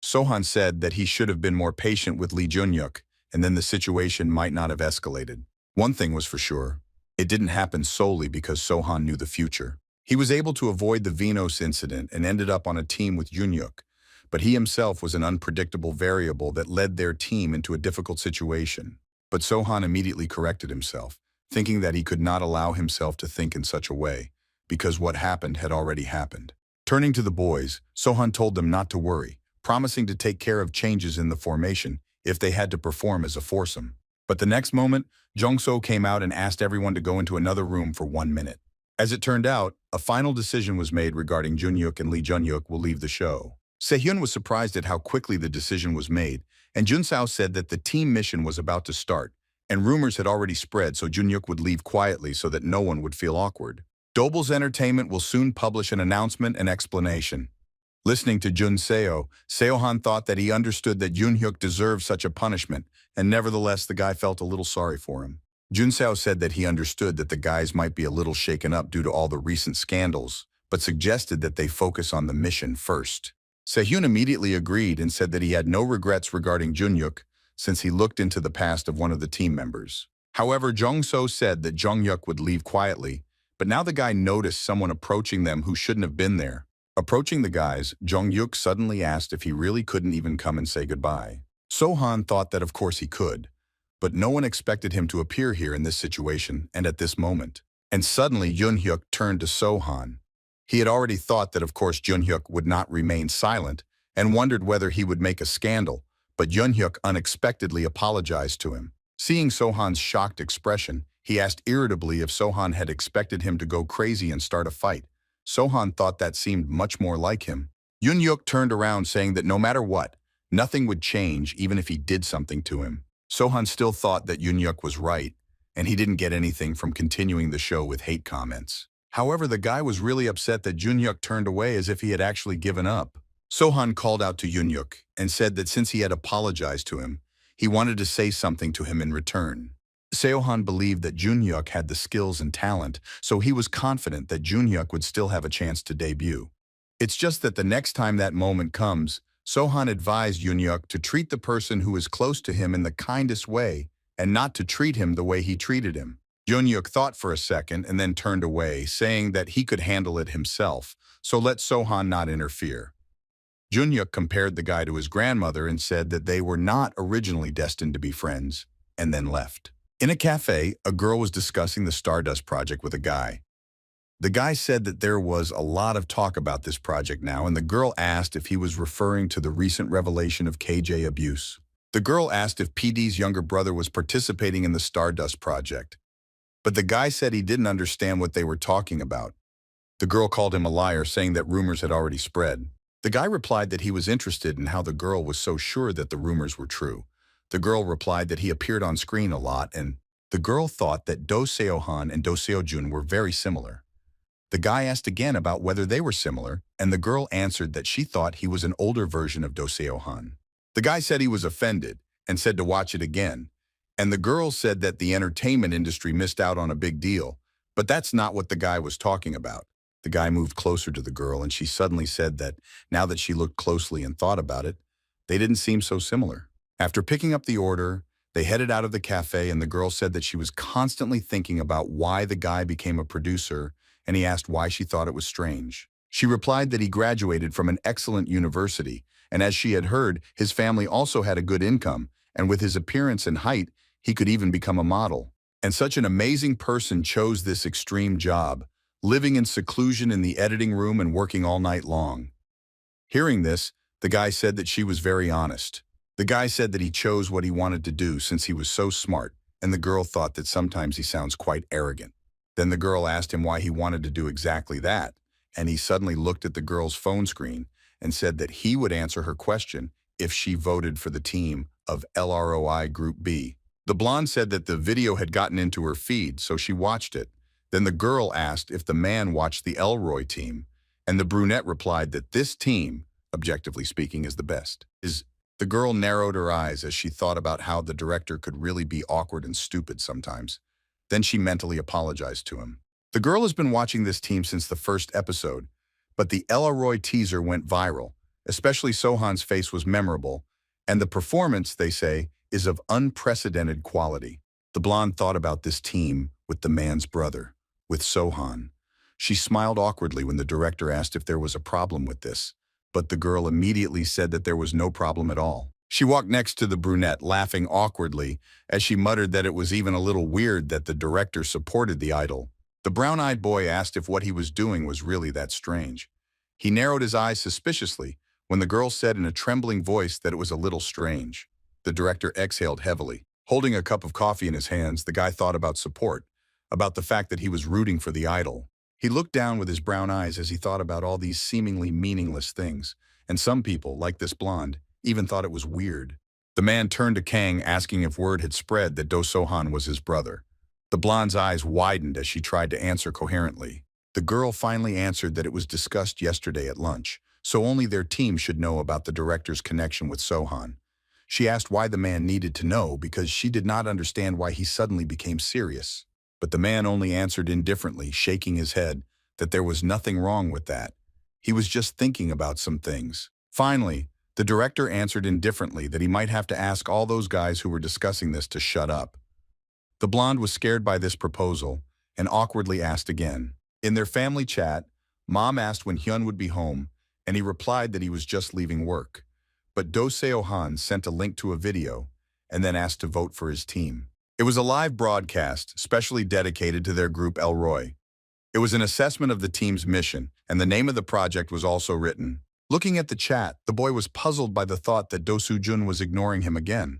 Sohan said that he should have been more patient with Lee Jun-huk, and then the situation might not have escalated. One thing was for sure. It didn't happen solely because Sohan knew the future. He was able to avoid the Venus incident and ended up on a team with Jun-huk, but he himself was an unpredictable variable that led their team into a difficult situation. But Sohan immediately corrected himself, thinking that he could not allow himself to think in such a way, because what happened had already happened. Turning to the boys, Sohan told them not to worry, promising to take care of changes in the formation if they had to perform as a foursome. But the next moment, Jung-so came out and asked everyone to go into another room for 1 minute. As it turned out, a final decision was made regarding Jun-huk and Lee Jun-huk will leave the show. Sehun was surprised at how quickly the decision was made, and Jun-sao said that the team mission was about to start, and rumors had already spread so Jun-huk would leave quietly so that no one would feel awkward. Doble's Entertainment will soon publish an announcement and explanation. Listening to Jun-seo, Sohan thought that he understood that Jun-huk deserved such a punishment, and nevertheless the guy felt a little sorry for him. Jun-seo said that he understood that the guys might be a little shaken up due to all the recent scandals, but suggested that they focus on the mission first. Sehun immediately agreed and said that he had no regrets regarding Jun-huk since he looked into the past of one of the team members. However, Jung-so said that Jung-huk would leave quietly, but now the guy noticed someone approaching them who shouldn't have been there. Approaching the guys, Jung-huk suddenly asked if he really couldn't even come and say goodbye. Sohan thought that of course he could, but no one expected him to appear here in this situation and at this moment. And suddenly Jun-huk turned to Sohan. He had already thought that of course Jun-huk would not remain silent and wondered whether he would make a scandal, but Jun-huk unexpectedly apologized to him. Seeing Sohan's shocked expression, he asked irritably if Sohan had expected him to go crazy and start a fight. Sohan thought that seemed much more like him. Jun-huk turned around saying that no matter what, nothing would change even if he did something to him. Sohan still thought that Jun-huk was right, and he didn't get anything from continuing the show with hate comments. However, the guy was really upset that Jun-huk turned away as if he had actually given up. Sohan called out to Jun-huk and said that since he had apologized to him, he wanted to say something to him in return. Sohan believed that Jun-huk had the skills and talent, so he was confident that Jun-huk would still have a chance to debut. It's just that the next time that moment comes, Sohan advised Jun-huk to treat the person who is close to him in the kindest way and not to treat him the way he treated him. Jun-huk thought for a second and then turned away, saying that he could handle it himself, so let Sohan not interfere. Jun-huk compared the guy to his grandmother and said that they were not originally destined to be friends, and then left. In a cafe, a girl was discussing the Stardust project with a guy. The guy said that there was a lot of talk about this project now, and the girl asked if he was referring to the recent revelation of KJ abuse. The girl asked if PD's younger brother was participating in the Stardust project, but the guy said he didn't understand what they were talking about. The girl called him a liar, saying that rumors had already spread. The guy replied that he was interested in how the girl was so sure that the rumors were true. The girl replied that he appeared on screen a lot, and the girl thought that Do Seo-han and Do Seo-jun were very similar. The guy asked again about whether they were similar, and the girl answered that she thought he was an older version of Do Seo-han. The guy said he was offended and said to watch it again, and the girl said that the entertainment industry missed out on a big deal, but that's not what the guy was talking about. The guy moved closer to the girl, and she suddenly said that now that she looked closely and thought about it, they didn't seem so similar. After picking up the order, they headed out of the cafe, and the girl said that she was constantly thinking about why the guy became a producer, and he asked why she thought it was strange. She replied that he graduated from an excellent university, and as she had heard, his family also had a good income, and with his appearance and height, he could even become a model. And such an amazing person chose this extreme job, living in seclusion in the editing room and working all night long. Hearing this, the guy said that she was very honest. The guy said that he chose what he wanted to do since he was so smart, and the girl thought that sometimes he sounds quite arrogant. Then the girl asked him why he wanted to do exactly that, and he suddenly looked at the girl's phone screen and said that he would answer her question if she voted for the team of LROI Group B. The blonde said that the video had gotten into her feed, so she watched it. Then the girl asked if the man watched the Elroy team, and the brunette replied that this team, objectively speaking, is the best. The girl narrowed her eyes as she thought about how the director could really be awkward and stupid sometimes. Then she mentally apologized to him. The girl has been watching this team since the first episode, but the Elroy teaser went viral. Especially Sohan's face was memorable, and the performance, they say, is of unprecedented quality. The blonde thought about this team with the man's brother, with Sohan. She smiled awkwardly when the director asked if there was a problem with this, but the girl immediately said that there was no problem at all. She walked next to the brunette, laughing awkwardly, as she muttered that it was even a little weird that the director supported the idol. The brown-eyed boy asked if what he was doing was really that strange. He narrowed his eyes suspiciously when the girl said in a trembling voice that it was a little strange. The director exhaled heavily. Holding a cup of coffee in his hands, the guy thought about support, about the fact that he was rooting for the idol. He looked down with his brown eyes as he thought about all these seemingly meaningless things, and some people, like this blonde, even thought it was weird. The man turned to Kang, asking if word had spread that Do Sohan was his brother. The blonde's eyes widened as she tried to answer coherently. The girl finally answered that it was discussed yesterday at lunch, so only their team should know about the director's connection with Sohan. She asked why the man needed to know because she did not understand why he suddenly became serious. But the man only answered indifferently, shaking his head, that there was nothing wrong with that. He was just thinking about some things. Finally, the director answered indifferently that he might have to ask all those guys who were discussing this to shut up. The blonde was scared by this proposal and awkwardly asked again. In their family chat, Mom asked when Hyun would be home, and he replied that he was just leaving work. But Do Sohan sent a link to a video and then asked to vote for his team. It was a live broadcast, specially dedicated to their group Elroy. It was an assessment of the team's mission, and the name of the project was also written. Looking at the chat, the boy was puzzled by the thought that Do Soo-jun was ignoring him again.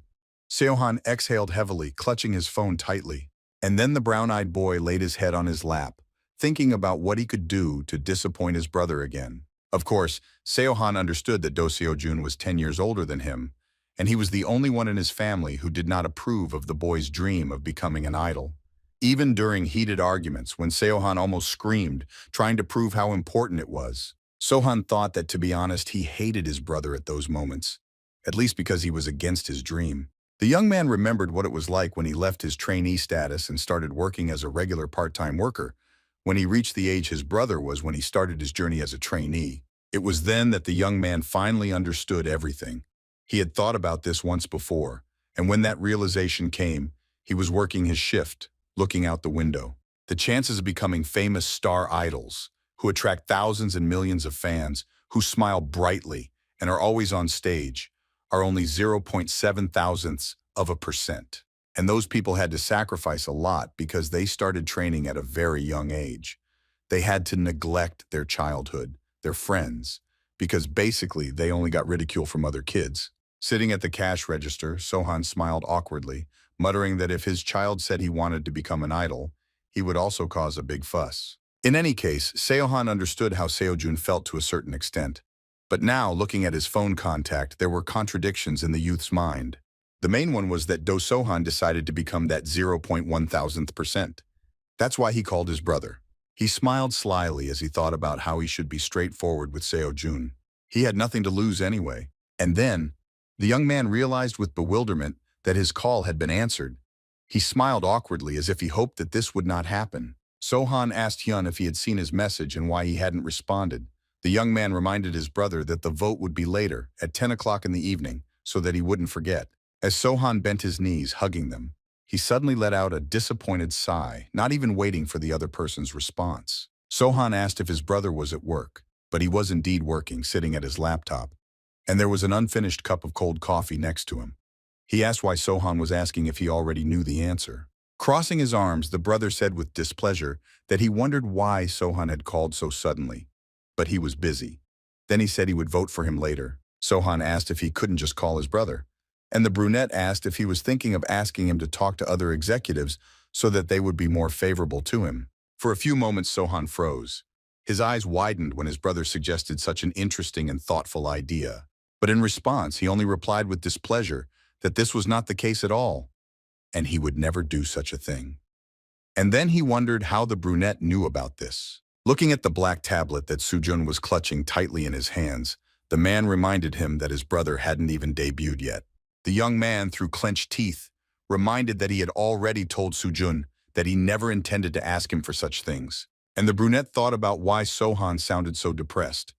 Sohan exhaled heavily, clutching his phone tightly. And then the brown-eyed boy laid his head on his lap, thinking about what he could do to disappoint his brother again. Of course, Sohan understood that Do Seo-jun was 10 years older than him, and he was the only one in his family who did not approve of the boy's dream of becoming an idol. Even during heated arguments, when Sohan almost screamed, trying to prove how important it was, Sohan thought that, to be honest, he hated his brother at those moments, at least because he was against his dream. The young man remembered what it was like when he left his trainee status and started working as a regular part-time worker. When he reached the age his brother was when he started his journey as a trainee. It was then that the young man finally understood everything. He had thought about this once before, and when that realization came, he was working his shift, looking out the window. The chances of becoming famous star idols, who attract thousands and millions of fans, who smile brightly and are always on stage, are only 0.7 thousandths of a percent. And those people had to sacrifice a lot because they started training at a very young age. They had to neglect their childhood, their friends, because basically they only got ridicule from other kids. Sitting at the cash register, Sohan smiled awkwardly, muttering that if his child said he wanted to become an idol, he would also cause a big fuss. In any case, Sohan understood how Seo-jun felt to a certain extent. But now, looking at his phone contact, there were contradictions in the youth's mind. The main one was that Do Sohan decided to become that 0.1 thousandth percent. That's why he called his brother. He smiled slyly as he thought about how he should be straightforward with Seo-jun. He had nothing to lose anyway. And then, the young man realized with bewilderment that his call had been answered. He smiled awkwardly as if he hoped that this would not happen. Sohan asked Hyun if he had seen his message and why he hadn't responded. The young man reminded his brother that the vote would be later, at 10 o'clock in the evening, so that he wouldn't forget. As Sohan bent his knees, hugging them, he suddenly let out a disappointed sigh, not even waiting for the other person's response. Sohan asked if his brother was at work, but he was indeed working, sitting at his laptop, and there was an unfinished cup of cold coffee next to him. He asked why Sohan was asking if he already knew the answer. Crossing his arms, the brother said with displeasure that he wondered why Sohan had called so suddenly, but he was busy. Then he said he would vote for him later. Sohan asked if he couldn't just call his brother, and the brunette asked if he was thinking of asking him to talk to other executives so that they would be more favorable to him. For a few moments, Sohan froze. His eyes widened when his brother suggested such an interesting and thoughtful idea. But in response, he only replied with displeasure that this was not the case at all, and he would never do such a thing. And then he wondered how the brunette knew about this. Looking at the black tablet that Soo-jun was clutching tightly in his hands, the man reminded him that his brother hadn't even debuted yet. The young man, through clenched teeth, reminded that he had already told Soo-jun that he never intended to ask him for such things. And the brunette thought about why Sohan sounded so depressed.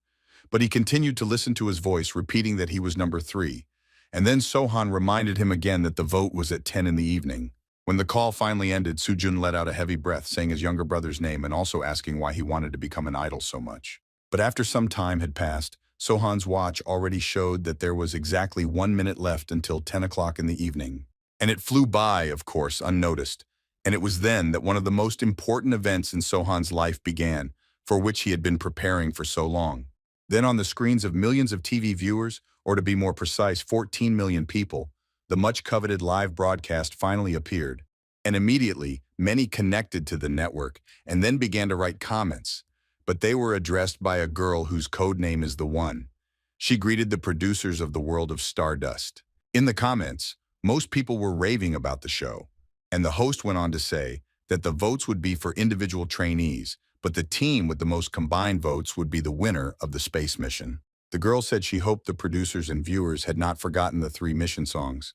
But he continued to listen to his voice, repeating that he was number 3. And then Sohan reminded him again that the vote was at 10 in the evening. When the call finally ended, Soo-jun let out a heavy breath, saying his younger brother's name and also asking why he wanted to become an idol so much. But after some time had passed, Sohan's watch already showed that there was exactly 1 minute left until 10 o'clock in the evening. And it flew by, of course, unnoticed. And it was then that one of the most important events in Sohan's life began, for which he had been preparing for so long. Then on the screens of millions of TV viewers, or to be more precise, 14 million people, the much-coveted live broadcast finally appeared. And immediately, many connected to the network and then began to write comments. But they were addressed by a girl whose code name is The One. She greeted the producers of the world of Stardust. In the comments, most people were raving about the show. And the host went on to say that the votes would be for individual trainees, but the team with the most combined votes would be the winner of the space mission. The girl said she hoped the producers and viewers had not forgotten the 3 mission songs.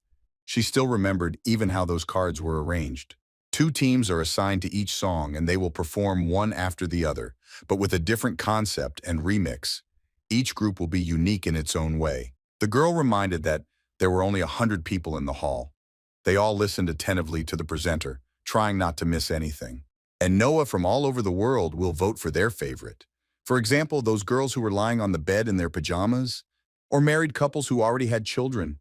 She still remembered even how those cards were arranged. 2 teams are assigned to each song and they will perform one after the other, but with a different concept and remix. Each group will be unique in its own way. The girl reminded that there were only 100 people in the hall. They all listened attentively to the presenter, trying not to miss anything. And Noah from all over the world will vote for their favorite. For example, those girls who were lying on the bed in their pajamas, or married couples who already had children.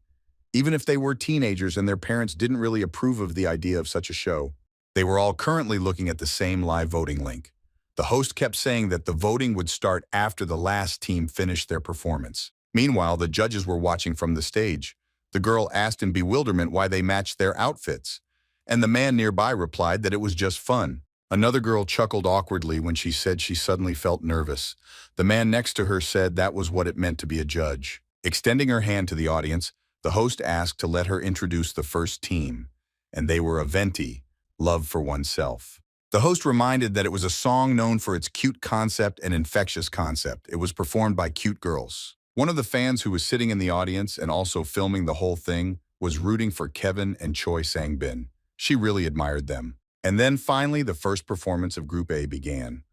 Even if they were teenagers and their parents didn't really approve of the idea of such a show, they were all currently looking at the same live voting link. The host kept saying that the voting would start after the last team finished their performance. Meanwhile, the judges were watching from the stage. The girl asked in bewilderment why they matched their outfits, and the man nearby replied that it was just fun. Another girl chuckled awkwardly when she said she suddenly felt nervous. The man next to her said that was what it meant to be a judge. Extending her hand to the audience, the host asked to let her introduce the first team, and they were Aventi, Love for Oneself. The host reminded that it was a song known for its cute concept and infectious concept. It was performed by cute girls. One of the fans who was sitting in the audience and also filming the whole thing was rooting for Kevin and Choi Sang-bin. She really admired them. And then finally, the first performance of Group A began.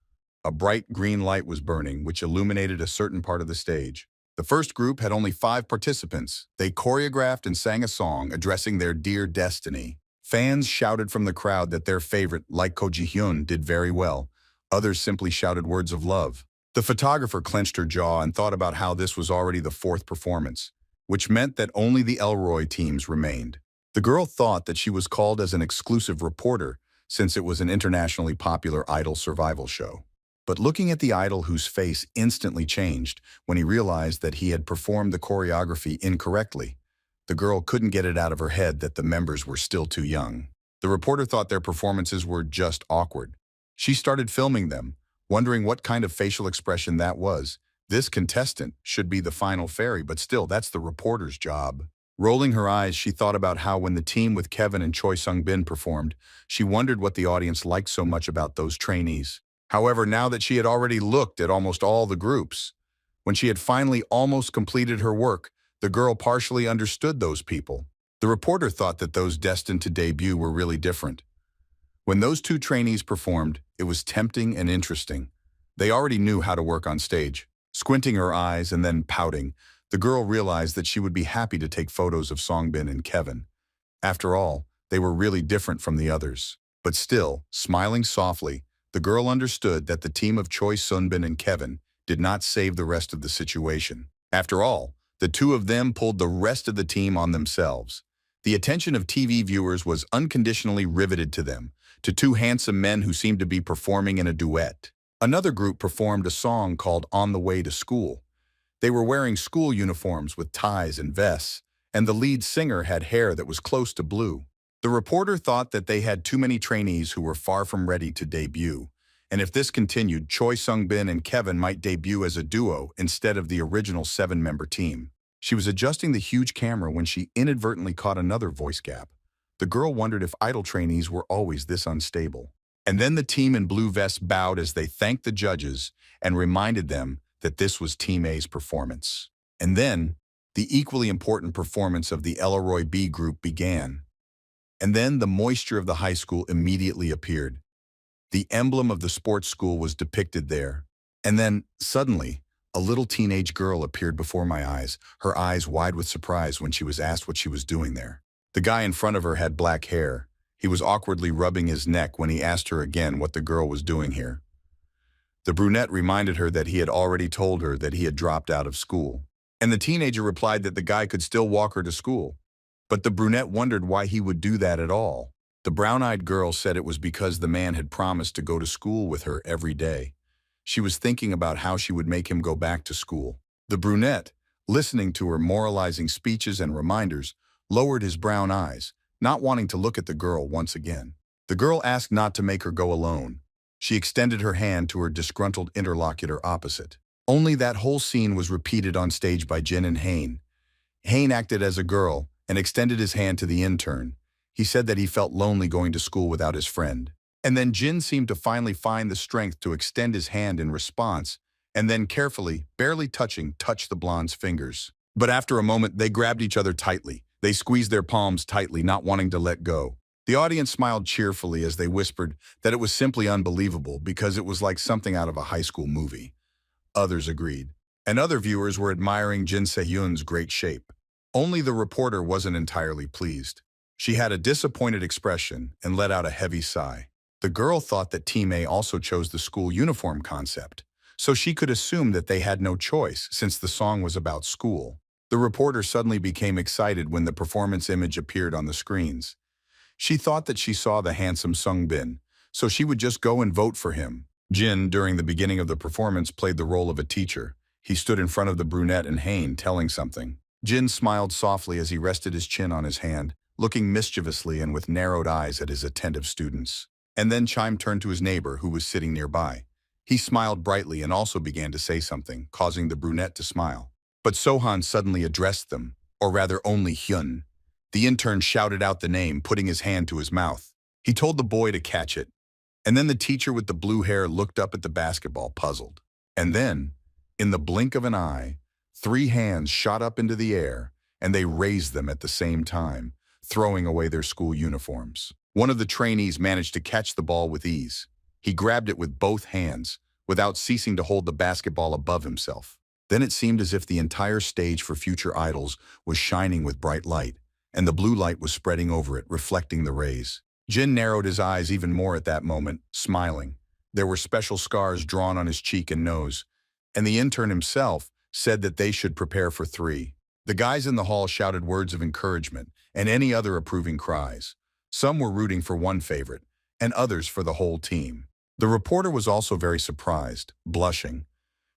A bright green light was burning, which illuminated a certain part of the stage. The first group had only 5 participants. They choreographed and sang a song addressing their dear destiny. Fans shouted from the crowd that their favorite, like Ko Ji-hyun, did very well. Others simply shouted words of love. The photographer clenched her jaw and thought about how this was already the 4th performance, which meant that only the Elroy teams remained. The girl thought that she was called as an exclusive reporter since it was an internationally popular idol survival show. But looking at the idol whose face instantly changed when he realized that he had performed the choreography incorrectly, the girl couldn't get it out of her head that the members were still too young. The reporter thought their performances were just awkward. She started filming them, wondering what kind of facial expression that was. This contestant should be the final fairy, but still, that's the reporter's job. Rolling her eyes, she thought about how when the team with Kevin and Choi Sung-bin performed, she wondered what the audience liked so much about those trainees. However, now that she had already looked at almost all the groups, when she had finally almost completed her work, the girl partially understood those people. The reporter thought that those destined to debut were really different. When those 2 trainees performed, it was tempting and interesting. They already knew how to work on stage. Squinting her eyes and then pouting, the girl realized that she would be happy to take photos of Songbin and Kevin. After all, they were really different from the others. But still, smiling softly, the girl understood that the team of Choi Sunbin and Kevin did not save the rest of the situation. After all, the 2 of them pulled the rest of the team on themselves. The attention of TV viewers was unconditionally riveted to them, to 2 handsome men who seemed to be performing in a duet. Another group performed a song called On the Way to School. They were wearing school uniforms with ties and vests, and the lead singer had hair that was close to blue. The reporter thought that they had too many trainees who were far from ready to debut, and if this continued, Choi Sung-bin and Kevin might debut as a duo instead of the original 7-member team. She was adjusting the huge camera when she inadvertently caught another voice gap. The girl wondered if idol trainees were always this unstable. And then the team in blue vests bowed as they thanked the judges and reminded them that this was Team A's performance. And then, the equally important performance of the Elroy B group began. And then the moisture of the high school immediately appeared. The emblem of the sports school was depicted there. And then, suddenly, a little teenage girl appeared before my eyes, her eyes wide with surprise when she was asked what she was doing there. The guy in front of her had black hair. He was awkwardly rubbing his neck when he asked her again what the girl was doing here. The brunette reminded her that he had already told her that he had dropped out of school. And the teenager replied that the guy could still walk her to school. But the brunette wondered why he would do that at all. The brown-eyed girl said it was because the man had promised to go to school with her every day. She was thinking about how she would make him go back to school. The brunette, listening to her moralizing speeches and reminders, lowered his brown eyes, not wanting to look at the girl once again. The girl asked not to make her go alone. She extended her hand to her disgruntled interlocutor opposite. Only that whole scene was repeated on stage by Jin and Hain. Hain acted as a girl and extended his hand to the intern. He said that he felt lonely going to school without his friend. And then Jin seemed to finally find the strength to extend his hand in response, and then carefully, barely touching, touch the blonde's fingers. But after a moment, they grabbed each other tightly. They squeezed their palms tightly, not wanting to let go. The audience smiled cheerfully as they whispered that it was simply unbelievable because it was like something out of a high school movie. Others agreed. And other viewers were admiring Jin Se-hyun's great shape. Only the reporter wasn't entirely pleased. She had a disappointed expression and let out a heavy sigh. The girl thought that Team A also chose the school uniform concept, so she could assume that they had no choice since the song was about school. The reporter suddenly became excited when the performance image appeared on the screens. She thought that she saw the handsome Sungbin, so she would just go and vote for him. Jin, during the beginning of the performance, played the role of a teacher. He stood in front of the brunette and Hain, telling something. Jin smiled softly as he rested his chin on his hand, looking mischievously and with narrowed eyes at his attentive students. And then Chime turned to his neighbor, who was sitting nearby. He smiled brightly and also began to say something, causing the brunette to smile. But Sohan suddenly addressed them, or rather only Hyun. The intern shouted out the name, putting his hand to his mouth. He told the boy to catch it. And then the teacher with the blue hair looked up at the basketball, puzzled. And then, in the blink of an eye, 3 hands shot up into the air, and they raised them at the same time, throwing away their school uniforms. One of the trainees managed to catch the ball with ease. He grabbed it with both hands, without ceasing to hold the basketball above himself. Then it seemed as if the entire stage for future idols was shining with bright light, and the blue light was spreading over it, reflecting the rays. Jin narrowed his eyes even more at that moment, smiling. There were special scars drawn on his cheek and nose, and the intern himself said that they should prepare for 3. The guys in the hall shouted words of encouragement and any other approving cries. Some were rooting for one favorite, and others for the whole team. The reporter was also very surprised, blushing.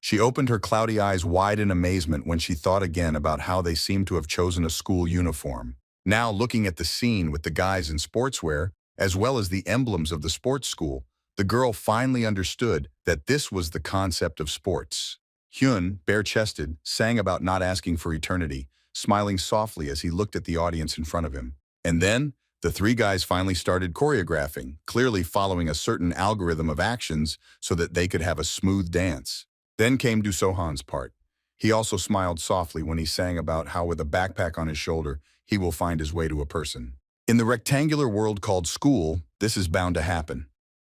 She opened her cloudy eyes wide in amazement when she thought again about how they seemed to have chosen a school uniform. Now, looking at the scene with the guys in sportswear, as well as the emblems of the sports school, the girl finally understood that this was the concept of sports. Hyun, bare-chested, sang about not asking for eternity, smiling softly as he looked at the audience in front of him. And then, the 3 guys finally started choreographing, clearly following a certain algorithm of actions so that they could have a smooth dance. Then came Do Sohan's part. He also smiled softly when he sang about how with a backpack on his shoulder, he will find his way to a person. In the rectangular world called school, this is bound to happen.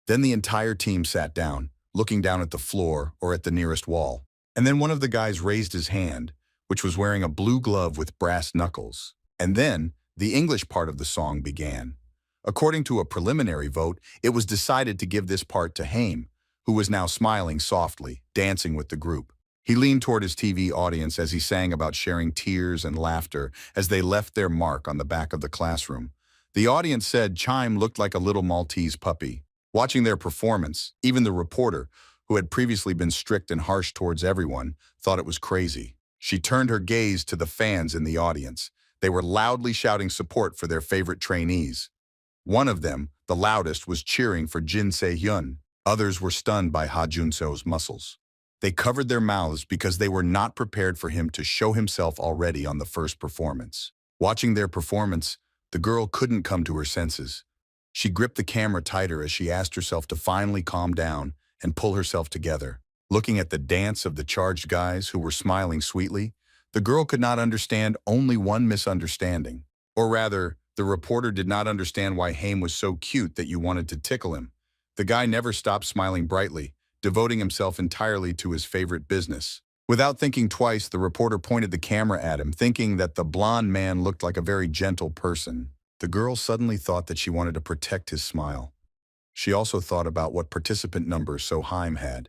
Then the entire team sat down, looking down at the floor or at the nearest wall. And then one of the guys raised his hand, which was wearing a blue glove with brass knuckles. And then the English part of the song began. According to a preliminary vote, it was decided to give this part to Haim, who was now smiling softly, dancing with the group. He leaned toward his TV audience as he sang about sharing tears and laughter as they left their mark on the back of the classroom. The audience said Chime looked like a little Maltese puppy. Watching their performance, even the reporter, who had previously been strict and harsh towards everyone, thought it was crazy. She turned her gaze to the fans in the audience. They were loudly shouting support for their favorite trainees. One of them, the loudest, was cheering for Jin Se-hyun. Others were stunned by Ha Jun-seo's muscles. They covered their mouths because they were not prepared for him to show himself already on the first performance. Watching their performance, the girl couldn't come to her senses. She gripped the camera tighter as she asked herself to finally calm down and pull herself together. Looking at the dance of the charged guys who were smiling sweetly, the girl could not understand only one misunderstanding. Or rather, the reporter did not understand why Haim was so cute that you wanted to tickle him. The guy never stopped smiling brightly, devoting himself entirely to his favorite business. Without thinking twice, the reporter pointed the camera at him, thinking that the blonde man looked like a very gentle person. The girl suddenly thought that she wanted to protect his smile. She also thought about what participant number Sohan had.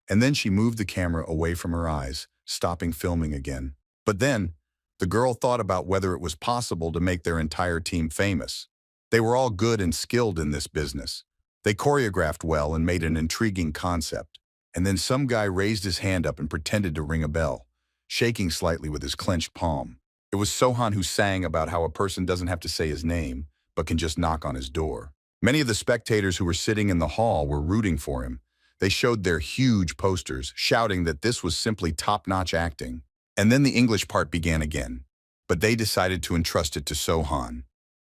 And then she moved the camera away from her eyes, stopping filming again. But then, the girl thought about whether it was possible to make their entire team famous. They were all good and skilled in this business. They choreographed well and made an intriguing concept. And then some guy raised his hand up and pretended to ring a bell, shaking slightly with his clenched palm. It was Sohan who sang about how a person doesn't have to say his name, but can just knock on his door. Many of the spectators who were sitting in the hall were rooting for him. They showed their huge posters, shouting that this was simply top-notch acting. And then the English part began again, but they decided to entrust it to Sohan.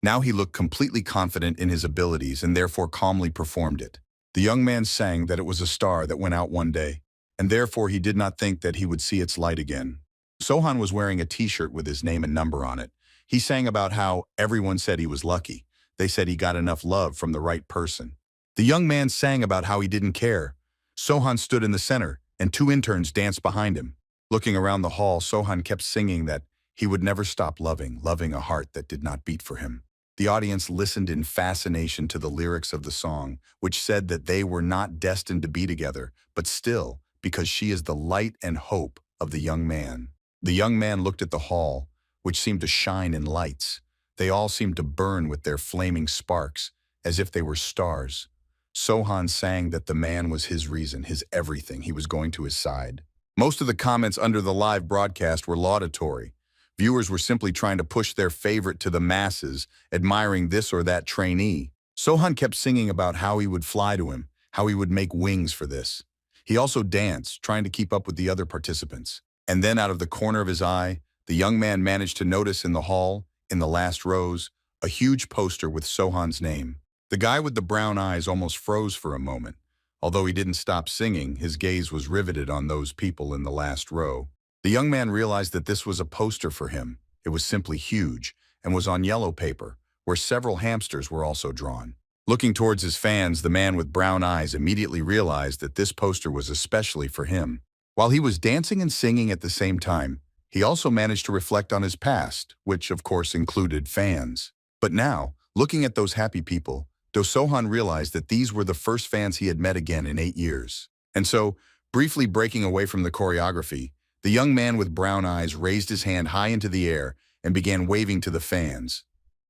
Now he looked completely confident in his abilities and therefore calmly performed it. The young man sang that it was a star that went out one day, and therefore he did not think that he would see its light again. Sohan was wearing a t-shirt with his name and number on it. He sang about how everyone said he was lucky. They said he got enough love from the right person. The young man sang about how he didn't care. Sohan stood in the center, and two interns danced behind him. Looking around the hall, Sohan kept singing that he would never stop loving a heart that did not beat for him. The audience listened in fascination to the lyrics of the song, which said that they were not destined to be together, but still, because she is the light and hope of the young man. The young man looked at the hall, which seemed to shine in lights. They all seemed to burn with their flaming sparks, as if they were stars. Sohan sang that the man was his reason, his everything. He was going to his side. Most of the comments under the live broadcast were laudatory. Viewers were simply trying to push their favorite to the masses, admiring this or that trainee. Sohan kept singing about how he would fly to him, how he would make wings for this. He also danced, trying to keep up with the other participants. And then out of the corner of his eye, the young man managed to notice in the hall, in the last rows, a huge poster with Sohan's name. The guy with the brown eyes almost froze for a moment. Although he didn't stop singing, his gaze was riveted on those people in the last row. The young man realized that this was a poster for him. It was simply huge and was on yellow paper, where several hamsters were also drawn. Looking towards his fans, the man with brown eyes immediately realized that this poster was especially for him. While he was dancing and singing at the same time, he also managed to reflect on his past, which of course included fans. But now, looking at those happy people, Sohan realized that these were the first fans he had met again in 8 years. And so, briefly breaking away from the choreography, the young man with brown eyes raised his hand high into the air and began waving to the fans.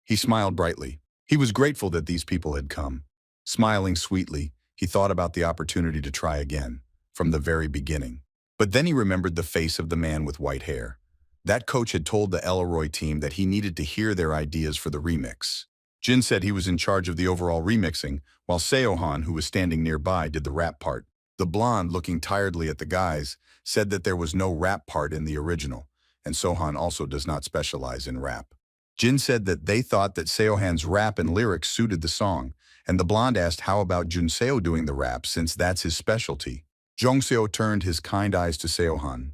He smiled brightly. He was grateful that these people had come. Smiling sweetly, he thought about the opportunity to try again, from the very beginning. But then he remembered the face of the man with white hair. That coach had told the Elroy team that he needed to hear their ideas for the remix. Jin said he was in charge of the overall remixing, while Sohan, who was standing nearby, did the rap part. The blonde, looking tiredly at the guys, said that there was no rap part in the original, and Sohan also does not specialize in rap. Jin said that they thought that Sohan's rap and lyrics suited the song, and the blonde asked how about Junseo doing the rap since that's his specialty. Jongseo turned his kind eyes to Sohan.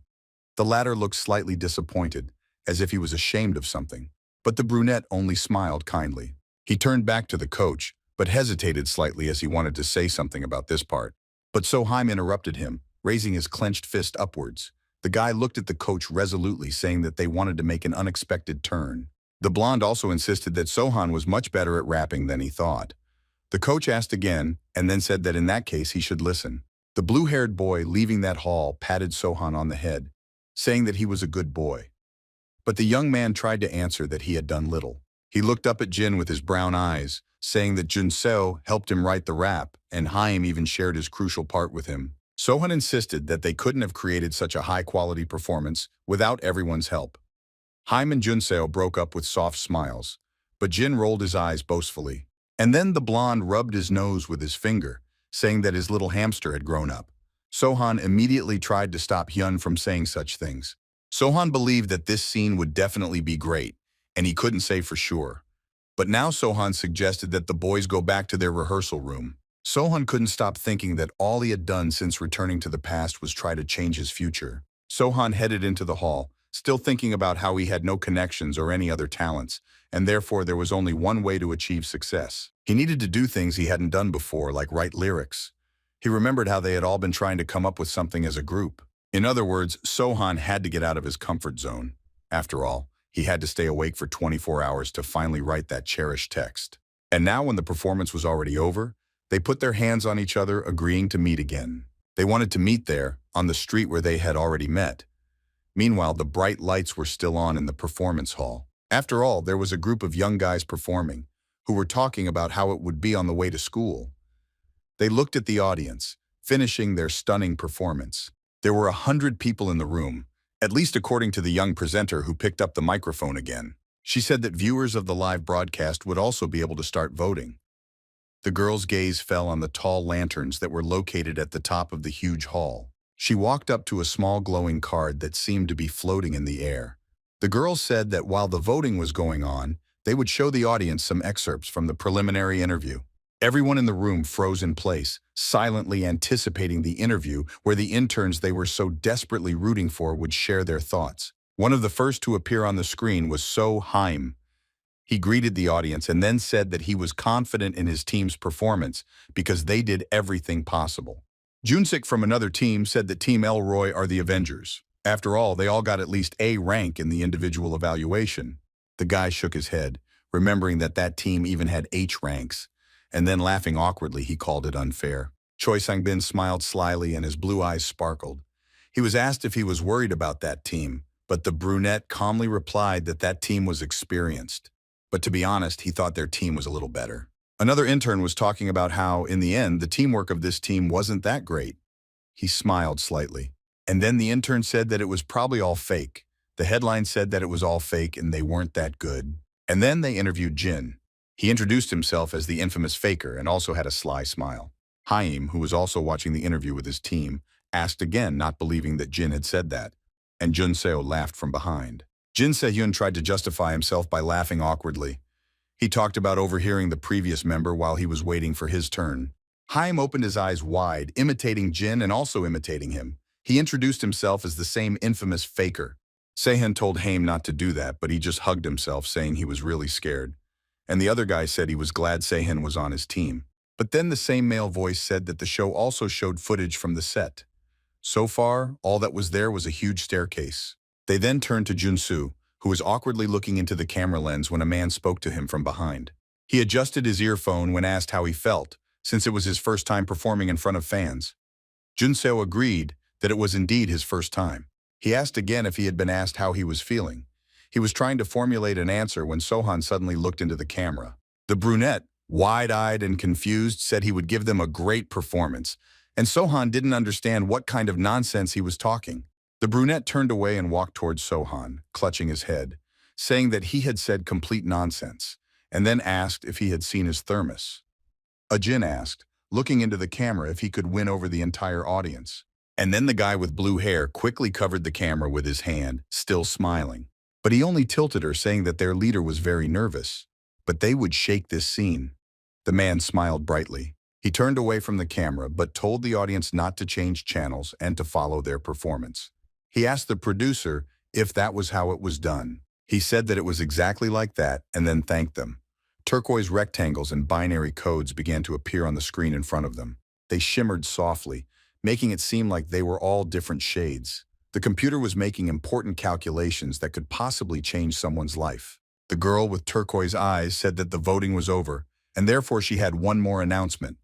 The latter looked slightly disappointed, as if he was ashamed of something, but the brunette only smiled kindly. He turned back to the coach, but hesitated slightly as he wanted to say something about this part. But Sohan interrupted him, raising his clenched fist upwards. The guy looked at the coach resolutely, saying that they wanted to make an unexpected turn. The blonde also insisted that Sohan was much better at rapping than he thought. The coach asked again, and then said that in that case he should listen. The blue-haired boy leaving that hall patted Sohan on the head, saying that he was a good boy. But the young man tried to answer that he had done little. He looked up at Jin with his brown eyes, saying that Junseo helped him write the rap, and Haim even shared his crucial part with him. Sohan insisted that they couldn't have created such a high-quality performance without everyone's help. Haim and Junseo broke up with soft smiles, but Jin rolled his eyes boastfully. And then the blonde rubbed his nose with his finger, saying that his little hamster had grown up. Sohan immediately tried to stop Hyun from saying such things. Sohan believed that this scene would definitely be great, and he couldn't say for sure. But now Sohan suggested that the boys go back to their rehearsal room. Sohan couldn't stop thinking that all he had done since returning to the past was try to change his future. Sohan headed into the hall, still thinking about how he had no connections or any other talents, and therefore there was only one way to achieve success. He needed to do things he hadn't done before, like write lyrics. He remembered how they had all been trying to come up with something as a group. In other words, Sohan had to get out of his comfort zone. After all, he had to stay awake for 24 hours to finally write that cherished text. And now when the performance was already over, they put their hands on each other, agreeing to meet again. They wanted to meet there, on the street where they had already met. Meanwhile, the bright lights were still on in the performance hall. After all, there was a group of young guys performing, who were talking about how it would be on the way to school. They looked at the audience, finishing their stunning performance. There were 100 people in the room, At least according to the young presenter who picked up the microphone again. She said that viewers of the live broadcast would also be able to start voting. The girl's gaze fell on the tall lanterns that were located at the top of the huge hall. She walked up to a small glowing card that seemed to be floating in the air. The girl said that while the voting was going on, they would show the audience some excerpts from the preliminary interview. Everyone in the room froze in place, silently anticipating the interview where the interns they were so desperately rooting for would share their thoughts. One of the first to appear on the screen was Sohan. He greeted the audience and then said that he was confident in his team's performance because they did everything possible. Jun-suk from another team said that Team Elroy are the Avengers. After all, they all got at least A rank in the individual evaluation. The guy shook his head, remembering that that team even had H ranks, and then laughing awkwardly, he called it unfair. Choi Sang-bin smiled slyly and his blue eyes sparkled. He was asked if he was worried about that team, but the brunette calmly replied that that team was experienced. But to be honest, he thought their team was a little better. Another intern was talking about how, in the end, the teamwork of this team wasn't that great. He smiled slightly. And then the intern said that it was probably all fake. The headline said that it was all fake and they weren't that good. And then they interviewed Jin. He introduced himself as the infamous faker and also had a sly smile. Haim, who was also watching the interview with his team, asked again, not believing that Jin had said that. And Jun Seo laughed from behind. Jin Se-hyun tried to justify himself by laughing awkwardly. He talked about overhearing the previous member while he was waiting for his turn. Haim opened his eyes wide, imitating Jin and also imitating him. He introduced himself as the same infamous faker. Se-hyun told Haim not to do that, but he just hugged himself, saying he was really scared. And the other guy said he was glad Se-hyun was on his team. But then the same male voice said that the show also showed footage from the set. So far, all that was there was a huge staircase. They then turned to Jun-soo, who was awkwardly looking into the camera lens when a man spoke to him from behind. He adjusted his earphone when asked how he felt, since it was his first time performing in front of fans. Jun-seo agreed that it was indeed his first time. He asked again if he had been asked how he was feeling. He was trying to formulate an answer when Sohan suddenly looked into the camera. The brunette, wide-eyed and confused, said he would give them a great performance, and Sohan didn't understand what kind of nonsense he was talking. The brunette turned away and walked towards Sohan, clutching his head, saying that he had said complete nonsense, and then asked if he had seen his thermos. Jin asked, looking into the camera, if he could win over the entire audience. And then the guy with blue hair quickly covered the camera with his hand, still smiling. But he only tilted her, saying that their leader was very nervous. But they would shake this scene. The man smiled brightly. He turned away from the camera, but told the audience not to change channels and to follow their performance. He asked the producer if that was how it was done. He said that it was exactly like that and then thanked them. Turquoise rectangles and binary codes began to appear on the screen in front of them. They shimmered softly, making it seem like they were all different shades. The computer was making important calculations that could possibly change someone's life. The girl with turquoise eyes said that the voting was over, and therefore she had one more announcement.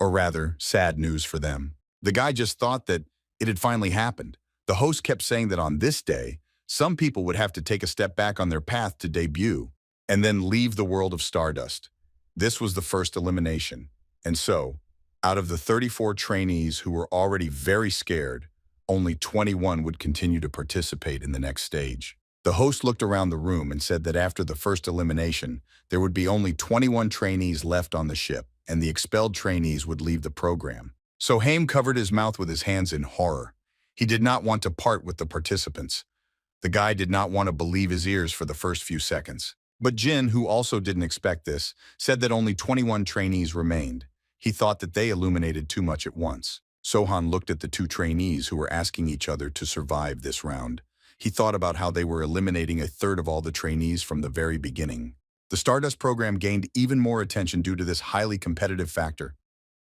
Or rather, sad news for them. The guy just thought that it had finally happened. The host kept saying that on this day, some people would have to take a step back on their path to debut and then leave the world of Stardust. This was the first elimination. And so, out of the 34 trainees who were already very scared, only 21 would continue to participate in the next stage. The host looked around the room and said that after the first elimination, there would be only 21 trainees left on the ship, and the expelled trainees would leave the program. So Haim covered his mouth with his hands in horror. He did not want to part with the participants. The guy did not want to believe his ears for the first few seconds. But Jin, who also didn't expect this, said that only 21 trainees remained. He thought that they illuminated too much at once. Sohan looked at the two trainees who were asking each other to survive this round. He thought about how they were eliminating a third of all the trainees from the very beginning. The Stardust program gained even more attention due to this highly competitive factor.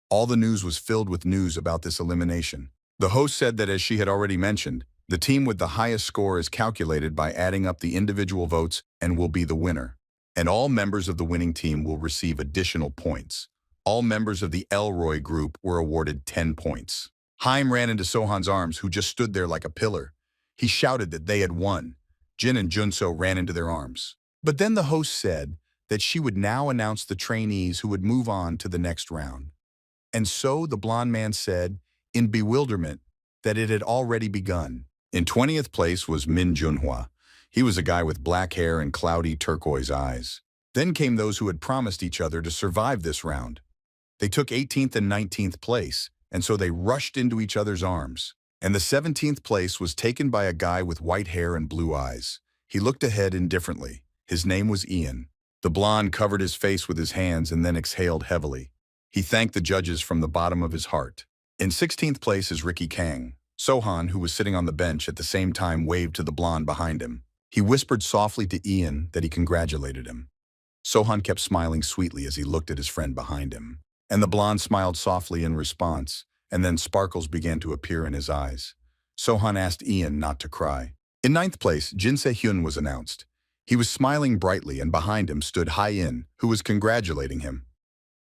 All the news was filled with news about this elimination. The host said that, as she had already mentioned, the team with the highest score is calculated by adding up the individual votes and will be the winner. And all members of the winning team will receive additional points. All members of the Elroy group were awarded 10 points. Haim ran into Sohan's arms, who just stood there like a pillar. He shouted that they had won. Jin and Jun-soo ran into their arms. But then the host said that she would now announce the trainees who would move on to the next round. And so the blonde man said, in bewilderment, that it had already begun. In 20th place was Min Junhwa. He was a guy with black hair and cloudy turquoise eyes. Then came those who had promised each other to survive this round. They took 18th and 19th place, and so they rushed into each other's arms. And the 17th place was taken by a guy with white hair and blue eyes. He looked ahead indifferently. His name was Ian. The blonde covered his face with his hands and then exhaled heavily. He thanked the judges from the bottom of his heart. In 16th place is Ricky Kang. Sohan, who was sitting on the bench at the same time, waved to the blonde behind him. He whispered softly to Ian that he congratulated him. Sohan kept smiling sweetly as he looked at his friend behind him. And the blonde smiled softly in response, and then sparkles began to appear in his eyes. Sohan asked Ian not to cry. In 9th place, Jin Se-hyun was announced. He was smiling brightly, and behind him stood Ha-in, who was congratulating him.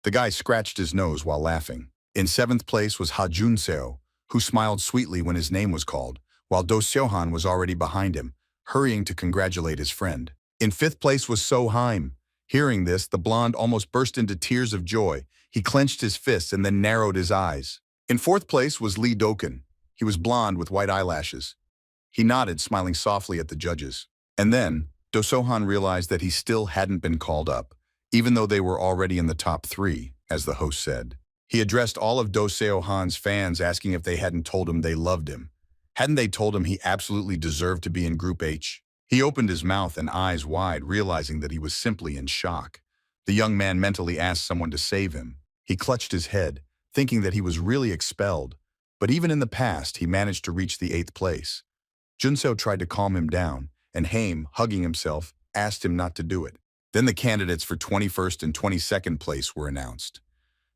The guy scratched his nose while laughing. In 7th place was Ha Jun-seo, who smiled sweetly when his name was called, while Do Sohan was already behind him, hurrying to congratulate his friend. In 5th place was Sohan. Hearing this, the blonde almost burst into tears of joy. He clenched his fists and then narrowed his eyes. In 4th place was Lee Dokun. He was blonde with white eyelashes. He nodded, smiling softly at the judges. And then, Do Sohan realized that he still hadn't been called up, even though they were already in the top 3, as the host said. He addressed all of Do Sohan's fans, asking if they hadn't told him they loved him. Hadn't they told him he absolutely deserved to be in Group H? He opened his mouth and eyes wide, realizing that he was simply in shock. The young man mentally asked someone to save him. He clutched his head, thinking that he was really expelled. But even in the past, he managed to reach the 8th place. Junseo tried to calm him down, and Haim, hugging himself, asked him not to do it. Then the candidates for 21st and 22nd place were announced.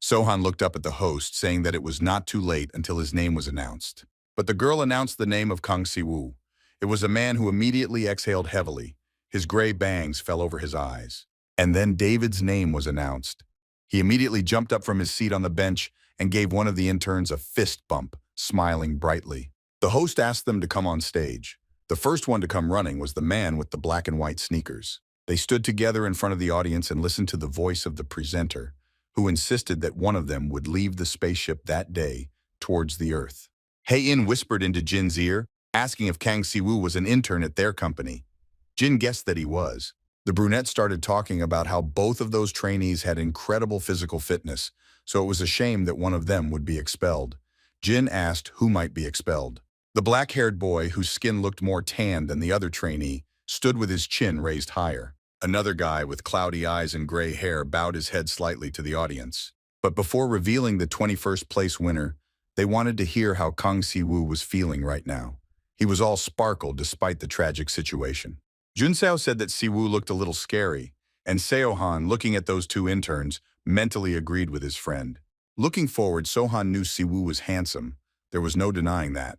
Sohan looked up at the host, saying that it was not too late until his name was announced. But the girl announced the name of Kang Si-woo. It was a man who immediately exhaled heavily. His gray bangs fell over his eyes. And then David's name was announced. He immediately jumped up from his seat on the bench and gave one of the interns a fist bump, smiling brightly. The host asked them to come on stage. The first one to come running was the man with the black and white sneakers. They stood together in front of the audience and listened to the voice of the presenter, who insisted that one of them would leave the spaceship that day towards the Earth. Hae-in whispered into Jin's ear, asking if Kang Si-woo was an intern at their company. Jin guessed that he was. The brunette started talking about how both of those trainees had incredible physical fitness, so it was a shame that one of them would be expelled. Jin asked who might be expelled. The black-haired boy, whose skin looked more tanned than the other trainee, stood with his chin raised higher. Another guy with cloudy eyes and gray hair bowed his head slightly to the audience. But before revealing the 21st place winner, they wanted to hear how Kang Si-woo was feeling right now. He was all sparkle despite the tragic situation. Junseo said that Si-woo looked a little scary, and Seohan, looking at those two interns, mentally agreed with his friend. Looking forward, Sohan knew Si-woo was handsome. There was no denying that.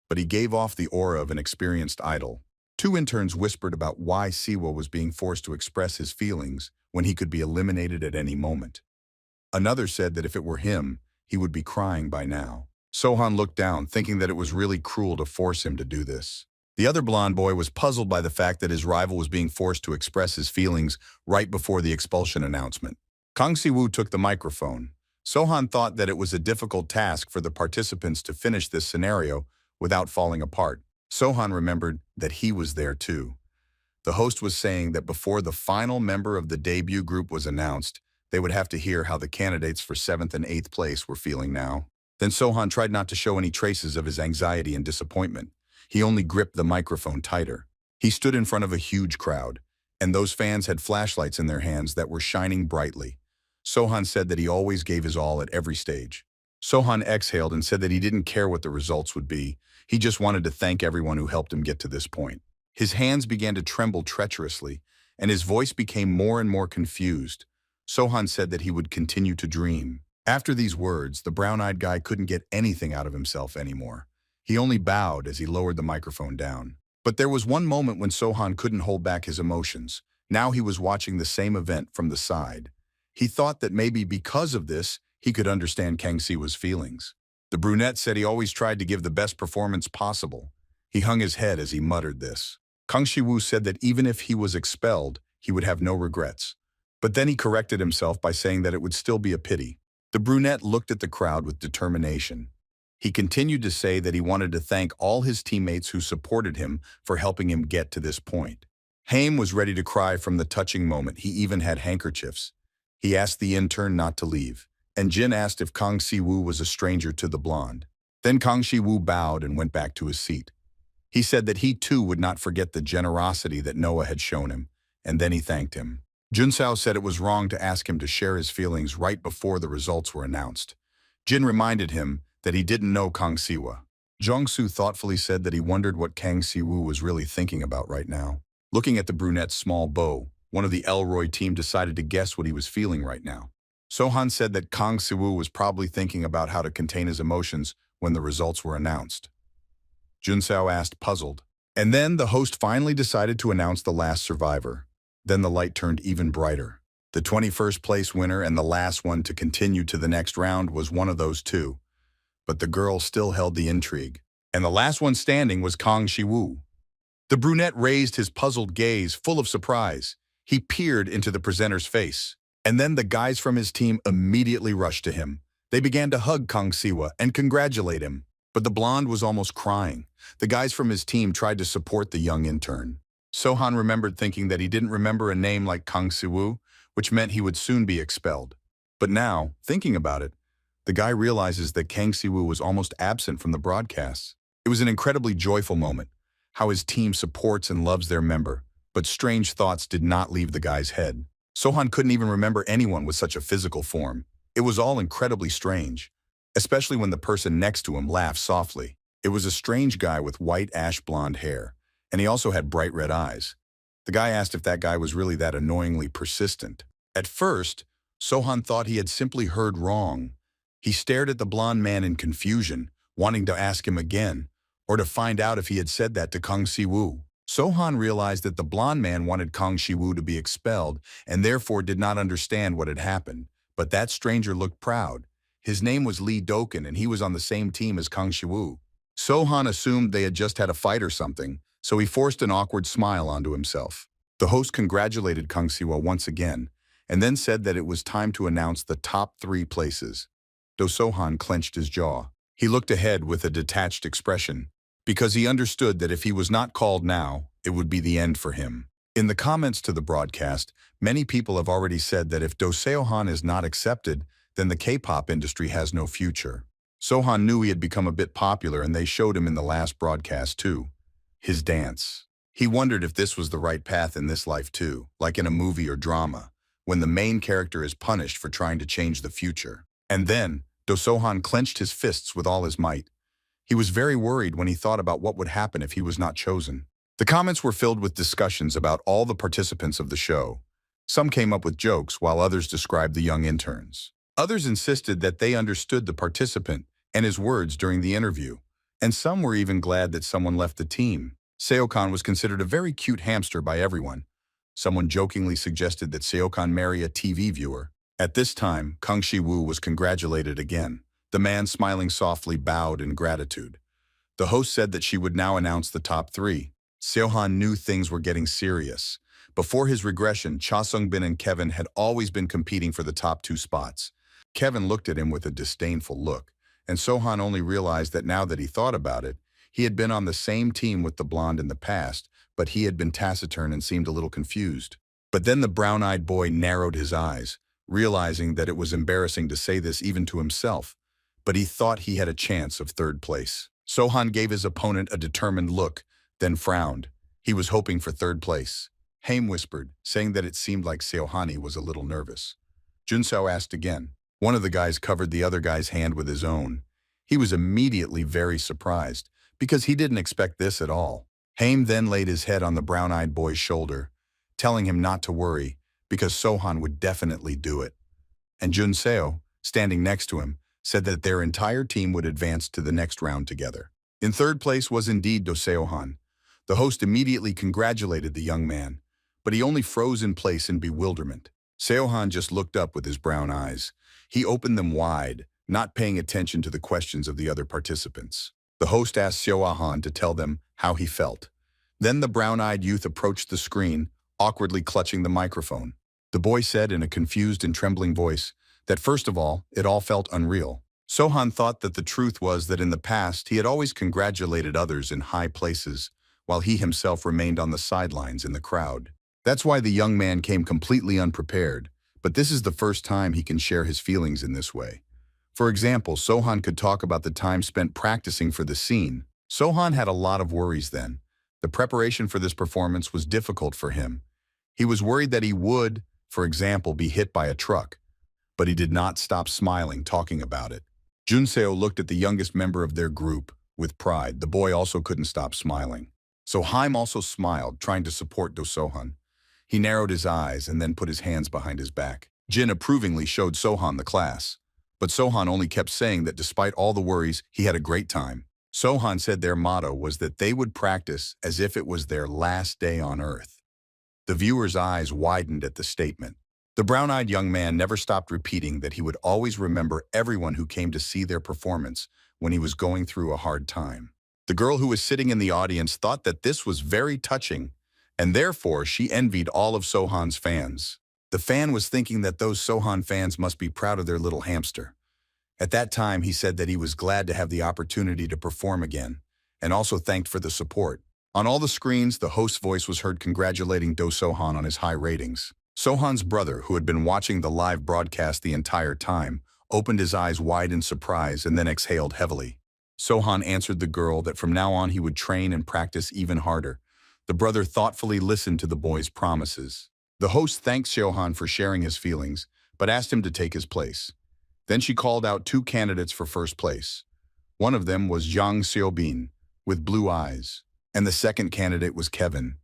But he gave off the aura of an experienced idol. Two interns whispered about why Si-woo was being forced to express his feelings when he could be eliminated at any moment. Another said that if it were him, he would be crying by now. Sohan looked down, thinking that it was really cruel to force him to do this. The other blonde boy was puzzled by the fact that his rival was being forced to express his feelings right before the expulsion announcement. Kang Si-woo took the microphone. Sohan thought that it was a difficult task for the participants to finish this scenario without falling apart. Sohan remembered that he was there too. The host was saying that before the final member of the debut group was announced, they would have to hear how the candidates for 7th and 8th place were feeling now. Then Sohan tried not to show any traces of his anxiety and disappointment. He only gripped the microphone tighter. He stood in front of a huge crowd, and those fans had flashlights in their hands that were shining brightly. Sohan said that he always gave his all at every stage. Sohan exhaled and said that he didn't care what the results would be. He just wanted to thank everyone who helped him get to this point. His hands began to tremble treacherously, and his voice became more and more confused. Sohan said that he would continue to dream. After these words, the brown-eyed guy couldn't get anything out of himself anymore. He only bowed as he lowered the microphone down. But there was one moment when Sohan couldn't hold back his emotions. Now he was watching the same event from the side. He thought that maybe because of this, he could understand Kang Si-woo's feelings. The brunette said he always tried to give the best performance possible. He hung his head as he muttered this. Kang Si-woo said that even if he was expelled, he would have no regrets. But then he corrected himself by saying that it would still be a pity. The brunette looked at the crowd with determination. He continued to say that he wanted to thank all his teammates who supported him for helping him get to this point. Haim was ready to cry from the touching moment. He even had handkerchiefs. He asked the intern not to leave, and Jin asked if Kang Si-woo was a stranger to the blonde. Then Kang Si-woo bowed and went back to his seat. He said that he too would not forget the generosity that Noah had shown him, and then he thanked him. Jun-sao said it was wrong to ask him to share his feelings right before the results were announced. Jin reminded him that he didn't know Kang Si-woo. Jong-soo thoughtfully said that he wondered what Kang Si-woo was really thinking about right now. Looking at the brunette's small bow, one of the Elroy team decided to guess what he was feeling right now. Sohan said that Kang Si-woo was probably thinking about how to contain his emotions when the results were announced. Jun-sao asked, puzzled. And then the host finally decided to announce the last survivor. Then the light turned even brighter. The 21st place winner and the last one to continue to the next round was one of those two. But the girl still held the intrigue. And the last one standing was Kang Si-woo. The brunette raised his puzzled gaze, full of surprise. He peered into the presenter's face. And then the guys from his team immediately rushed to him. They began to hug Kang Si-woo and congratulate him. But the blonde was almost crying. The guys from his team tried to support the young intern. Sohan remembered thinking that he didn't remember a name like Kang Si-woo, which meant he would soon be expelled. But now, thinking about it, the guy realizes that Kang Si-woo was almost absent from the broadcasts. It was an incredibly joyful moment, how his team supports and loves their member, but strange thoughts did not leave the guy's head. Sohan couldn't even remember anyone with such a physical form. It was all incredibly strange, especially when the person next to him laughed softly. It was a strange guy with white ash blonde hair, and he also had bright red eyes. The guy asked if that guy was really that annoyingly persistent. At first, Sohan thought he had simply heard wrong. He stared at the blonde man in confusion, wanting to ask him again, or to find out if he had said that to Kang Si-woo. Sohan realized that the blonde man wanted Kang Si-woo to be expelled and therefore did not understand what had happened. But that stranger looked proud. His name was Lee Doken and he was on the same team as Kang Si-woo. Sohan assumed they had just had a fight or something, so he forced an awkward smile onto himself. The host congratulated Kang Si-woo once again, and then said that it was time to announce the top 3 places. Do Sohan clenched his jaw. He looked ahead with a detached expression, because he understood that if he was not called now, it would be the end for him. In the comments to the broadcast, many people have already said that if Do Sohan is not accepted, then the K-pop industry has no future. Sohan knew he had become a bit popular and they showed him in the last broadcast too. His dance. He wondered if this was the right path in this life too, like in a movie or drama, when the main character is punished for trying to change the future. And then, Do Sohan clenched his fists with all his might. He was very worried when he thought about what would happen if he was not chosen. The comments were filled with discussions about all the participants of the show. Some came up with jokes while others described the young interns. Others insisted that they understood the participant and his words during the interview, and some were even glad that someone left the team. Seokan was considered a very cute hamster by everyone. Someone jokingly suggested that Seokan marry a TV viewer. At this time, Kang Si-woo was congratulated again. The man smiling softly bowed in gratitude. The host said that she would now announce the top 3. Sohan knew things were getting serious. Before his regression, Cha Sung-bin and Kevin had always been competing for the top 2 spots. Kevin looked at him with a disdainful look, and Sohan only realized that now that he thought about it, he had been on the same team with the blonde in the past, but he had been taciturn and seemed a little confused. But then the brown-eyed boy narrowed his eyes, realizing that it was embarrassing to say this even to himself, but he thought he had a chance of 3rd place. Sohan gave his opponent a determined look, then frowned. He was hoping for 3rd place. Haim whispered, saying that it seemed like Seohani was a little nervous. Jun-sao asked again. One of the guys covered the other guy's hand with his own. He was immediately very surprised, because he didn't expect this at all. Haim then laid his head on the brown-eyed boy's shoulder, telling him not to worry, because Sohan would definitely do it. And Jun-seo, standing next to him, said that their entire team would advance to the next round together. In 3rd place was indeed Do Seohan. The host immediately congratulated the young man, but he only froze in place in bewilderment. Seohan just looked up with his brown eyes. He opened them wide, not paying attention to the questions of the other participants. The host asked Seohan to tell them how he felt. Then the brown-eyed youth approached the screen, awkwardly clutching the microphone. The boy said in a confused and trembling voice that first of all, it all felt unreal. Sohan thought that the truth was that in the past he had always congratulated others in high places, while he himself remained on the sidelines in the crowd. That's why the young man came completely unprepared, but this is the first time he can share his feelings in this way. For example, Sohan could talk about the time spent practicing for the scene. Sohan had a lot of worries then. The preparation for this performance was difficult for him. He was worried that he would, for example, be hit by a truck, but he did not stop smiling talking about it. Junseo looked at the youngest member of their group with pride. The boy also couldn't stop smiling. So Haim also smiled, trying to support Do Sohan. He narrowed his eyes and then put his hands behind his back. Jin approvingly showed Sohan the class, but Sohan only kept saying that despite all the worries, he had a great time. Sohan said their motto was that they would practice as if it was their last day on Earth. The viewer's eyes widened at the statement. The brown-eyed young man never stopped repeating that he would always remember everyone who came to see their performance when he was going through a hard time. The girl who was sitting in the audience thought that this was very touching, and therefore she envied all of Sohan's fans. The fan was thinking that those Sohan fans must be proud of their little hamster. At that time, he said that he was glad to have the opportunity to perform again, and also thanked for the support. On all the screens, the host's voice was heard congratulating Do Sohan on his high ratings. Sohan's brother, who had been watching the live broadcast the entire time, opened his eyes wide in surprise and then exhaled heavily. Sohan answered the girl that from now on he would train and practice even harder. The brother thoughtfully listened to the boy's promises. The host thanked Sohan for sharing his feelings, but asked him to take his place. Then she called out two candidates for first place. One of them was Yang Seobin, with blue eyes, and the second candidate was Kevin.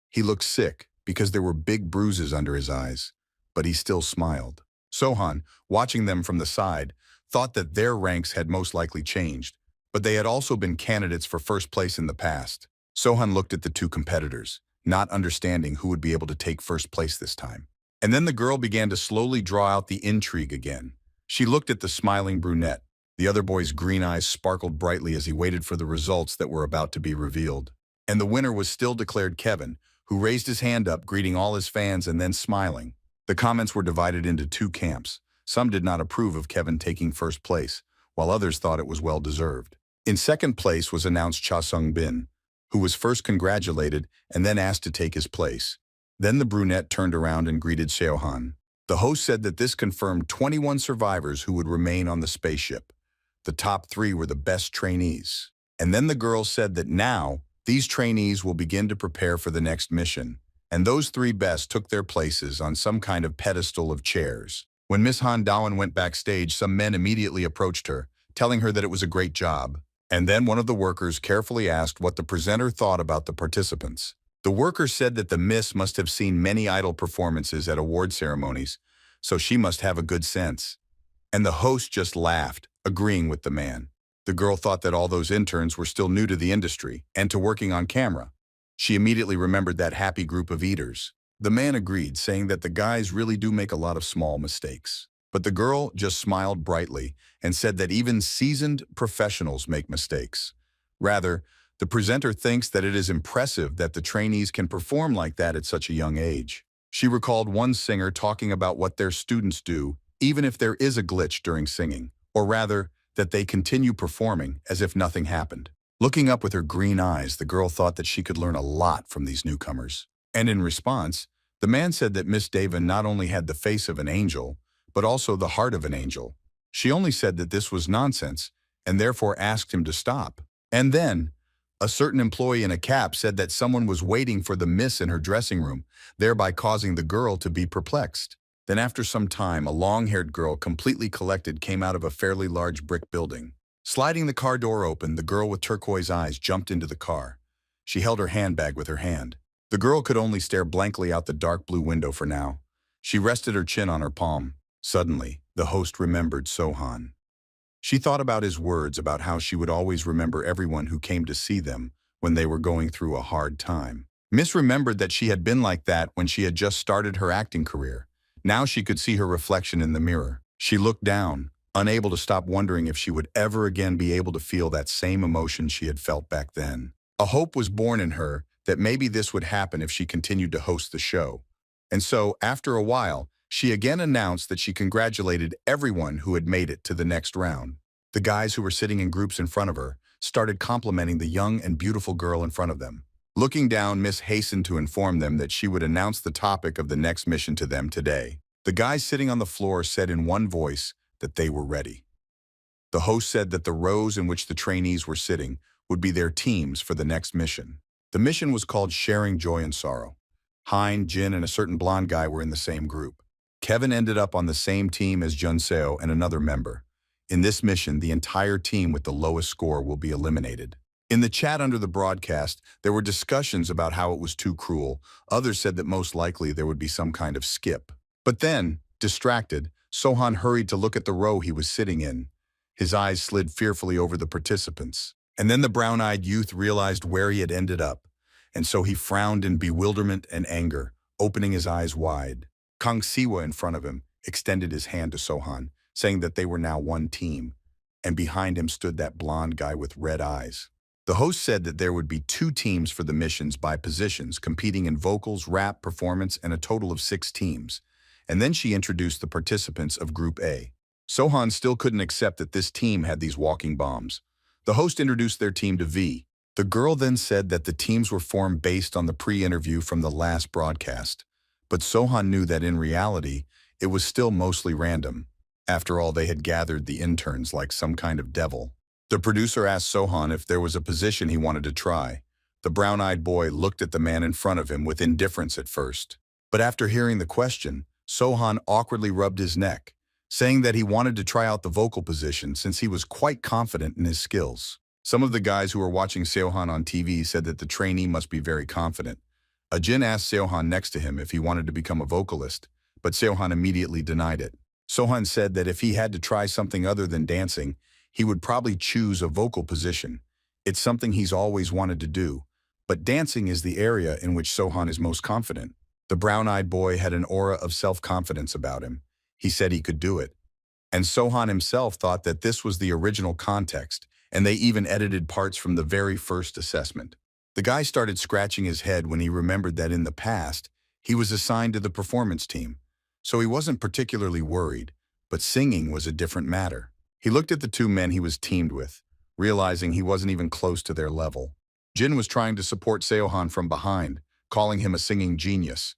He looked sick because there were big bruises under his eyes, but he still smiled. Sohan, watching them from the side, thought that their ranks had most likely changed, but they had also been candidates for first place in the past. Sohan looked at the two competitors, not understanding who would be able to take first place this time. And then the girl began to slowly draw out the intrigue again. She looked at the smiling brunette. The other boy's green eyes sparkled brightly as he waited for the results that were about to be revealed. And the winner was still declared Kevin, who raised his hand up, greeting all his fans and then smiling. The comments were divided into two camps. Some did not approve of Kevin taking first place, while others thought it was well-deserved. In second place was announced Cha Sung-bin, who was first congratulated and then asked to take his place. Then the brunette turned around and greeted Sohan. The host said that this confirmed 21 survivors who would remain on the spaceship. The top 3 were the best trainees. And then the girl said that now, these trainees will begin to prepare for the next mission, and those 3 best took their places on some kind of pedestal of chairs. When Miss Han Dawan went backstage, some men immediately approached her, telling her that it was a great job. And then one of the workers carefully asked what the presenter thought about the participants. The worker said that the Miss must have seen many idol performances at award ceremonies, so she must have a good sense. And the host just laughed, agreeing with the man. The girl thought that all those interns were still new to the industry and to working on camera. She immediately remembered that happy group of eaters. The man agreed, saying that the guys really do make a lot of small mistakes. But the girl just smiled brightly and said that even seasoned professionals make mistakes. Rather, the presenter thinks that it is impressive that the trainees can perform like that at such a young age. She recalled one singer talking about what their students do, even if there is a glitch during singing, or rather, that they continue performing as if nothing happened. Looking up with her green eyes, the girl thought that she could learn a lot from these newcomers. And in response, the man said that Miss Dava not only had the face of an angel, but also the heart of an angel. She only said that this was nonsense, and therefore asked him to stop. And then, a certain employee in a cap said that someone was waiting for the miss in her dressing room, thereby causing the girl to be perplexed. Then after some time, a long-haired girl, completely collected, came out of a fairly large brick building. Sliding the car door open, the girl with turquoise eyes jumped into the car. She held her handbag with her hand. The girl could only stare blankly out the dark blue window for now. She rested her chin on her palm. Suddenly, the host remembered Sohan. She thought about his words about how she would always remember everyone who came to see them when they were going through a hard time. Miss remembered that she had been like that when she had just started her acting career. Now she could see her reflection in the mirror. She looked down, unable to stop wondering if she would ever again be able to feel that same emotion she had felt back then. A hope was born in her that maybe this would happen if she continued to host the show. And so, after a while, she again announced that she congratulated everyone who had made it to the next round. The guys who were sitting in groups in front of her started complimenting the young and beautiful girl in front of them. Looking down, Miss hastened to inform them that she would announce the topic of the next mission to them today. The guys sitting on the floor said in one voice that they were ready. The host said that the rows in which the trainees were sitting would be their teams for the next mission. The mission was called Sharing Joy and Sorrow. Hein, Jin, and a certain blonde guy were in the same group. Kevin ended up on the same team as Jun-seo and another member. In this mission, the entire team with the lowest score will be eliminated. In the chat under the broadcast, there were discussions about how it was too cruel. Others said that most likely there would be some kind of skip. But then, distracted, Sohan hurried to look at the row he was sitting in. His eyes slid fearfully over the participants. And then the brown-eyed youth realized where he had ended up. And so he frowned in bewilderment and anger, opening his eyes wide. Kang Siwa in front of him extended his hand to Sohan, saying that they were now one team, and behind him stood that blonde guy with red eyes. The host said that there would be 2 teams for the missions by positions, competing in vocals, rap, performance, and a total of 6 teams. And then she introduced the participants of Group A. Sohan still couldn't accept that this team had these walking bombs. The host introduced their team to V. The girl then said that the teams were formed based on the pre-interview from the last broadcast. But Sohan knew that in reality, it was still mostly random. After all, they had gathered the interns like some kind of devil. The producer asked Sohan if there was a position he wanted to try. The brown-eyed boy looked at the man in front of him with indifference at first. But after hearing the question, Sohan awkwardly rubbed his neck, saying that he wanted to try out the vocal position since he was quite confident in his skills. Some of the guys who were watching Sohan on TV said that the trainee must be very confident. Jin asked Sohan next to him if he wanted to become a vocalist, but Sohan immediately denied it. Sohan said that if he had to try something other than dancing, he would probably choose a vocal position. It's something he's always wanted to do, but dancing is the area in which Sohan is most confident. The brown-eyed boy had an aura of self-confidence about him. He said he could do it. And Sohan himself thought that this was the original context, and they even edited parts from the very first assessment. The guy started scratching his head when he remembered that in the past, he was assigned to the performance team. So he wasn't particularly worried, but singing was a different matter. He looked at the 2 men he was teamed with, realizing he wasn't even close to their level. Jin was trying to support Sohan from behind, calling him a singing genius.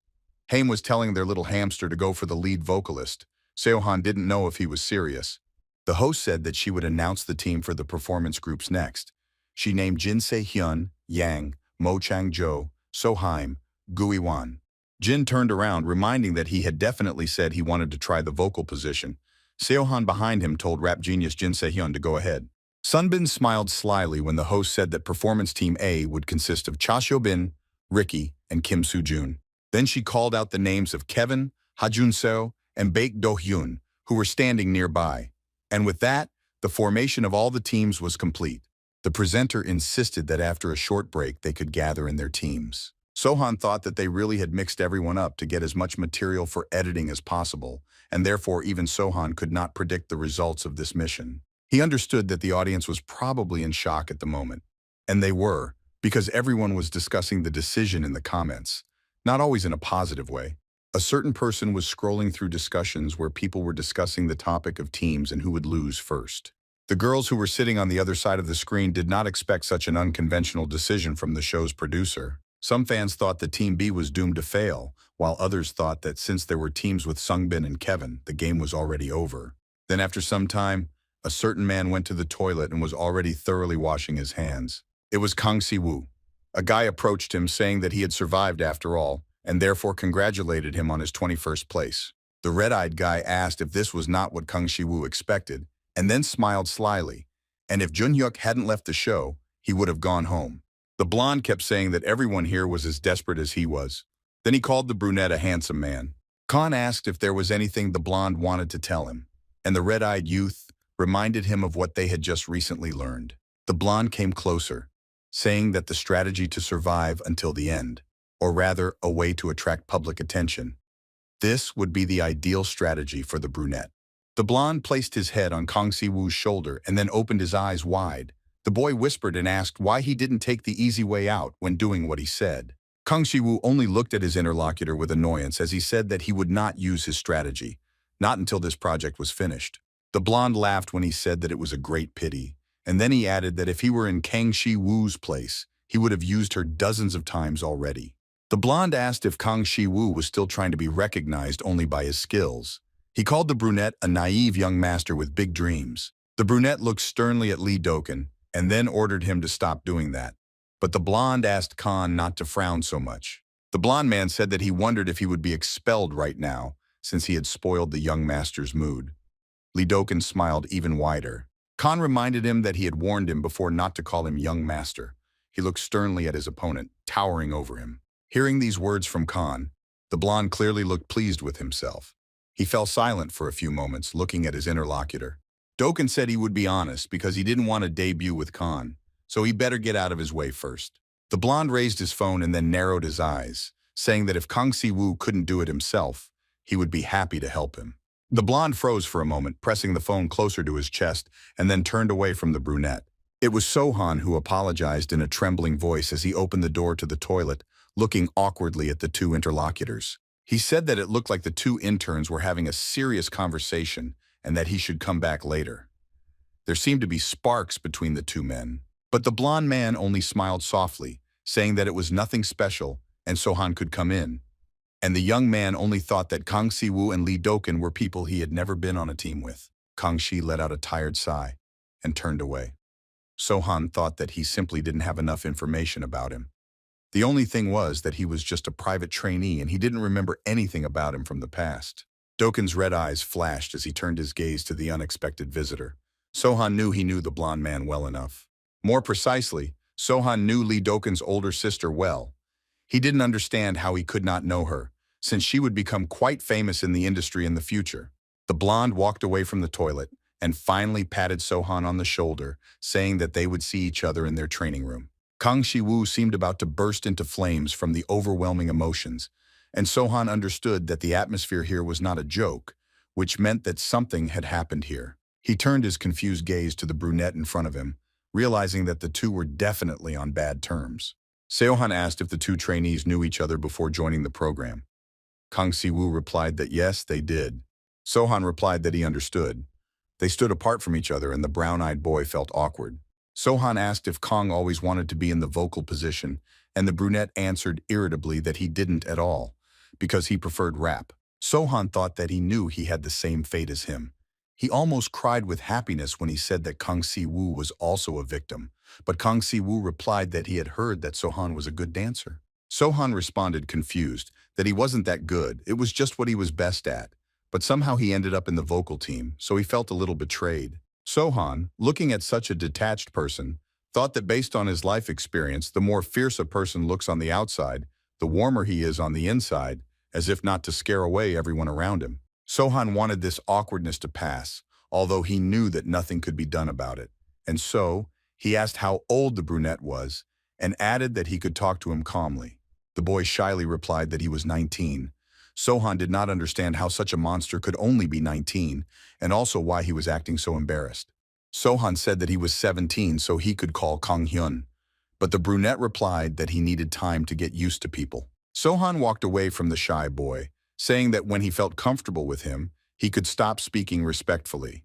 Haim was telling their little hamster to go for the lead vocalist. Sohan didn't know if he was serious. The host said that she would announce the team for the performance groups next. She named Jin Se-hyun, Yang, Mo Chang-jo, So-haim, Gui-wan. Jin turned around, reminding that he had definitely said he wanted to try the vocal position. Sohan behind him told rap genius Jin Se-hyun to go ahead. Sunbin smiled slyly when the host said that performance team A would consist of Cha Seo-bin, Ricky, and Kim Soo-jun. Then she called out the names of Kevin, Ha Jun-seo, and Baek Do-hyun, who were standing nearby. And with that, the formation of all the teams was complete. The presenter insisted that after a short break they could gather in their teams. Sohan thought that they really had mixed everyone up to get as much material for editing as possible, and therefore even Sohan could not predict the results of this mission. He understood that the audience was probably in shock at the moment. And they were, because everyone was discussing the decision in the comments, not always in a positive way. A certain person was scrolling through discussions where people were discussing the topic of teams and who would lose first. The girls who were sitting on the other side of the screen did not expect such an unconventional decision from the show's producer. Some fans thought that Team B was doomed to fail, while others thought that since there were teams with Sungbin and Kevin, the game was already over. Then after some time, a certain man went to the toilet and was already thoroughly washing his hands. It was Kang Si-woo. A guy approached him saying that he had survived after all, and therefore congratulated him on his 21st place. The red-eyed guy asked if this was not what Kang Si-woo expected, and then smiled slyly, and if Jun-huk hadn't left the show, he would have gone home. The blonde kept saying that everyone here was as desperate as he was. Then he called the brunette a handsome man. Khan asked if there was anything the blonde wanted to tell him, and the red-eyed youth reminded him of what they had just recently learned. The blonde came closer, saying that the strategy to survive until the end, or rather a way to attract public attention. This would be the ideal strategy for the brunette. The blonde placed his head on Kang Si-woo's shoulder and then opened his eyes wide. The boy whispered and asked why he didn't take the easy way out when doing what he said. Kang Si-woo only looked at his interlocutor with annoyance as he said that he would not use his strategy, not until this project was finished. The blonde laughed when he said that it was a great pity, and then he added that if he were in Kang Shi-woo's place, he would have used her dozens of times already. The blonde asked if Kang Shi-woo was still trying to be recognized only by his skills. He called the brunette a naive young master with big dreams. The brunette looked sternly at Lee Do-kun and then ordered him to stop doing that. But the blonde asked Khan not to frown so much. The blonde man said that he wondered if he would be expelled right now, since he had spoiled the young master's mood. Lee Do-kun smiled even wider. Khan reminded him that he had warned him before not to call him young master. He looked sternly at his opponent, towering over him. Hearing these words from Khan, the blonde clearly looked pleased with himself. He fell silent for a few moments, looking at his interlocutor. Do-kun said he would be honest because he didn't want to debut with Khan, so he better get out of his way first. The blonde raised his phone and then narrowed his eyes, saying that if Kang Si-woo couldn't do it himself, he would be happy to help him. The blonde froze for a moment, pressing the phone closer to his chest, and then turned away from the brunette. It was Sohan who apologized in a trembling voice as he opened the door to the toilet, looking awkwardly at the two interlocutors. He said that it looked like the two interns were having a serious conversation and that he should come back later. There seemed to be sparks between the two men, but the blonde man only smiled softly, saying that it was nothing special and Sohan could come in. And the young man only thought that Kang Si-woo and Lee Do-kun were people he had never been on a team with. Kang Shi let out a tired sigh and turned away. Sohan thought that he simply didn't have enough information about him. The only thing was that he was just a private trainee and he didn't remember anything about him from the past. Do-kun's red eyes flashed as he turned his gaze to the unexpected visitor. Sohan knew he knew the blonde man well enough. More precisely, Sohan knew Lee Do-kun's older sister well. He didn't understand how he could not know her, since she would become quite famous in the industry in the future. The blonde walked away from the toilet and finally patted Sohan on the shoulder, saying that they would see each other in their training room. Kang Si-woo seemed about to burst into flames from the overwhelming emotions, and Sohan understood that the atmosphere here was not a joke, which meant that something had happened here. He turned his confused gaze to the brunette in front of him, realizing that the two were definitely on bad terms. Sohan asked if the two trainees knew each other before joining the program. Kang Si-woo replied that yes, they did. Sohan replied that he understood. They stood apart from each other and the brown-eyed boy felt awkward. Sohan asked if Kang always wanted to be in the vocal position, and the brunette answered irritably that he didn't at all, because he preferred rap. Sohan thought that he knew he had the same fate as him. He almost cried with happiness when he said that Kang Si-woo was also a victim, but Kang Si-woo replied that he had heard that Sohan was a good dancer. Sohan responded confused, that he wasn't that good, it was just what he was best at, but somehow he ended up in the vocal team, so he felt a little betrayed. Sohan, looking at such a detached person, thought that based on his life experience, the more fierce a person looks on the outside, the warmer he is on the inside, as if not to scare away everyone around him. Sohan wanted this awkwardness to pass, although he knew that nothing could be done about it. And so, he asked how old the brunette was, and added that he could talk to him calmly. The boy shyly replied that he was 19. Sohan did not understand how such a monster could only be 19, and also why he was acting so embarrassed. Sohan said that he was 17 so he could call Kang Hyun, but the brunette replied that he needed time to get used to people. Sohan walked away from the shy boy, saying that when he felt comfortable with him, he could stop speaking respectfully.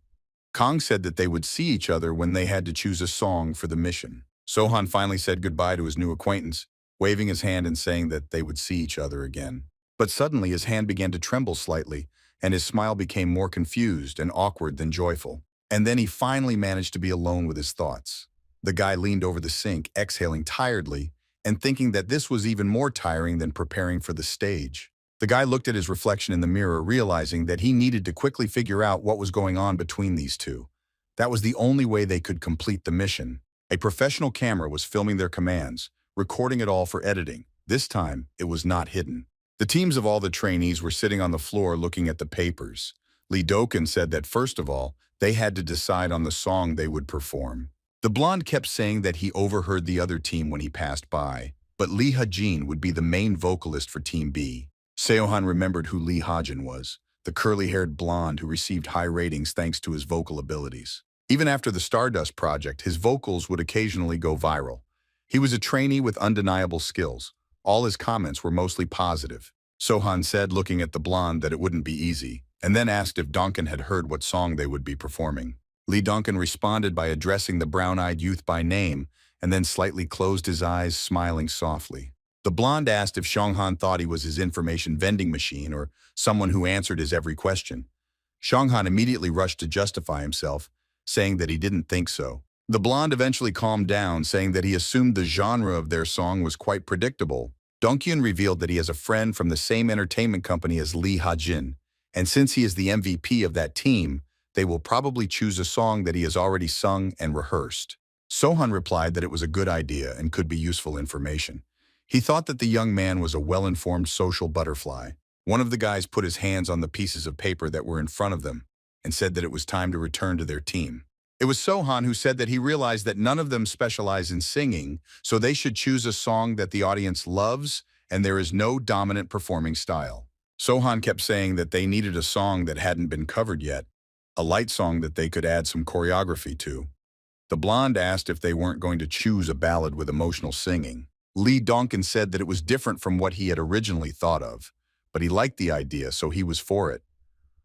Kang said that they would see each other when they had to choose a song for the mission. Sohan finally said goodbye to his new acquaintance, waving his hand and saying that they would see each other again. But suddenly his hand began to tremble slightly, and his smile became more confused and awkward than joyful. And then he finally managed to be alone with his thoughts. The guy leaned over the sink, exhaling tiredly, and thinking that this was even more tiring than preparing for the stage. The guy looked at his reflection in the mirror, realizing that he needed to quickly figure out what was going on between these two. That was the only way they could complete the mission. A professional camera was filming their commands, recording it all for editing. This time, it was not hidden. The teams of all the trainees were sitting on the floor looking at the papers. Lee Do-kun said that first of all, they had to decide on the song they would perform. The blonde kept saying that he overheard the other team when he passed by, but Lee Ha-jin would be the main vocalist for Team B. Sohan remembered who Lee Ha-jin was, the curly-haired blonde who received high ratings thanks to his vocal abilities. Even after the Stardust project, his vocals would occasionally go viral. He was a trainee with undeniable skills. All his comments were mostly positive. Sohan said, looking at the blonde, that it wouldn't be easy. and then asked if Duncan had heard what song they would be performing. Lee Duncan responded by addressing the brown-eyed youth by name and then slightly closed his eyes, smiling softly. The blonde asked if Sohan thought he was his information vending machine or someone who answered his every question. Sohan immediately rushed to justify himself, saying that he didn't think so. The blonde eventually calmed down, saying that he assumed the genre of their song was quite predictable. Dongkyun revealed that he has a friend from the same entertainment company as Lee Ha-jin, and since he is the MVP of that team, they will probably choose a song that he has already sung and rehearsed. Sohan replied that it was a good idea and could be useful information. He thought that the young man was a well-informed social butterfly. One of the guys put his hands on the pieces of paper that were in front of them and said that it was time to return to their team. It was Sohan who said that he realized that none of them specialize in singing, so they should choose a song that the audience loves and there is no dominant performing style. Sohan kept saying that they needed a song that hadn't been covered yet, a light song that they could add some choreography to. The blonde asked if they weren't going to choose a ballad with emotional singing. Lee Donkin said that it was different from what he had originally thought of, but he liked the idea, so he was for it.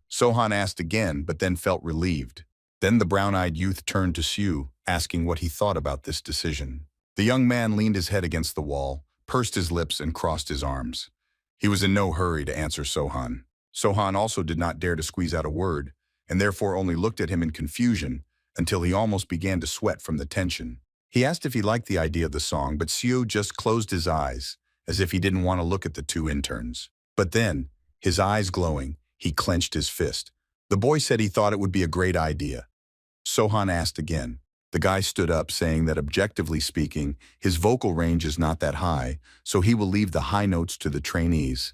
Sohan asked again, but then felt relieved. Then the brown-eyed youth turned to Sue, asking what he thought about this decision. The young man leaned his head against the wall, pursed his lips, and crossed his arms. He was in no hurry to answer Sohan. Sohan also did not dare to squeeze out a word, and therefore only looked at him in confusion until he almost began to sweat from the tension. He asked if he liked the idea of the song, but Sue just closed his eyes, as if he didn't want to look at the two interns. But then, his eyes glowing, he clenched his fist. The boy said he thought it would be a great idea. Sohan asked again. The guy stood up, saying that objectively speaking, his vocal range is not that high, so he will leave the high notes to the trainees.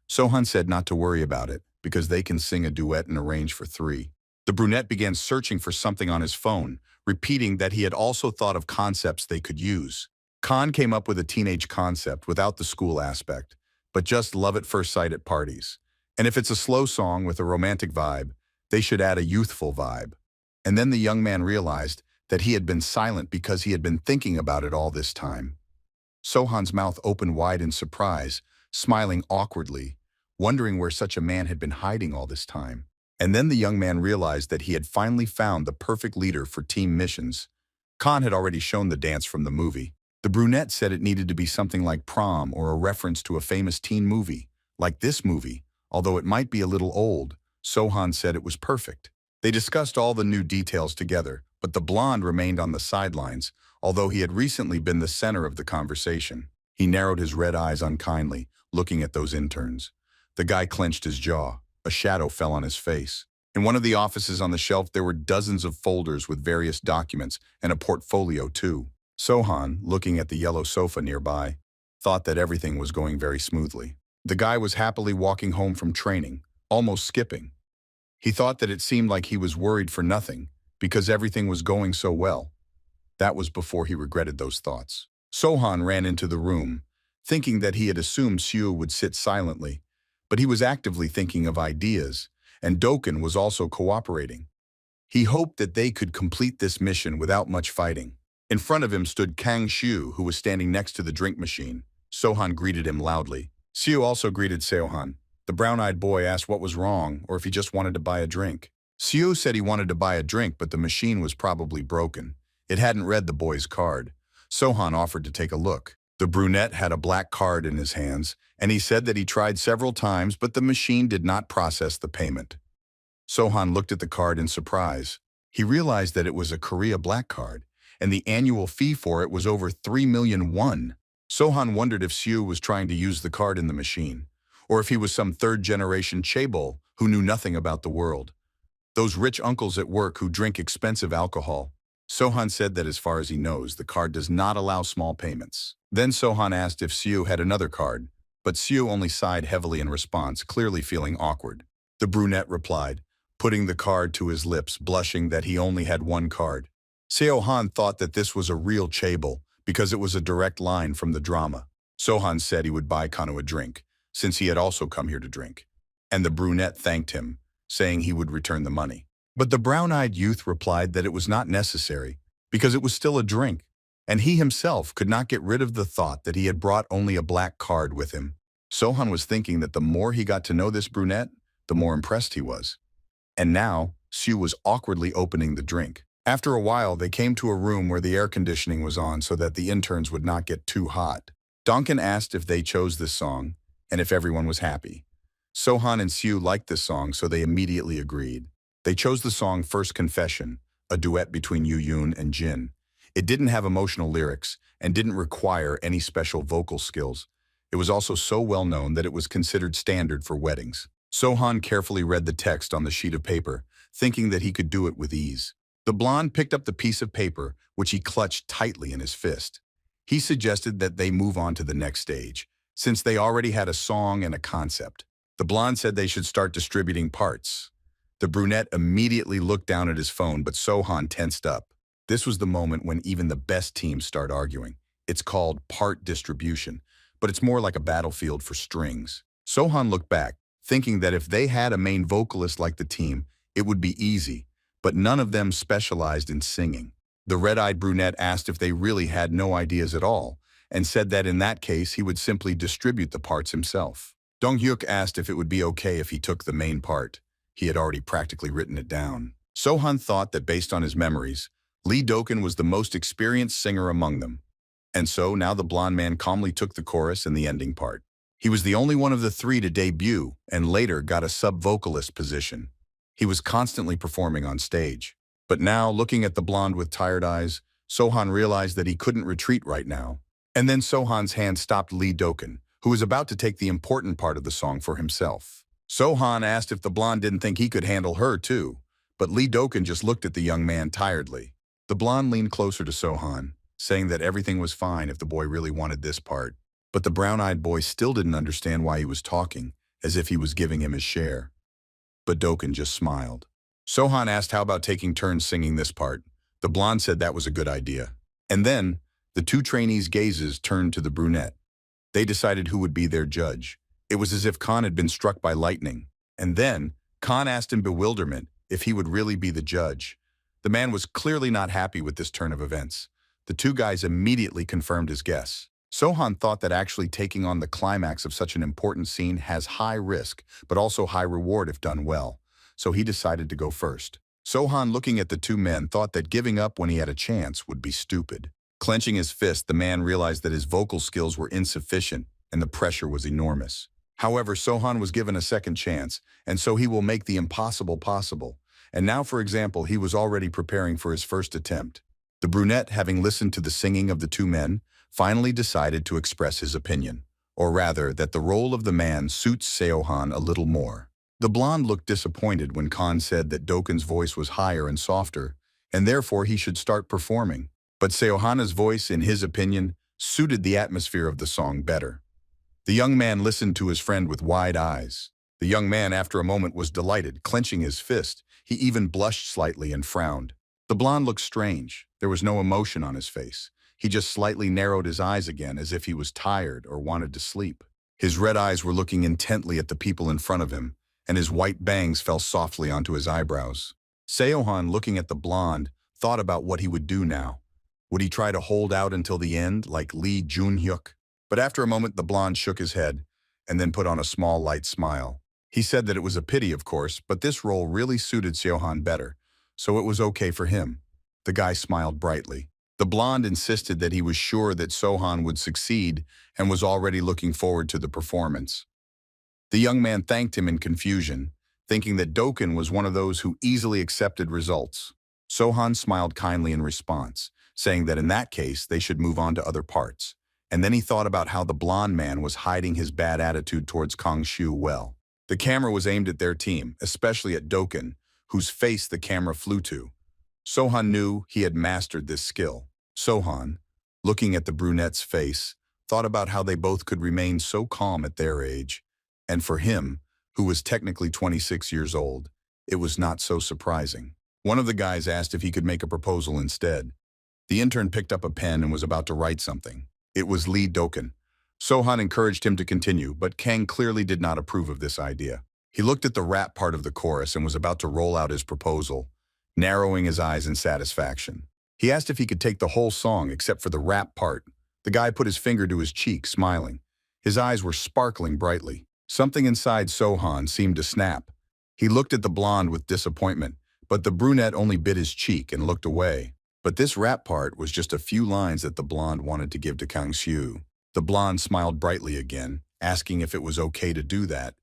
Sohan said not to worry about it, because they can sing a duet and arrange for three. The brunette began searching for something on his phone, repeating that he had also thought of concepts they could use. Khan came up with a teenage concept without the school aspect, but just love at first sight at parties. And if it's a slow song with a romantic vibe, they should add a youthful vibe. And then the young man realized that he had been silent because he had been thinking about it all this time. Sohan's mouth opened wide in surprise, smiling awkwardly, wondering where such a man had been hiding all this time. And then the young man realized that he had finally found the perfect leader for team missions. Khan had already shown the dance from the movie. The brunette said it needed to be something like prom or a reference to a famous teen movie, like this movie. Although it might be a little old, Sohan said it was perfect. They discussed all the new details together, but the blonde remained on the sidelines, although he had recently been the center of the conversation. He narrowed his red eyes unkindly, looking at those interns. The guy clenched his jaw. A shadow fell on his face. In one of the offices on the shelf, there were dozens of folders with various documents and a portfolio too. Sohan, looking at the yellow sofa nearby, thought that everything was going very smoothly. The guy was happily walking home from training, almost skipping. He thought that it seemed like he was worried for nothing, because everything was going so well. That was before he regretted those thoughts. Sohan ran into the room, thinking that he had assumed Sue would sit silently, but he was actively thinking of ideas, and Doken was also cooperating. He hoped that they could complete this mission without much fighting. In front of him stood Kang Shu, who was standing next to the drink machine. Sohan greeted him loudly. Sue also greeted Sohan. The brown-eyed boy asked what was wrong, or if he just wanted to buy a drink. Sue said he wanted to buy a drink, but the machine was probably broken. It hadn't read the boy's card. Sohan offered to take a look. The brunette had a black card in his hands, and he said that he tried several times, but the machine did not process the payment. Sohan looked at the card in surprise. He realized that it was a Korea black card, and the annual fee for it was over 3 million won. Sohan wondered if Sue was trying to use the card in the machine, or if he was some third-generation chaebol who knew nothing about the world. Those rich uncles at work who drink expensive alcohol. Sohan said that as far as he knows, the card does not allow small payments. Then Sohan asked if Sue had another card, but Sue only sighed heavily in response, clearly feeling awkward. The brunette replied, putting the card to his lips, blushing that he only had one card. Sohan thought that this was a real chaebol because it was a direct line from the drama. Sohan said he would buy Kanu a drink, since he had also come here to drink. And the brunette thanked him, saying he would return the money. But the brown-eyed youth replied that it was not necessary, because it was still a drink, and he himself could not get rid of the thought that he had brought only a black card with him. Sohan was thinking that the more he got to know this brunette, the more impressed he was. And now, Sue was awkwardly opening the drink. After a while, they came to a room where the air conditioning was on so that the interns would not get too hot. Duncan asked if they chose this song, and if everyone was happy. Sohan and Sue liked this song, so they immediately agreed. They chose the song First Confession, a duet between Yoon and Jin. It didn't have emotional lyrics and didn't require any special vocal skills. It was also so well known that it was considered standard for weddings. Sohan carefully read the text on the sheet of paper, thinking that he could do it with ease. The blonde picked up the piece of paper, which he clutched tightly in his fist. He suggested that they move on to the next stage, since they already had a song and a concept. The blonde said they should start distributing parts. The brunette immediately looked down at his phone, but Sohan tensed up. This was the moment when even the best teams start arguing. It's called part distribution, but it's more like a battlefield for strings. Sohan looked back, thinking that if they had a main vocalist like the team, it would be easy, but none of them specialized in singing. The red-eyed brunette asked if they really had no ideas at all, and said that in that case he would simply distribute the parts himself. Jun-huk asked if it would be okay if he took the main part. He had already practically written it down. Sohan thought that based on his memories, Lee Do-kun was the most experienced singer among them. And so now the blonde man calmly took the chorus and the ending part. He was the only one of the three to debut and later got a sub-vocalist position. He was constantly performing on stage. But now, looking at the blonde with tired eyes, Sohan realized that he couldn't retreat right now. And then Sohan's hand stopped Lee Do-kun, who was about to take the important part of the song for himself. Sohan asked if the blonde didn't think he could handle her too, but Lee Do-kun just looked at the young man tiredly. The blonde leaned closer to Sohan, saying that everything was fine if the boy really wanted this part. But the brown-eyed boy still didn't understand why he was talking, as if he was giving him his share. But Do-kun just smiled. Sohan asked how about taking turns singing this part. The blonde said that was a good idea. And then, the two trainees' gazes turned to the brunette. They decided who would be their judge. It was as if Khan had been struck by lightning. And then, Khan asked in bewilderment if he would really be the judge. The man was clearly not happy with this turn of events. The two guys immediately confirmed his guess. Sohan thought that actually taking on the climax of such an important scene has high risk, but also high reward if done well. So he decided to go first. Sohan, looking at the two men, thought that giving up when he had a chance would be stupid. Clenching his fist, the man realized that his vocal skills were insufficient and the pressure was enormous. However, Sohan was given a second chance, and so he will make the impossible possible. And now, for example, he was already preparing for his first attempt. The brunette, having listened to the singing of the two men, finally decided to express his opinion, or rather, that the role of the man suits Sohan a little more. The blonde looked disappointed when Khan said that Do-kun's voice was higher and softer, and therefore he should start performing. But Sohan's voice, in his opinion, suited the atmosphere of the song better. The young man listened to his friend with wide eyes. The young man, after a moment, was delighted, clenching his fist. He even blushed slightly and frowned. The blonde looked strange. There was no emotion on his face. He just slightly narrowed his eyes again as if he was tired or wanted to sleep. His red eyes were looking intently at the people in front of him, and his white bangs fell softly onto his eyebrows. Sohan, looking at the blonde, thought about what he would do now. Would he try to hold out until the end, like Lee Jun-huk? But after a moment, the blonde shook his head, and then put on a small, light smile. He said that it was a pity, of course, but this role really suited Sohan better, so it was okay for him. The guy smiled brightly. The blonde insisted that he was sure that Sohan would succeed and was already looking forward to the performance. The young man thanked him in confusion, thinking that Do-kun was one of those who easily accepted results. Sohan smiled kindly in response, saying that in that case they should move on to other parts. And then he thought about how the blonde man was hiding his bad attitude towards Kang Shu well. The camera was aimed at their team, especially at Do-kun, whose face the camera flew to. Sohan knew he had mastered this skill. Sohan, looking at the brunette's face, thought about how they both could remain so calm at their age. And for him, who was technically 26 years old, it was not so surprising. One of the guys asked if he could make a proposal instead. The intern picked up a pen and was about to write something. It was Lee Do-kun. Sohan encouraged him to continue, but Kang clearly did not approve of this idea. He looked at the rap part of the chorus and was about to roll out his proposal, narrowing his eyes in satisfaction. He asked if he could take the whole song except for the rap part. The guy put his finger to his cheek, smiling. His eyes were sparkling brightly. Something inside Sohan seemed to snap, He looked at the blonde with disappointment, but the brunette only bit his cheek and looked away. But this rap part was just a few lines that the blonde wanted to give to Kang-soo. The blonde smiled brightly again, asking if it was okay to do that.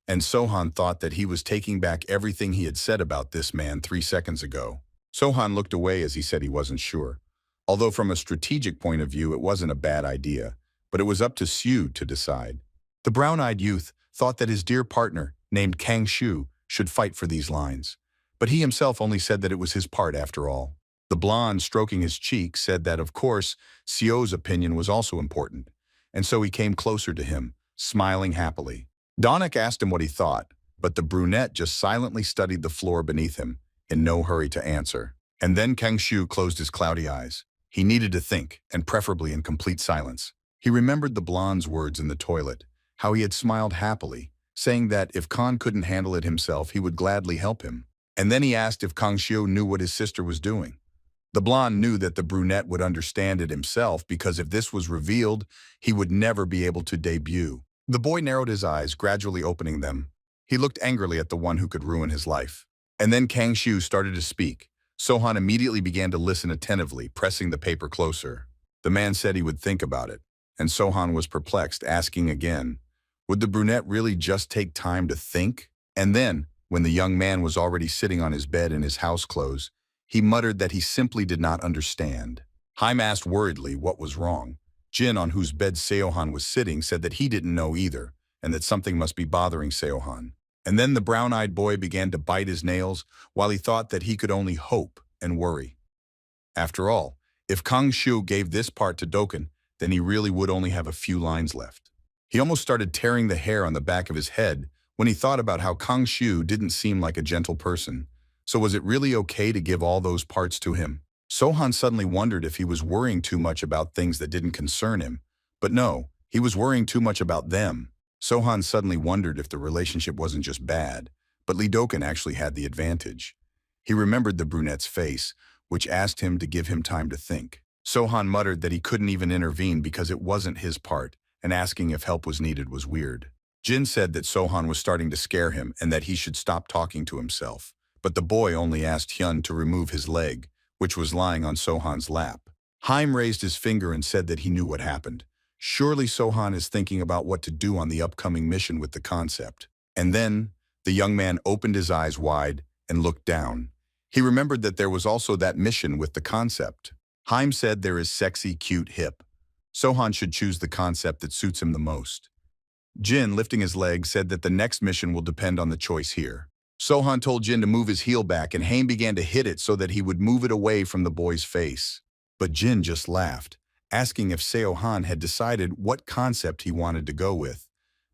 And Sohan thought that he was taking back everything he had said about this man 3 seconds ago. Sohan looked away as he said he wasn't sure. Although from a strategic point of view it wasn't a bad idea, but it was up to Sue to decide. The brown-eyed youth thought that his dear partner, named Kang-soo, should fight for these lines. But he himself only said that it was his part after all. The blonde, stroking his cheek, said that of course, Seo's opinion was also important, and so he came closer to him, smiling happily. Donnik asked him what he thought, but the brunette just silently studied the floor beneath him, in no hurry to answer. And then Kang-soo closed his cloudy eyes. He needed to think, and preferably in complete silence. He remembered the blonde's words in the toilet, how he had smiled happily, saying that if Khan couldn't handle it himself, he would gladly help him. And then he asked if Kang-soo knew what his sister was doing. The blonde knew that the brunette would understand it himself because if this was revealed, he would never be able to debut. The boy narrowed his eyes, gradually opening them. He looked angrily at the one who could ruin his life. And then Kang-soo started to speak. Sohan immediately began to listen attentively, pressing the paper closer. The man said he would think about it, and Sohan was perplexed, asking again, would the brunette really just take time to think? And then, when the young man was already sitting on his bed in his house clothes, he muttered that he simply did not understand. Haim asked worriedly what was wrong. Jin, on whose bed Seohan was sitting, said that he didn't know either, and that something must be bothering Seohan. And then the brown-eyed boy began to bite his nails, while he thought that he could only hope and worry. After all, if Kang-soo gave this part to Dokkan, then he really would only have a few lines left. He almost started tearing the hair on the back of his head when he thought about how Kang-soo didn't seem like a gentle person. So was it really okay to give all those parts to him? Sohan suddenly wondered if he was worrying too much about things that didn't concern him. But no, he was worrying too much about them. Sohan suddenly wondered if the relationship wasn't just bad, but Lee Dokkan actually had the advantage. He remembered the brunette's face, which asked him to give him time to think. Sohan muttered that he couldn't even intervene because it wasn't his part, and asking if help was needed was weird. Jin said that Sohan was starting to scare him and that he should stop talking to himself. But the boy only asked Hyun to remove his leg, which was lying on Sohan's lap. Haim raised his finger and said that he knew what happened. Surely Sohan is thinking about what to do on the upcoming mission with the concept. And then, the young man opened his eyes wide and looked down. He remembered that there was also that mission with the concept. Haim said there is sexy, cute, hip. Sohan should choose the concept that suits him the most. Jin, lifting his leg, said that the next mission will depend on the choice here. Sohan told Jin to move his heel back and Haim began to hit it so that he would move it away from the boy's face. But Jin just laughed, asking if Seohan had decided what concept he wanted to go with.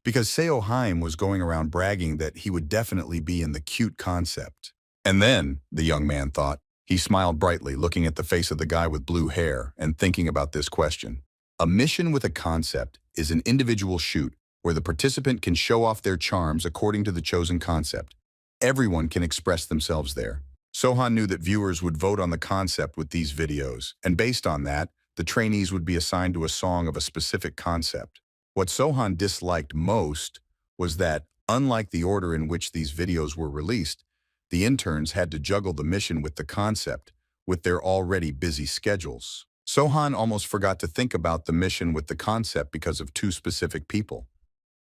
Because Haim was going around bragging that he would definitely be in the cute concept. And then, the young man thought, he smiled brightly, looking at the face of the guy with blue hair and thinking about this question. A mission with a concept is an individual shoot where the participant can show off their charms according to the chosen concept. Everyone can express themselves there. Sohan knew that viewers would vote on the concept with these videos, and based on that, the trainees would be assigned to a song of a specific concept. What Sohan disliked most was that, unlike the order in which these videos were released, the interns had to juggle the mission with the concept, with their already busy schedules. Sohan almost forgot to think about the mission with the concept because of two specific people.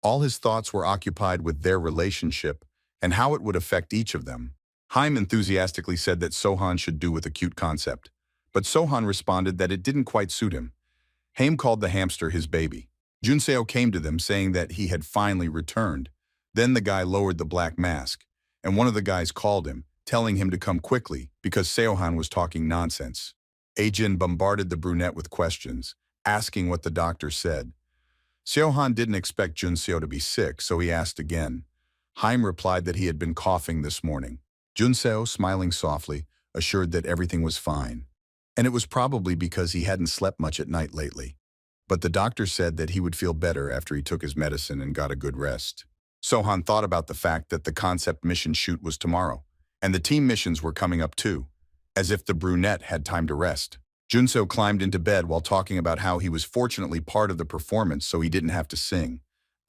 All his thoughts were occupied with their relationship and how it would affect each of them. Haim enthusiastically said that Sohan should do with a cute concept, but Sohan responded that it didn't quite suit him. Haim called the hamster his baby. Junseo came to them saying that he had finally returned. Then the guy lowered the black mask, and one of the guys called him, telling him to come quickly because Seohan was talking nonsense. Ajin bombarded the brunette with questions, asking what the doctor said. Seohan didn't expect Junseo to be sick, so he asked again. Haim replied that he had been coughing this morning. Junseo, smiling softly, assured that everything was fine. And it was probably because he hadn't slept much at night lately. But the doctor said that he would feel better after he took his medicine and got a good rest. Sohan thought about the fact that the concept mission shoot was tomorrow, and the team missions were coming up too, as if the brunette had time to rest. Junseo climbed into bed while talking about how he was fortunately part of the performance so he didn't have to sing.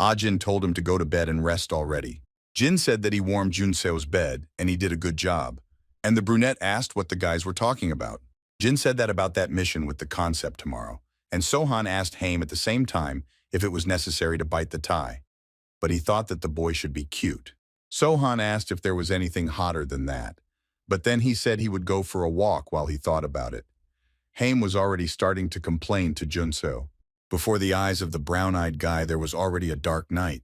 Ajin told him to go to bed and rest already. Jin said that he warmed Junseo's bed, and he did a good job. And the brunette asked what the guys were talking about. Jin said that about that mission with the concept tomorrow, and Sohan asked Haim at the same time if it was necessary to bite the tie. But he thought that the boy should be cute. Sohan asked if there was anything hotter than that, but then he said he would go for a walk while he thought about it. Haim was already starting to complain to Junseo. Before the eyes of the brown-eyed guy there was already a dark night,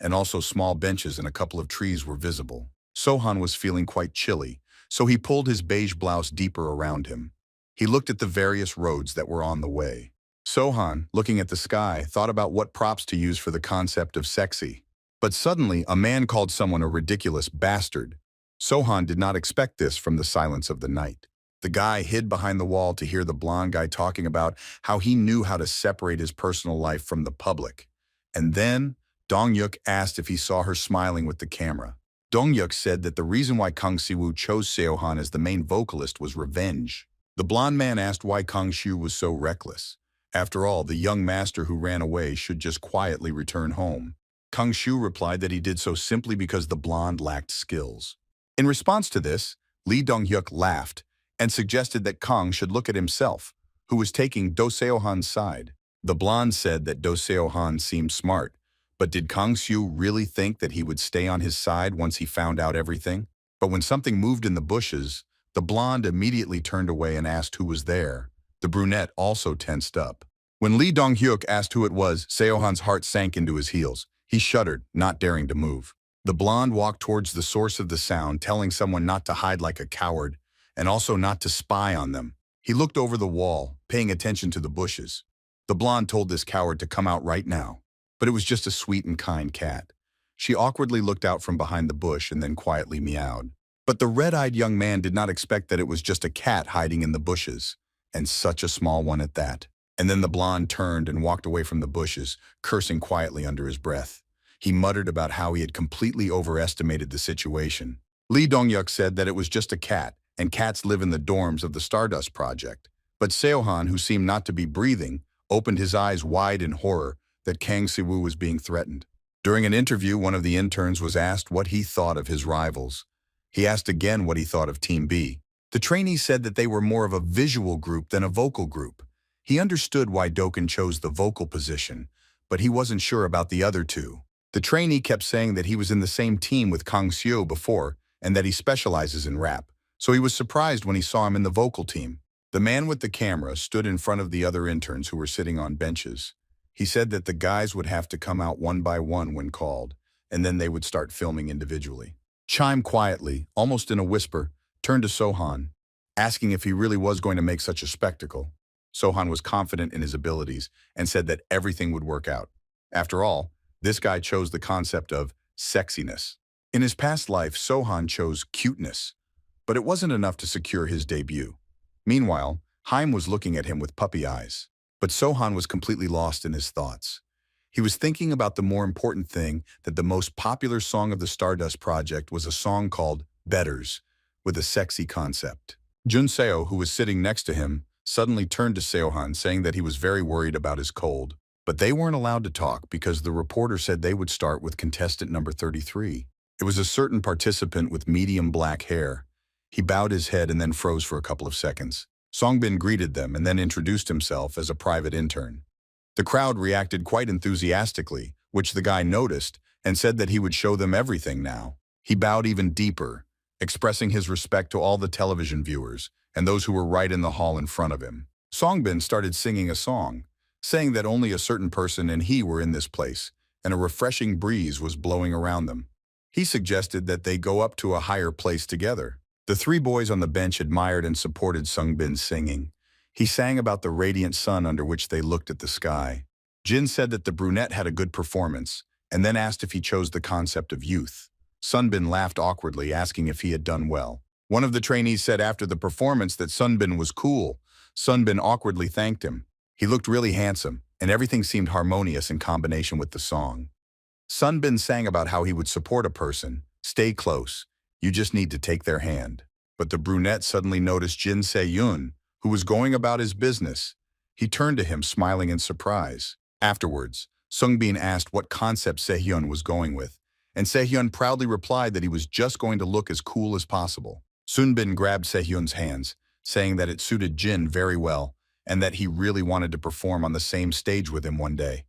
and also small benches and a couple of trees were visible. Sohan was feeling quite chilly, so he pulled his beige blouse deeper around him. He looked at the various roads that were on the way. Sohan, looking at the sky, thought about what props to use for the concept of sexy. But suddenly, a man called someone a ridiculous bastard. Sohan did not expect this from the silence of the night. The guy hid behind the wall to hear the blonde guy talking about how he knew how to separate his personal life from the public. And then, Dong-yuk asked if he saw her smiling with the camera. Dong-yuk said that the reason why Kang Si-woo chose Sohan as the main vocalist was revenge. The blonde man asked why Kang Si-woo was so reckless. After all, the young master who ran away should just quietly return home. Kang Si-woo replied that he did so simply because the blonde lacked skills. In response to this, Lee Dong-hyuk laughed and suggested that Kang should look at himself, who was taking Do Seo-han's side. The blonde said that Do Seo-han seemed smart, but did Kang Si-woo really think that he would stay on his side once he found out everything? But when something moved in the bushes, the blonde immediately turned away and asked who was there. The brunette also tensed up. When Lee Dong-hyuk asked who it was, Seo-han's heart sank into his heels. He shuddered, not daring to move. The blonde walked towards the source of the sound, telling someone not to hide like a coward, and also not to spy on them. He looked over the wall, paying attention to the bushes. The blonde told this coward to come out right now. But it was just a sweet and kind cat. She awkwardly looked out from behind the bush and then quietly meowed. But the red-eyed young man did not expect that it was just a cat hiding in the bushes, and such a small one at that. And then the blonde turned and walked away from the bushes, cursing quietly under his breath. He muttered about how he had completely overestimated the situation. Lee Dong-hyuk said that it was just a cat, and cats live in the dorms of the Stardust project. But Sohan, who seemed not to be breathing, opened his eyes wide in horror that Kang Si-woo was being threatened. During an interview, one of the interns was asked what he thought of his rivals. He asked again what he thought of Team B. The trainee said that they were more of a visual group than a vocal group. He understood why Dokkan chose the vocal position, but he wasn't sure about the other two. The trainee kept saying that he was in the same team with Kang Si-woo before and that he specializes in rap, so he was surprised when he saw him in the vocal team. The man with the camera stood in front of the other interns who were sitting on benches. He said that the guys would have to come out one by one when called, and then they would start filming individually. Chime quietly, almost in a whisper, turned to Sohan, asking if he really was going to make such a spectacle. Sohan was confident in his abilities and said that everything would work out. After all, this guy chose the concept of sexiness. In his past life, Sohan chose cuteness, but it wasn't enough to secure his debut. Meanwhile, Haim was looking at him with puppy eyes, but Sohan was completely lost in his thoughts. He was thinking about the more important thing, that the most popular song of the Stardust project was a song called Betters, with a sexy concept. Junseo, who was sitting next to him, suddenly turned to Sohan, saying that he was very worried about his cold. But they weren't allowed to talk because the reporter said they would start with contestant number 33. It was a certain participant with medium black hair. He bowed his head and then froze for a couple of seconds. Songbin greeted them and then introduced himself as a private intern. The crowd reacted quite enthusiastically, which the guy noticed and said that he would show them everything now. He bowed even deeper, expressing his respect to all the television viewers and those who were right in the hall in front of him. Songbin started singing a song, saying that only a certain person and he were in this place, and a refreshing breeze was blowing around them. He suggested that they go up to a higher place together. The three boys on the bench admired and supported Songbin's singing. He sang about the radiant sun under which they looked at the sky. Jin said that the brunette had a good performance, and then asked if he chose the concept of youth. Sunbin laughed awkwardly, asking if he had done well. One of the trainees said after the performance that Sunbin was cool. Sunbin awkwardly thanked him. He looked really handsome, and everything seemed harmonious in combination with the song. Sunbin sang about how he would support a person. Stay close. You just need to take their hand. But the brunette suddenly noticed Jin Se-yoon, who was going about his business. He turned to him, smiling in surprise. Afterwards, Sungbin asked what concept Se-hyun was going with, and Sehyun proudly replied that he was just going to look as cool as possible. Sunbin grabbed Sehyun's hands, saying that it suited Jin very well and that he really wanted to perform on the same stage with him one day.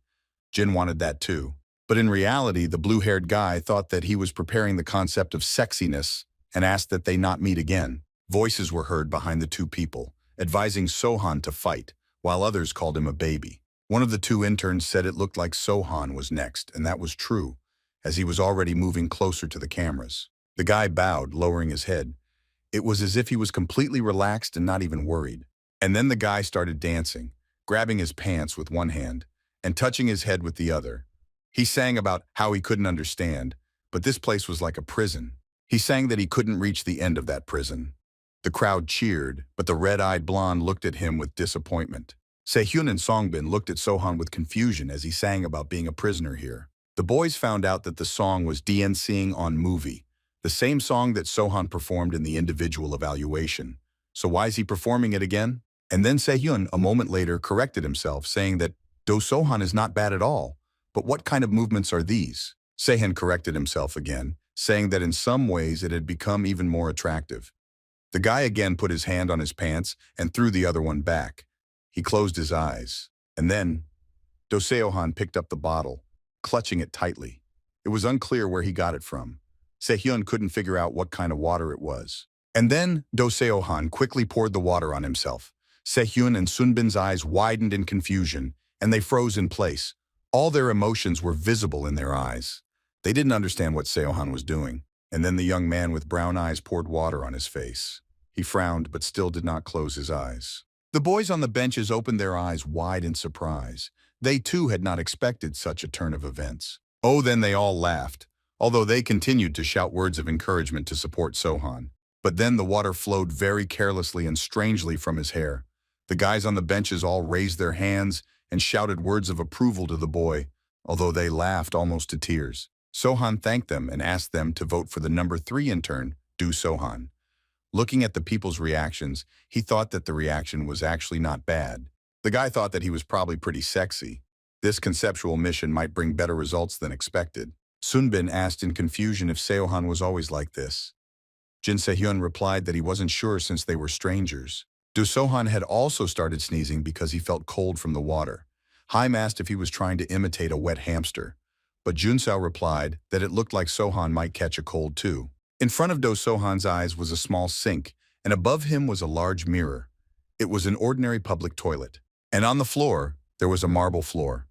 Jin wanted that too. But in reality, the blue-haired guy thought that he was preparing the concept of sexiness and asked that they not meet again. Voices were heard behind the two people, advising Sohan to fight, while others called him a baby. One of the two interns said it looked like Sohan was next, and that was true, as he was already moving closer to the cameras. The guy bowed, lowering his head. It was as if he was completely relaxed and not even worried. And then the guy started dancing, grabbing his pants with one hand and touching his head with the other. He sang about how he couldn't understand, but this place was like a prison. He sang that he couldn't reach the end of that prison. The crowd cheered, but the red-eyed blonde looked at him with disappointment. Sehyun and Songbin looked at Sohan with confusion as he sang about being a prisoner here. The boys found out that the song was DNCing on Movie, the same song that Sohan performed in the individual evaluation. So why is he performing it again? And then Sehyun, a moment later, corrected himself, saying that Do Sohan is not bad at all, but what kind of movements are these? Sehyun corrected himself again, saying that in some ways it had become even more attractive. The guy again put his hand on his pants and threw the other one back. He closed his eyes. And then, Do Sohan picked up the bottle, clutching it tightly. It was unclear where he got it from. Sehyun couldn't figure out what kind of water it was. And then, Do Sohan quickly poured the water on himself. Sehyun and Sunbin's eyes widened in confusion, and they froze in place. All their emotions were visible in their eyes. They didn't understand what Sohan was doing. And then the young man with brown eyes poured water on his face. He frowned, but still did not close his eyes. The boys on the benches opened their eyes wide in surprise. They too had not expected such a turn of events. Oh, then they all laughed, although they continued to shout words of encouragement to support Sohan. But then the water flowed very carelessly and strangely from his hair. The guys on the benches all raised their hands and shouted words of approval to the boy, although they laughed almost to tears. Sohan thanked them and asked them to vote for the number 3 intern, Do Sohan. Looking at the people's reactions, he thought that the reaction was actually not bad. The guy thought that he was probably pretty sexy. This conceptual mission might bring better results than expected. Sunbin asked in confusion if Sohan was always like this. Jin Sehyun replied that he wasn't sure since they were strangers. Do Sohan had also started sneezing because he felt cold from the water. Haim asked if he was trying to imitate a wet hamster. But Junseo replied that it looked like Sohan might catch a cold too. In front of Do Sohan's eyes was a small sink, and above him was a large mirror. It was an ordinary public toilet. And on the floor, there was a marble floor.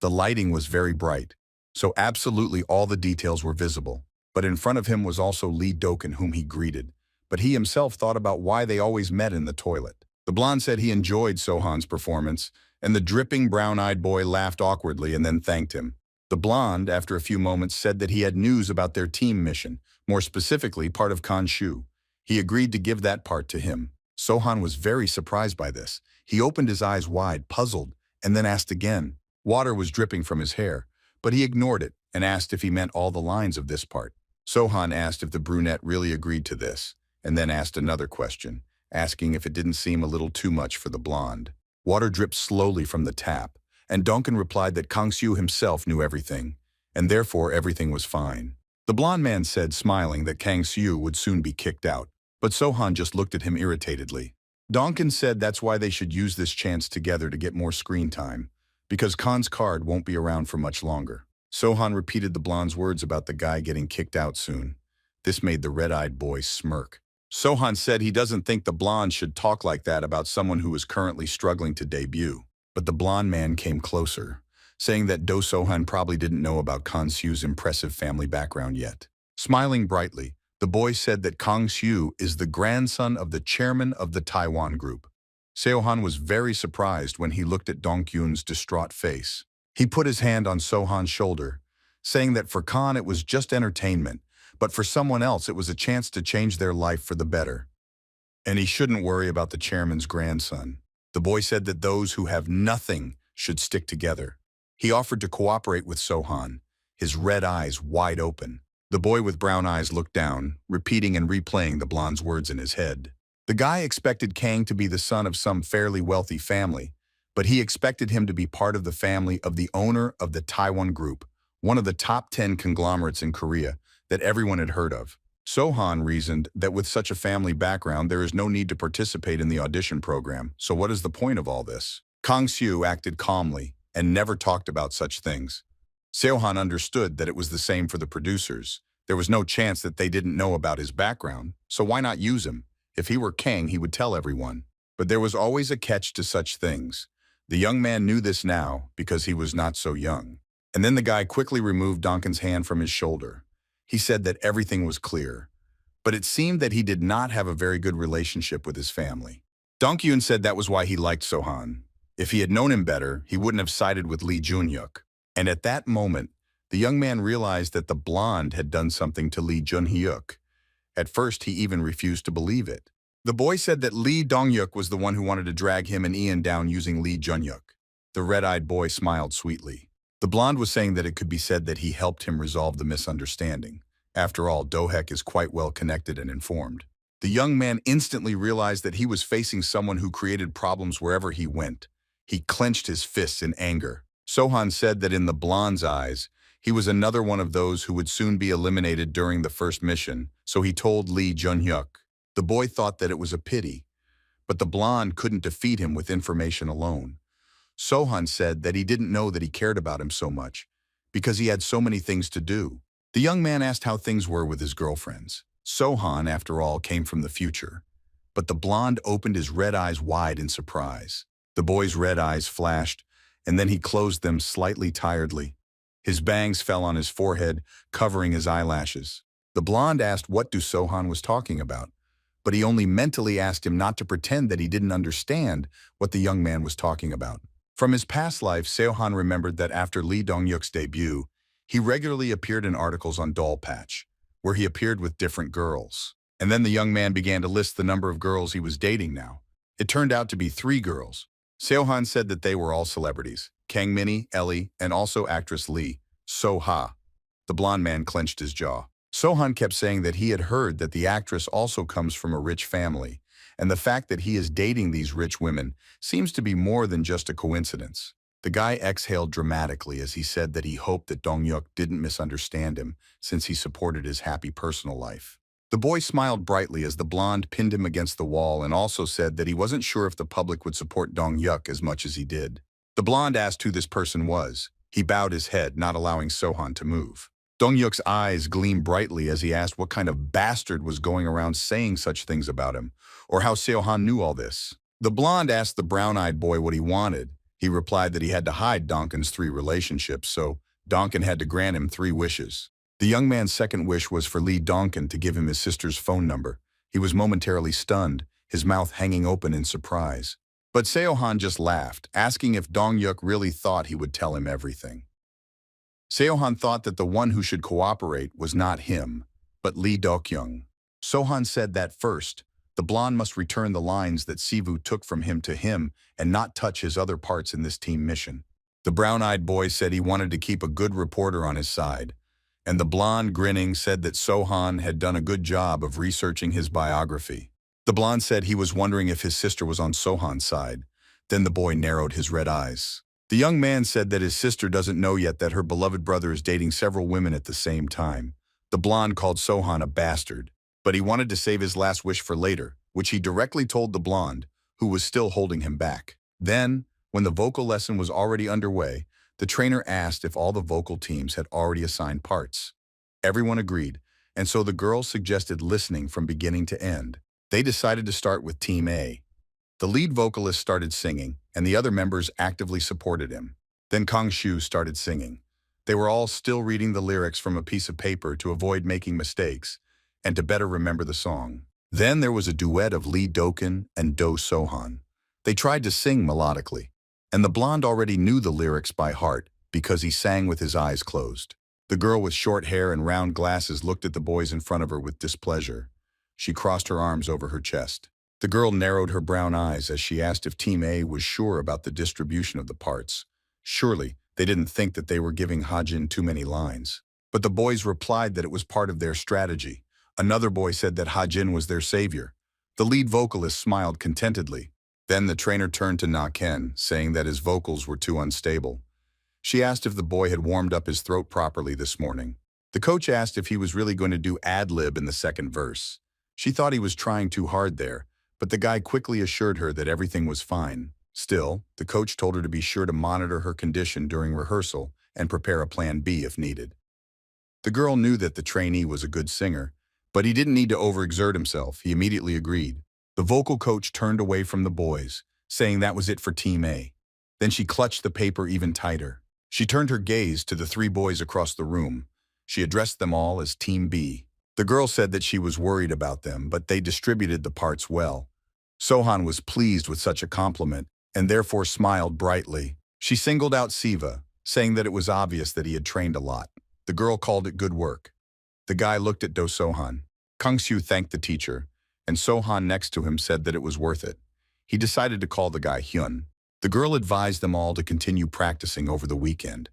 The lighting was very bright, so absolutely all the details were visible. But in front of him was also Lee Doken, whom he greeted. But he himself thought about why they always met in the toilet. The blonde said he enjoyed Sohan's performance, and the dripping brown-eyed boy laughed awkwardly and then thanked him. The blonde, after a few moments, said that he had news about their team mission, more specifically part of Khonshu. He agreed to give that part to him. Sohan was very surprised by this. He opened his eyes wide, puzzled, and then asked again. Water was dripping from his hair, but he ignored it and asked if he meant all the lines of this part. Sohan asked if the brunette really agreed to this, and then asked another question, asking if it didn't seem a little too much for the blonde. Water dripped slowly from the tap, and Duncan replied that Kang-soo himself knew everything, and therefore everything was fine. The blonde man said, smiling, that Kang-soo would soon be kicked out, but Sohan just looked at him irritatedly. Duncan said that's why they should use this chance together to get more screen time, because Khan's card won't be around for much longer. Sohan repeated the blonde's words about the guy getting kicked out soon. This made the red-eyed boy smirk. Sohan said he doesn't think the blonde should talk like that about someone who is currently struggling to debut. But the blonde man came closer, saying that Do Sohan probably didn't know about Kang-soo's impressive family background yet. Smiling brightly, the boy said that Kang-soo is the grandson of the chairman of the Taiwan group. Sohan was very surprised when he looked at Dong-kyun's distraught face. He put his hand on Sohan's shoulder, saying that for Khan it was just entertainment, but for someone else it was a chance to change their life for the better. And he shouldn't worry about the chairman's grandson. The boy said that those who have nothing should stick together. He offered to cooperate with Sohan, his red eyes wide open. The boy with brown eyes looked down, repeating and replaying the blonde's words in his head. The guy expected Kang to be the son of some fairly wealthy family, but he expected him to be part of the family of the owner of the Taiwan group, one of the top 10 conglomerates in Korea that everyone had heard of. Sohan reasoned that with such a family background, there is no need to participate in the audition program, so what is the point of all this? Kang-soo acted calmly and never talked about such things. Sohan understood that it was the same for the producers. There was no chance that they didn't know about his background, so why not use him? If he were Kang, he would tell everyone. But there was always a catch to such things. The young man knew this now because he was not so young. And then the guy quickly removed Donkin's hand from his shoulder. He said that everything was clear. But it seemed that he did not have a very good relationship with his family. Dong-kyun said that was why he liked Sohan. If he had known him better, he wouldn't have sided with Lee Jun-huk. And at that moment, the young man realized that the blonde had done something to Lee Jun-hyuk. At first, he even refused to believe it. The boy said that Lee Dong-hyuk was the one who wanted to drag him and Ian down using Lee Jun-hyuk. The red-eyed boy smiled sweetly. The blonde was saying that it could be said that he helped him resolve the misunderstanding. After all, Do-hek is quite well connected and informed. The young man instantly realized that he was facing someone who created problems wherever he went. He clenched his fists in anger. Sohan said that in the blonde's eyes, he was another one of those who would soon be eliminated during the first mission, so he told Lee Jun-hyuk. The boy thought that it was a pity, but the blonde couldn't defeat him with information alone. Sohan said that he didn't know that he cared about him so much, because he had so many things to do. The young man asked how things were with his girlfriends. Sohan, after all, came from the future. But the blonde opened his red eyes wide in surprise. The boy's red eyes flashed, and then he closed them slightly tiredly. His bangs fell on his forehead, covering his eyelashes. The blonde asked what Sohan was talking about, but he only mentally asked him not to pretend that he didn't understand what the young man was talking about. From his past life, Sohan remembered that after Lee Dong-hyuk's debut, he regularly appeared in articles on Doll Patch, where he appeared with different girls. And then the young man began to list the number of girls he was dating now. It turned out to be 3 girls. Sohan said that they were all celebrities: Kang Minnie, Ellie, and also actress Lee So-ha. The blonde man clenched his jaw. Sohan kept saying that he had heard that the actress also comes from a rich family, and the fact that he is dating these rich women seems to be more than just a coincidence. The guy exhaled dramatically as he said that he hoped that Dong-hyuk didn't misunderstand him since he supported his happy personal life. The boy smiled brightly as the blonde pinned him against the wall and also said that he wasn't sure if the public would support Dong-hyuk as much as he did. The blonde asked who this person was. He bowed his head, not allowing Sohan to move. Dong-hyuk's eyes gleamed brightly as he asked what kind of bastard was going around saying such things about him, or how Sohan knew all this. The blonde asked the brown-eyed boy what he wanted. He replied that he had to hide Donkin's 3 relationships, so Donkin had to grant him 3 wishes. The young man's second wish was for Lee Donkin to give him his sister's phone number. He was momentarily stunned, his mouth hanging open in surprise. But Sohan just laughed, asking if Dong-hyuk really thought he would tell him everything. Sohan thought that the one who should cooperate was not him, but Lee Do-kyung. Sohan said that first, the blonde must return the lines that Sivu took from him to him and not touch his other parts in this team mission. The brown-eyed boy said he wanted to keep a good reporter on his side, and the blonde, grinning, said that Sohan had done a good job of researching his biography. The blonde said he was wondering if his sister was on Sohan's side. Then the boy narrowed his red eyes. The young man said that his sister doesn't know yet that her beloved brother is dating several women at the same time. The blonde called Sohan a bastard, but he wanted to save his last wish for later, which he directly told the blonde, who was still holding him back. Then, when the vocal lesson was already underway, the trainer asked if all the vocal teams had already assigned parts. Everyone agreed, and so the girls suggested listening from beginning to end. They decided to start with Team A. The lead vocalist started singing, and the other members actively supported him. Then Kang-soo started singing. They were all still reading the lyrics from a piece of paper to avoid making mistakes and to better remember the song. Then there was a duet of Lee Do-kyun and Do Sohan. They tried to sing melodically, and the blonde already knew the lyrics by heart because he sang with his eyes closed. The girl with short hair and round glasses looked at the boys in front of her with displeasure. She crossed her arms over her chest. The girl narrowed her brown eyes as she asked if Team A was sure about the distribution of the parts. Surely, they didn't think that they were giving Hajin too many lines. But the boys replied that it was part of their strategy. Another boy said that Hajin was their savior. The lead vocalist smiled contentedly. Then the trainer turned to Na-ken, saying that his vocals were too unstable. She asked if the boy had warmed up his throat properly this morning. The coach asked if he was really going to do ad-lib in the second verse. She thought he was trying too hard there, but the guy quickly assured her that everything was fine. Still, the coach told her to be sure to monitor her condition during rehearsal and prepare a plan B if needed. The girl knew that the trainee was a good singer, but he didn't need to overexert himself. He immediately agreed. The vocal coach turned away from the boys, saying that was it for Team A. Then she clutched the paper even tighter. She turned her gaze to the three boys across the room. She addressed them all as Team B. The girl said that she was worried about them, but they distributed the parts well. Sohan was pleased with such a compliment and therefore smiled brightly. She singled out Siva, saying that it was obvious that he had trained a lot. The girl called it good work. The guy looked at Do Sohan. Kang-soo thanked the teacher, and Sohan next to him said that it was worth it. He decided to call the guy Hyun. The girl advised them all to continue practicing over the weekend.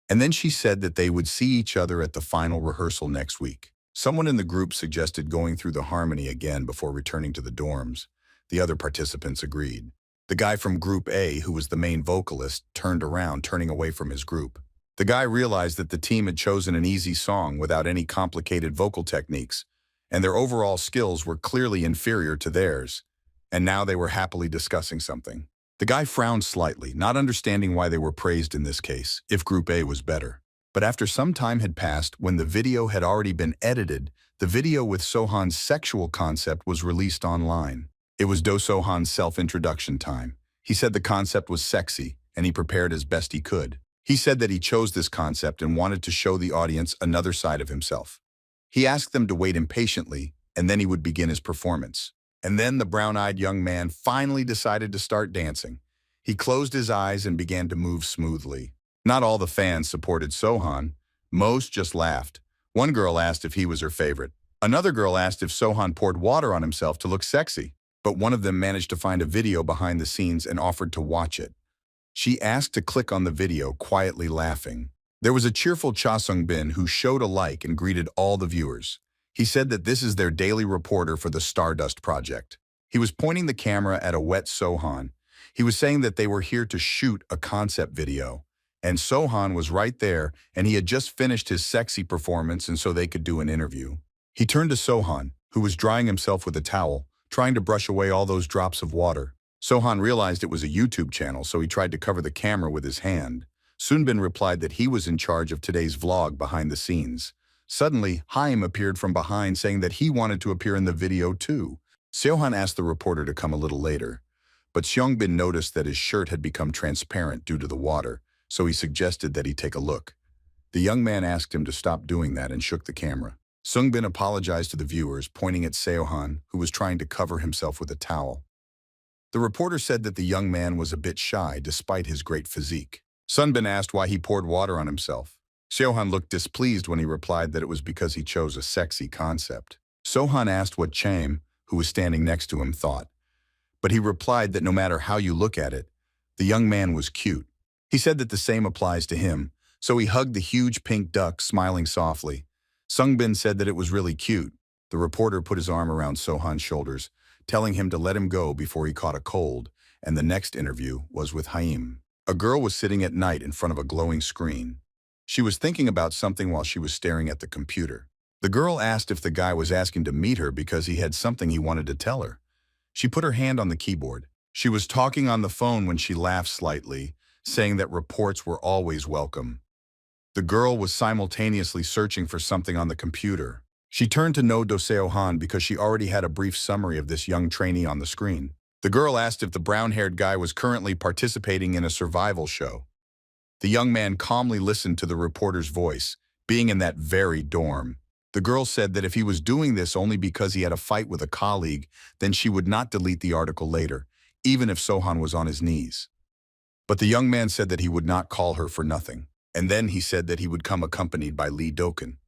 And then she said that they would see each other at the final rehearsal next week. Someone in the group suggested going through the harmony again before returning to the dorms. The other participants agreed. The guy from Group A, who was the main vocalist, turned around, turning away from his group. The guy realized that the team had chosen an easy song without any complicated vocal techniques, and their overall skills were clearly inferior to theirs. And now they were happily discussing something. The guy frowned slightly, not understanding why they were praised in this case, if Group A was better. But after some time had passed, when the video had already been edited, the video with Sohan's sexual concept was released online. It was Do Sohan's self-introduction time. He said the concept was sexy, and he prepared as best he could. He said that he chose this concept and wanted to show the audience another side of himself. He asked them to wait impatiently, and then he would begin his performance. And then the brown-eyed young man finally decided to start dancing. He closed his eyes and began to move smoothly. Not all the fans supported Sohan. Most just laughed. One girl asked if he was her favorite. Another girl asked if Sohan poured water on himself to look sexy. But one of them managed to find a video behind the scenes and offered to watch it. She asked to click on the video, quietly laughing. There was a cheerful Cha Sung-bin who showed a like and greeted all the viewers. He said that this is their daily reporter for the Stardust project. He was pointing the camera at a wet Sohan. He was saying that they were here to shoot a concept video. And Sohan was right there, and he had just finished his sexy performance, and so they could do an interview. He turned to Sohan, who was drying himself with a towel, trying to brush away all those drops of water. Sohan realized it was a YouTube channel, so he tried to cover the camera with his hand. Soonbin replied that he was in charge of today's vlog behind the scenes. Suddenly, Haim appeared from behind saying that he wanted to appear in the video too. Sohan asked the reporter to come a little later, but Seongbin noticed that his shirt had become transparent due to the water, so he suggested that he take a look. The young man asked him to stop doing that and shook the camera. Seongbin apologized to the viewers, pointing at Sohan, who was trying to cover himself with a towel. The reporter said that the young man was a bit shy despite his great physique. Sunbin asked why he poured water on himself. Sohan looked displeased when he replied that it was because he chose a sexy concept. Sohan asked what Chaim, who was standing next to him, thought. But he replied that no matter how you look at it, the young man was cute. He said that the same applies to him, so he hugged the huge pink duck, smiling softly. Sungbin said that it was really cute. The reporter put his arm around Sohan's shoulders, telling him to let him go before he caught a cold, and the next interview was with Haim. A girl was sitting at night in front of a glowing screen. She was thinking about something while she was staring at the computer. The girl asked if the guy was asking to meet her because he had something he wanted to tell her. She put her hand on the keyboard. She was talking on the phone when she laughed slightly, saying that reports were always welcome. The girl was simultaneously searching for something on the computer. She turned to know Do Sohan because she already had a brief summary of this young trainee on the screen. The girl asked if the brown-haired guy was currently participating in a survival show. The young man calmly listened to the reporter's voice, being in that very dorm. The girl said that if he was doing this only because he had a fight with a colleague, then she would not delete the article later, even if Sohan was on his knees. But the young man said that he would not call her for nothing. And then he said that he would come accompanied by Lee Dokun.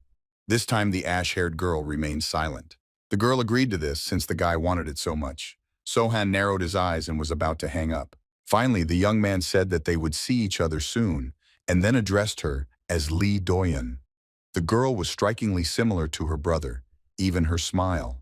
This time the ash-haired girl remained silent. The girl agreed to this since the guy wanted it so much. Sohan narrowed his eyes and was about to hang up. Finally, the young man said that they would see each other soon, and then addressed her as Lee Doyun. The girl was strikingly similar to her brother, even her smile.